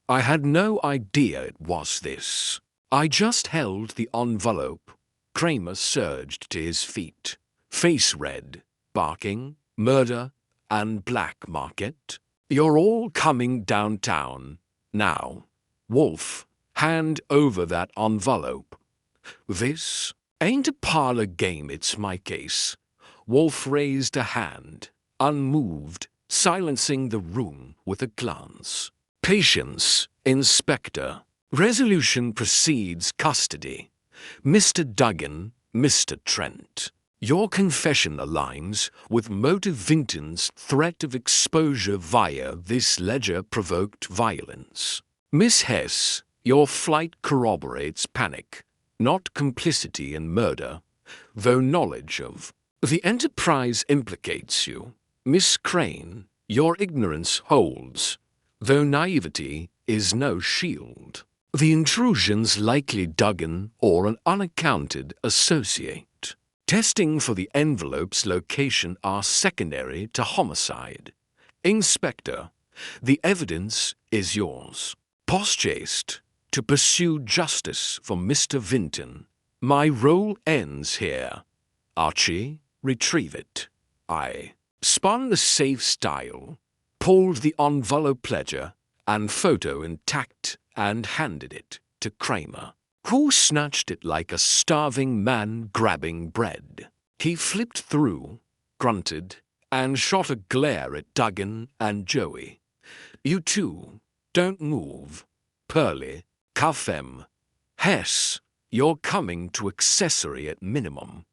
I had no idea it was this. I just held the envelope." Kramer surged to his feet, face red, barking, "Murder and black market. You're all coming downtown. Now, Wolfe, hand over that envelope. This ain't a parlor game, it's my case." Wolfe raised a hand, unmoved, silencing the room with a glance. "Patience, Inspector. Resolution precedes custody. Mr. Duggan, Mr. Trent. Your confession aligns with Motive Vinton's threat of exposure via this ledger-provoked violence. Miss Hess, your flight corroborates panic, not complicity in murder, though knowledge of the enterprise implicates you. Miss Crane, your ignorance holds, though naivety is no shield. The intrusion's likely Duggan or an unaccounted associate. Testing for the envelope's location are secondary to homicide. Inspector, the evidence is yours. Posthaste to pursue justice for Mr. Vinton. My role ends here. Archie, retrieve it." I spun the safe style, pulled the envelope ledger and photo intact and handed it to Kramer, who snatched it like a starving man grabbing bread. He flipped through, grunted, and shot a glare at Duggan and Joey. "You two, don't move. Pearlie, cuff them. Hess, you're coming to accessory at minimum.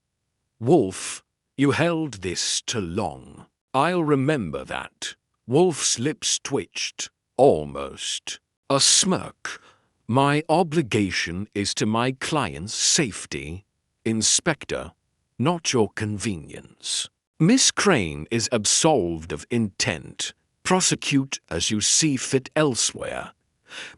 Wolfe, you held this too long." "I'll remember that." Wolfe's lips twitched, almost a smirk. "My obligation is to my client's safety, Inspector, not your convenience. Miss Crane is absolved of intent. Prosecute as you see fit elsewhere.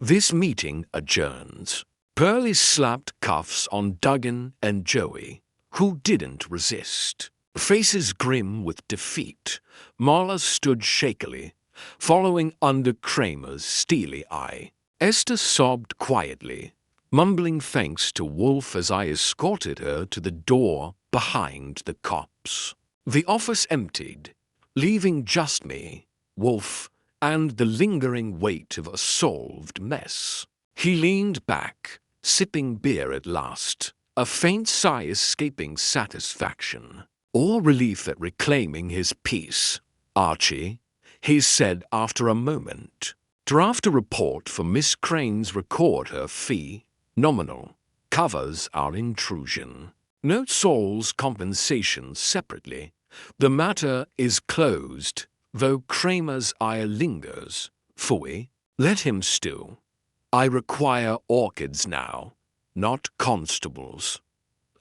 This meeting adjourns." Pearlie slapped cuffs on Duggan and Joey, who didn't resist. Faces grim with defeat, Marla stood shakily, following under Kramer's steely eye. Esther sobbed quietly, mumbling thanks to Wolfe as I escorted her to the door behind the cops. The office emptied, leaving just me, Wolfe, and the lingering weight of a solved mess. He leaned back, sipping beer at last, a faint sigh escaping satisfaction, or relief at reclaiming his peace. "Archie," he said after a moment, "draft a report for Miss Crane's record her fee, nominal, covers our intrusion. Note Saul's compensation separately. The matter is closed, though Kramer's ire lingers. Phooey, let him stew. I require orchids now, not constables."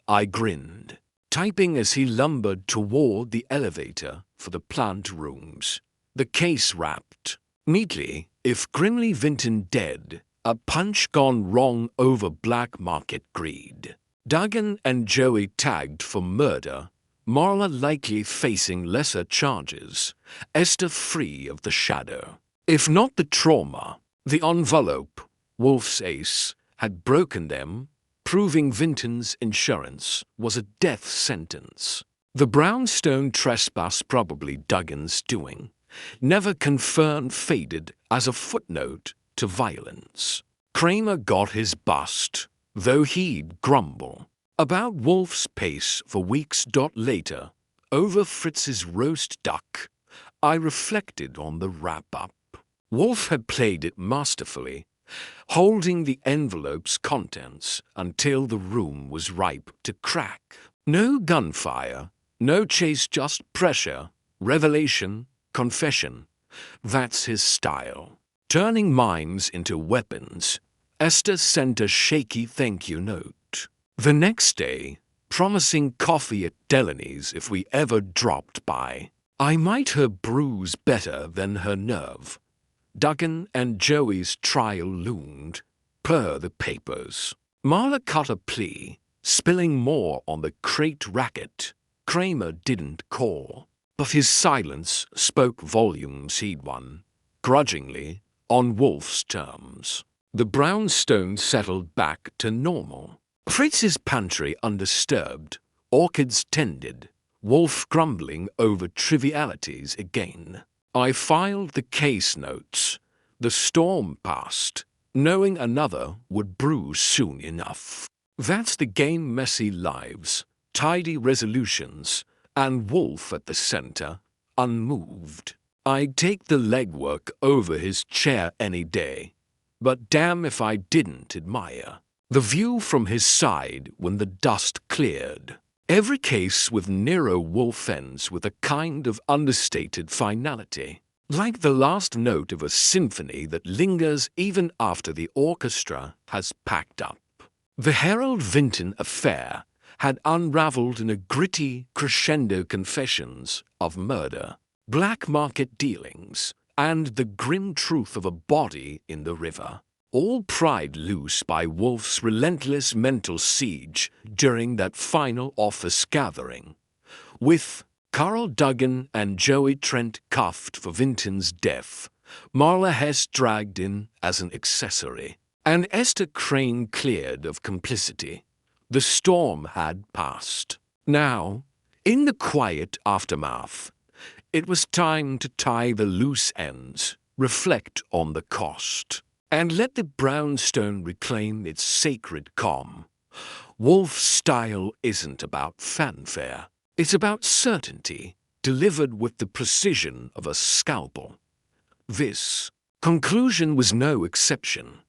I grinned, typing as he lumbered toward the elevator for the plant rooms. The case wrapped neatly, if grimly Vinton dead, a punch gone wrong over black market greed. Duggan and Joey tagged for murder, Marla likely facing lesser charges, Esther free of the shadow. If not the trauma, the envelope, Wolfe's ace, had broken them, proving Vinton's insurance was a death sentence. The brownstone trespass probably Duggan's doing, never confirmed faded as a footnote to violence. Kramer got his bust, though he'd grumble about Wolfe's pace for weeks. Later, over Fritz's roast duck, I reflected on the wrap-up. Wolfe had played it masterfully, holding the envelope's contents until the room was ripe to crack. No gunfire, no chase, just pressure, revelation, confession. That's his style. Turning minds into weapons, Esther sent a shaky thank you note. The next day, promising coffee at Delaney's if we ever dropped by. I might her bruise better than her nerve. Duggan and Joey's trial loomed, per the papers. Marla cut a plea, spilling more on the crate racket. Kramer didn't call, but his silence spoke volumes. He'd won, grudgingly, on Wolfe's terms. The brownstone settled back to normal. Fritz's pantry undisturbed, orchids tended, Wolfe grumbling over trivialities again. I filed the case notes. The storm passed, knowing another would brew soon enough. That's the game. Messy lives, tidy resolutions, and Wolfe at the center, unmoved. I'd take the legwork over his chair any day, but damn if I didn't admire the view from his side when the dust cleared. Every case with Nero Wolfe ends with a kind of understated finality, like the last note of a symphony that lingers even after the orchestra has packed up. The Harold Vinton affair had unraveled in a gritty crescendo confessions of murder, black market dealings, and the grim truth of a body in the river, all pried loose by Wolfe's relentless mental siege during that final office gathering, with Carl Duggan and Joey Trent cuffed for Vinton's death, Marla Hess dragged in as an accessory, and Esther Crane cleared of complicity. The storm had passed. Now, in the quiet aftermath, it was time to tie the loose ends, reflect on the cost. and let the brownstone reclaim its sacred calm. Wolfe's style isn't about fanfare. It's about certainty, delivered with the precision of a scalpel. This conclusion was no exception.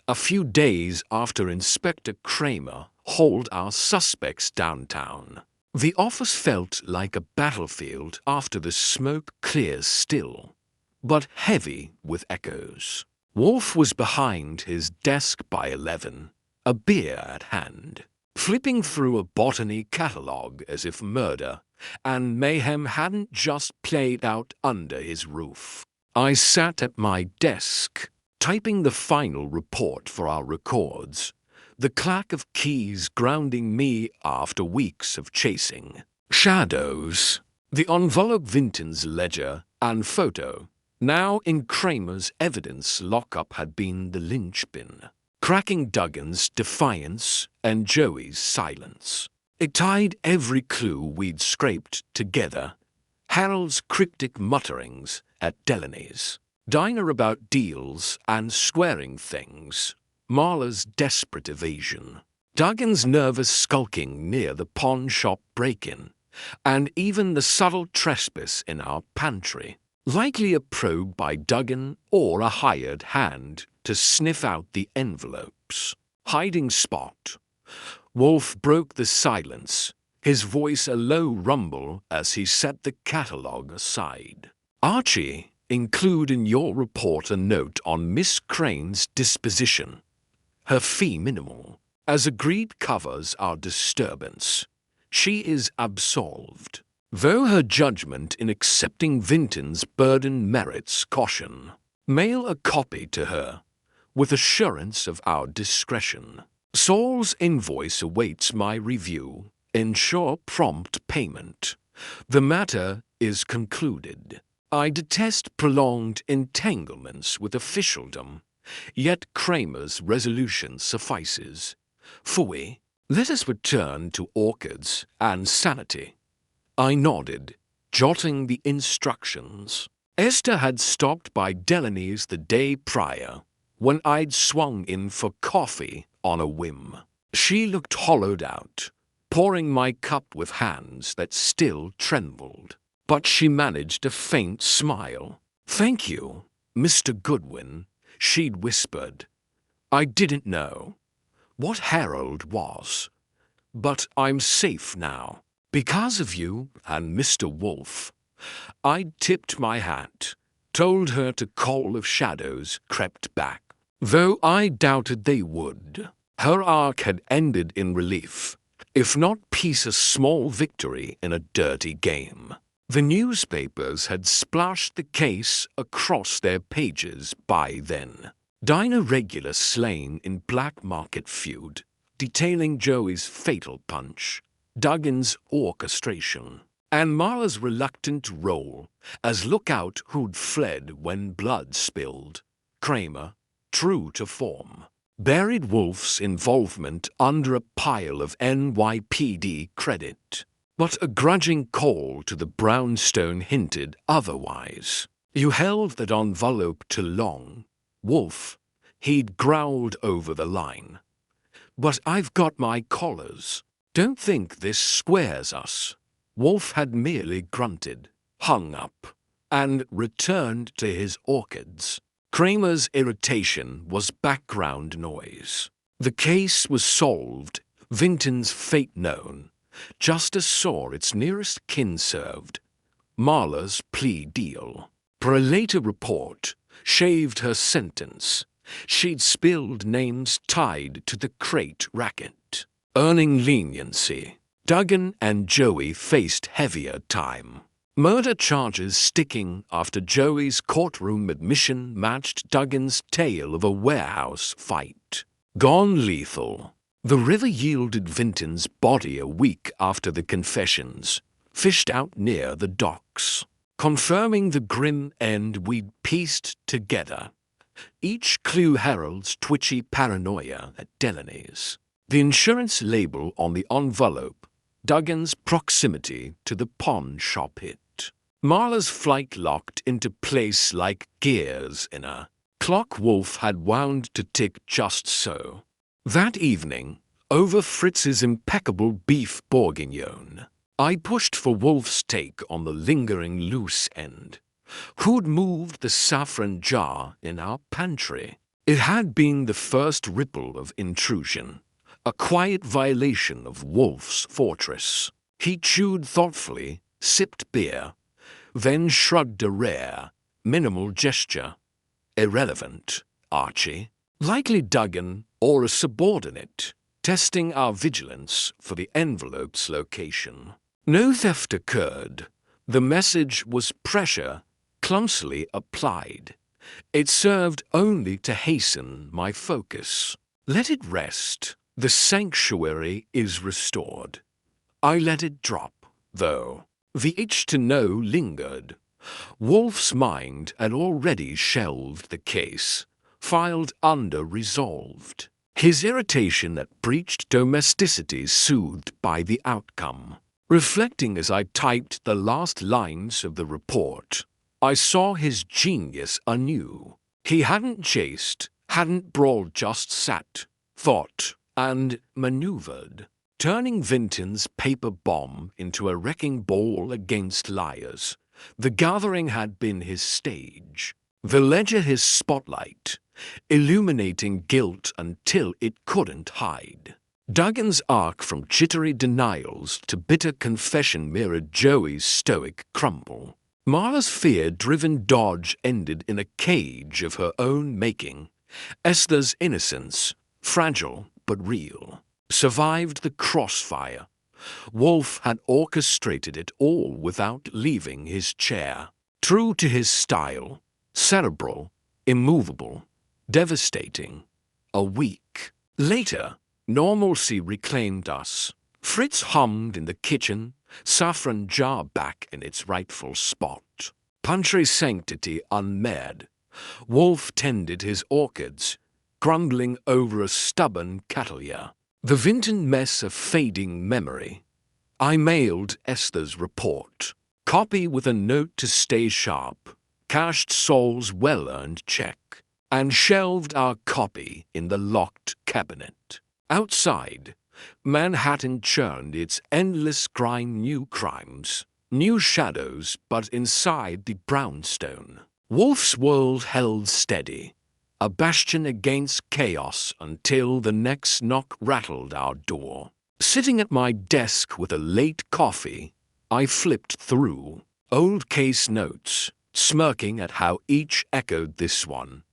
A few days after Inspector Kramer hauled our suspects downtown, the office felt like a battlefield after the smoke clears still, but heavy with echoes. Wolfe was behind his desk by 11, a beer at hand, flipping through a botany catalogue as if murder and mayhem hadn't just played out under his roof. I sat at my desk, typing the final report for our records, the clack of keys grounding me after weeks of chasing shadows. The envelope, Vinton's ledger and photo, now in Kramer's evidence lockup, had been the linchpin, cracking Duggan's defiance and Joey's silence. It tied every clue we'd scraped together. Harold's cryptic mutterings at Delaney's diner about deals and squaring things, Marla's desperate evasion, Duggan's nervous skulking near the pawn shop break-in, and even the subtle trespass in our pantry. Likely a probe by Duggan or a hired hand to sniff out the envelopes. Hiding spot. Wolfe broke the silence, his voice a low rumble as he set the catalogue aside. Archie, include in your report a note on Miss Crane's disposition. Her fee minimal. As agreed covers our disturbance. She is absolved, though her judgment in accepting Vinton's burden merits caution. Mail a copy to her, with assurance of our discretion. Saul's invoice awaits my review. Ensure prompt payment. The matter is concluded. I detest prolonged entanglements with officialdom, yet Kramer's resolution suffices. Phooey, let us return to orchids and sanity. I nodded, jotting the instructions. Esther had stopped by Delaney's the day prior, when I'd swung in for coffee on a whim. She looked hollowed out, pouring my cup with hands that still trembled. But she managed a faint smile. "Thank you, Mr. Goodwin," she'd whispered. "I didn't know what Harold was, but I'm safe now. Because of you and Mr. Wolfe." I tipped my hat, told her to call if shadows crept back, though I doubted they would. Her arc had ended in relief, if not peace, a small victory in a dirty game. The newspapers had splashed the case across their pages by then. Diner regular slain in black market feud, detailing Joey's fatal punch, Duggan's orchestration, and Marla's reluctant role as lookout who'd fled when blood spilled. Kramer, true to form, buried Wolfe's involvement under a pile of NYPD credit. But a grudging call to the brownstone hinted otherwise. "You held that envelope too long, Wolfe," he'd growled over the line. "But I've got my collars. Don't think this squares us." Wolfe had merely grunted, hung up, and returned to his orchids. Kramer's irritation was background noise. The case was solved, Vinton's fate known. Justice saw its nearest kin served. Marla's plea deal. Per a later report, shaved her sentence. She'd spilled names tied to the crate racket. Earning leniency, Duggan and Joey faced heavier time. Murder charges sticking after Joey's courtroom admission matched Duggan's tale of a warehouse fight. Gone lethal. The river yielded Vinton's body a week after the confessions, fished out near the docks, confirming the grim end we'd pieced together. Each clue heralds twitchy paranoia at Delaney's. The insurance label on the envelope, Duggan's proximity to the pawn shop hit. Marla's flight locked into place like gears in a clock Wolfe had wound to tick just so. That evening, over Fritz's impeccable beef bourguignon, I pushed for Wolfe's take on the lingering loose end. Who'd moved the saffron jar in our pantry? It had been the first ripple of intrusion, a quiet violation of Wolfe's fortress. He chewed thoughtfully, sipped beer, then shrugged a rare, minimal gesture. Irrelevant, Archie. Likely Duggan or a subordinate, testing our vigilance for the envelope's location. No theft occurred. The message was pressure clumsily applied. It served only to hasten my focus. Let it rest. The sanctuary is restored. I let it drop, though. The itch to know lingered. Wolfe's mind had already shelved the case, filed under resolved. His irritation at breached domesticity soothed by the outcome. Reflecting as I typed the last lines of the report, I saw his genius anew. He hadn't chased, hadn't brawled, just sat, thought, and maneuvered, turning Vinton's paper bomb into a wrecking ball against liars. The gathering had been his stage, the ledger his spotlight, illuminating guilt until it couldn't hide. Duggan's arc from jittery denials to bitter confession mirrored Joey's stoic crumble. Marla's fear-driven dodge ended in a cage of her own making. Esther's innocence, fragile but real, survived the crossfire. Wolfe had orchestrated it all without leaving his chair. True to his style, cerebral, immovable, devastating. A week later, normalcy reclaimed us. Fritz hummed in the kitchen, saffron jar back in its rightful spot. Pantry sanctity unmarred. Wolfe tended his orchids, grumbling over a stubborn catalier. The Vinton mess of fading memory. I mailed Esther's report, copy with a note to stay sharp, cashed Saul's well-earned check, and shelved our copy in the locked cabinet. Outside, Manhattan churned its endless grind, new crimes, new shadows, but inside the brownstone, Wolfe's world held steady, a bastion against chaos until the next knock rattled our door. Sitting at my desk with a late coffee, I flipped through old case notes, smirking at how each echoed this one.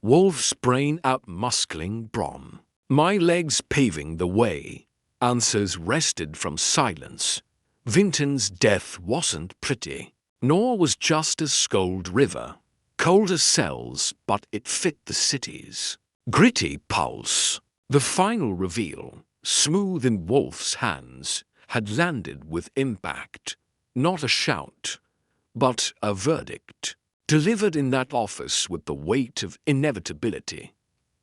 Wolfe's brain outmuscling Brom. My legs paving the way. Answers wrested from silence. Vinton's death wasn't pretty, nor was Justice Scold River. Colder cells, but it fit the city's gritty pulse. The final reveal, smooth in Wolfe's hands, had landed with impact. Not a shout, but a verdict, delivered in that office with the weight of inevitability.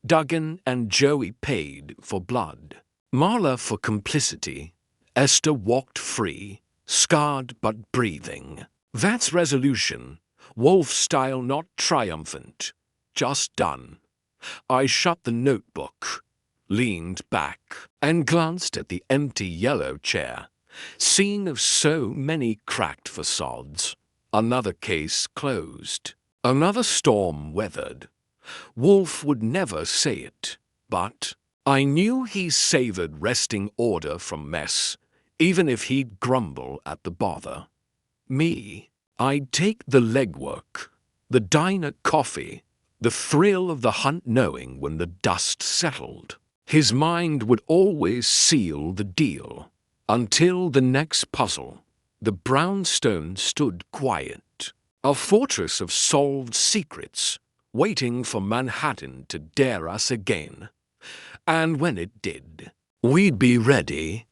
Duggan and Joey paid for blood, Marla for complicity. Esther walked free, scarred but breathing. That's resolution, Wolfe style, not triumphant, just done. I shut the notebook, leaned back, and glanced at the empty yellow chair, scene of so many cracked facades. Another case closed, another storm weathered. Wolfe would never say it, but I knew he savored resting order from mess, even if he'd grumble at the bother. Me, I'd take the legwork, the diner coffee, the thrill of the hunt, knowing when the dust settled. His mind would always seal the deal. Until the next puzzle, the brownstone stood quiet, a fortress of solved secrets, waiting for Manhattan to dare us again. And when it did, we'd be ready.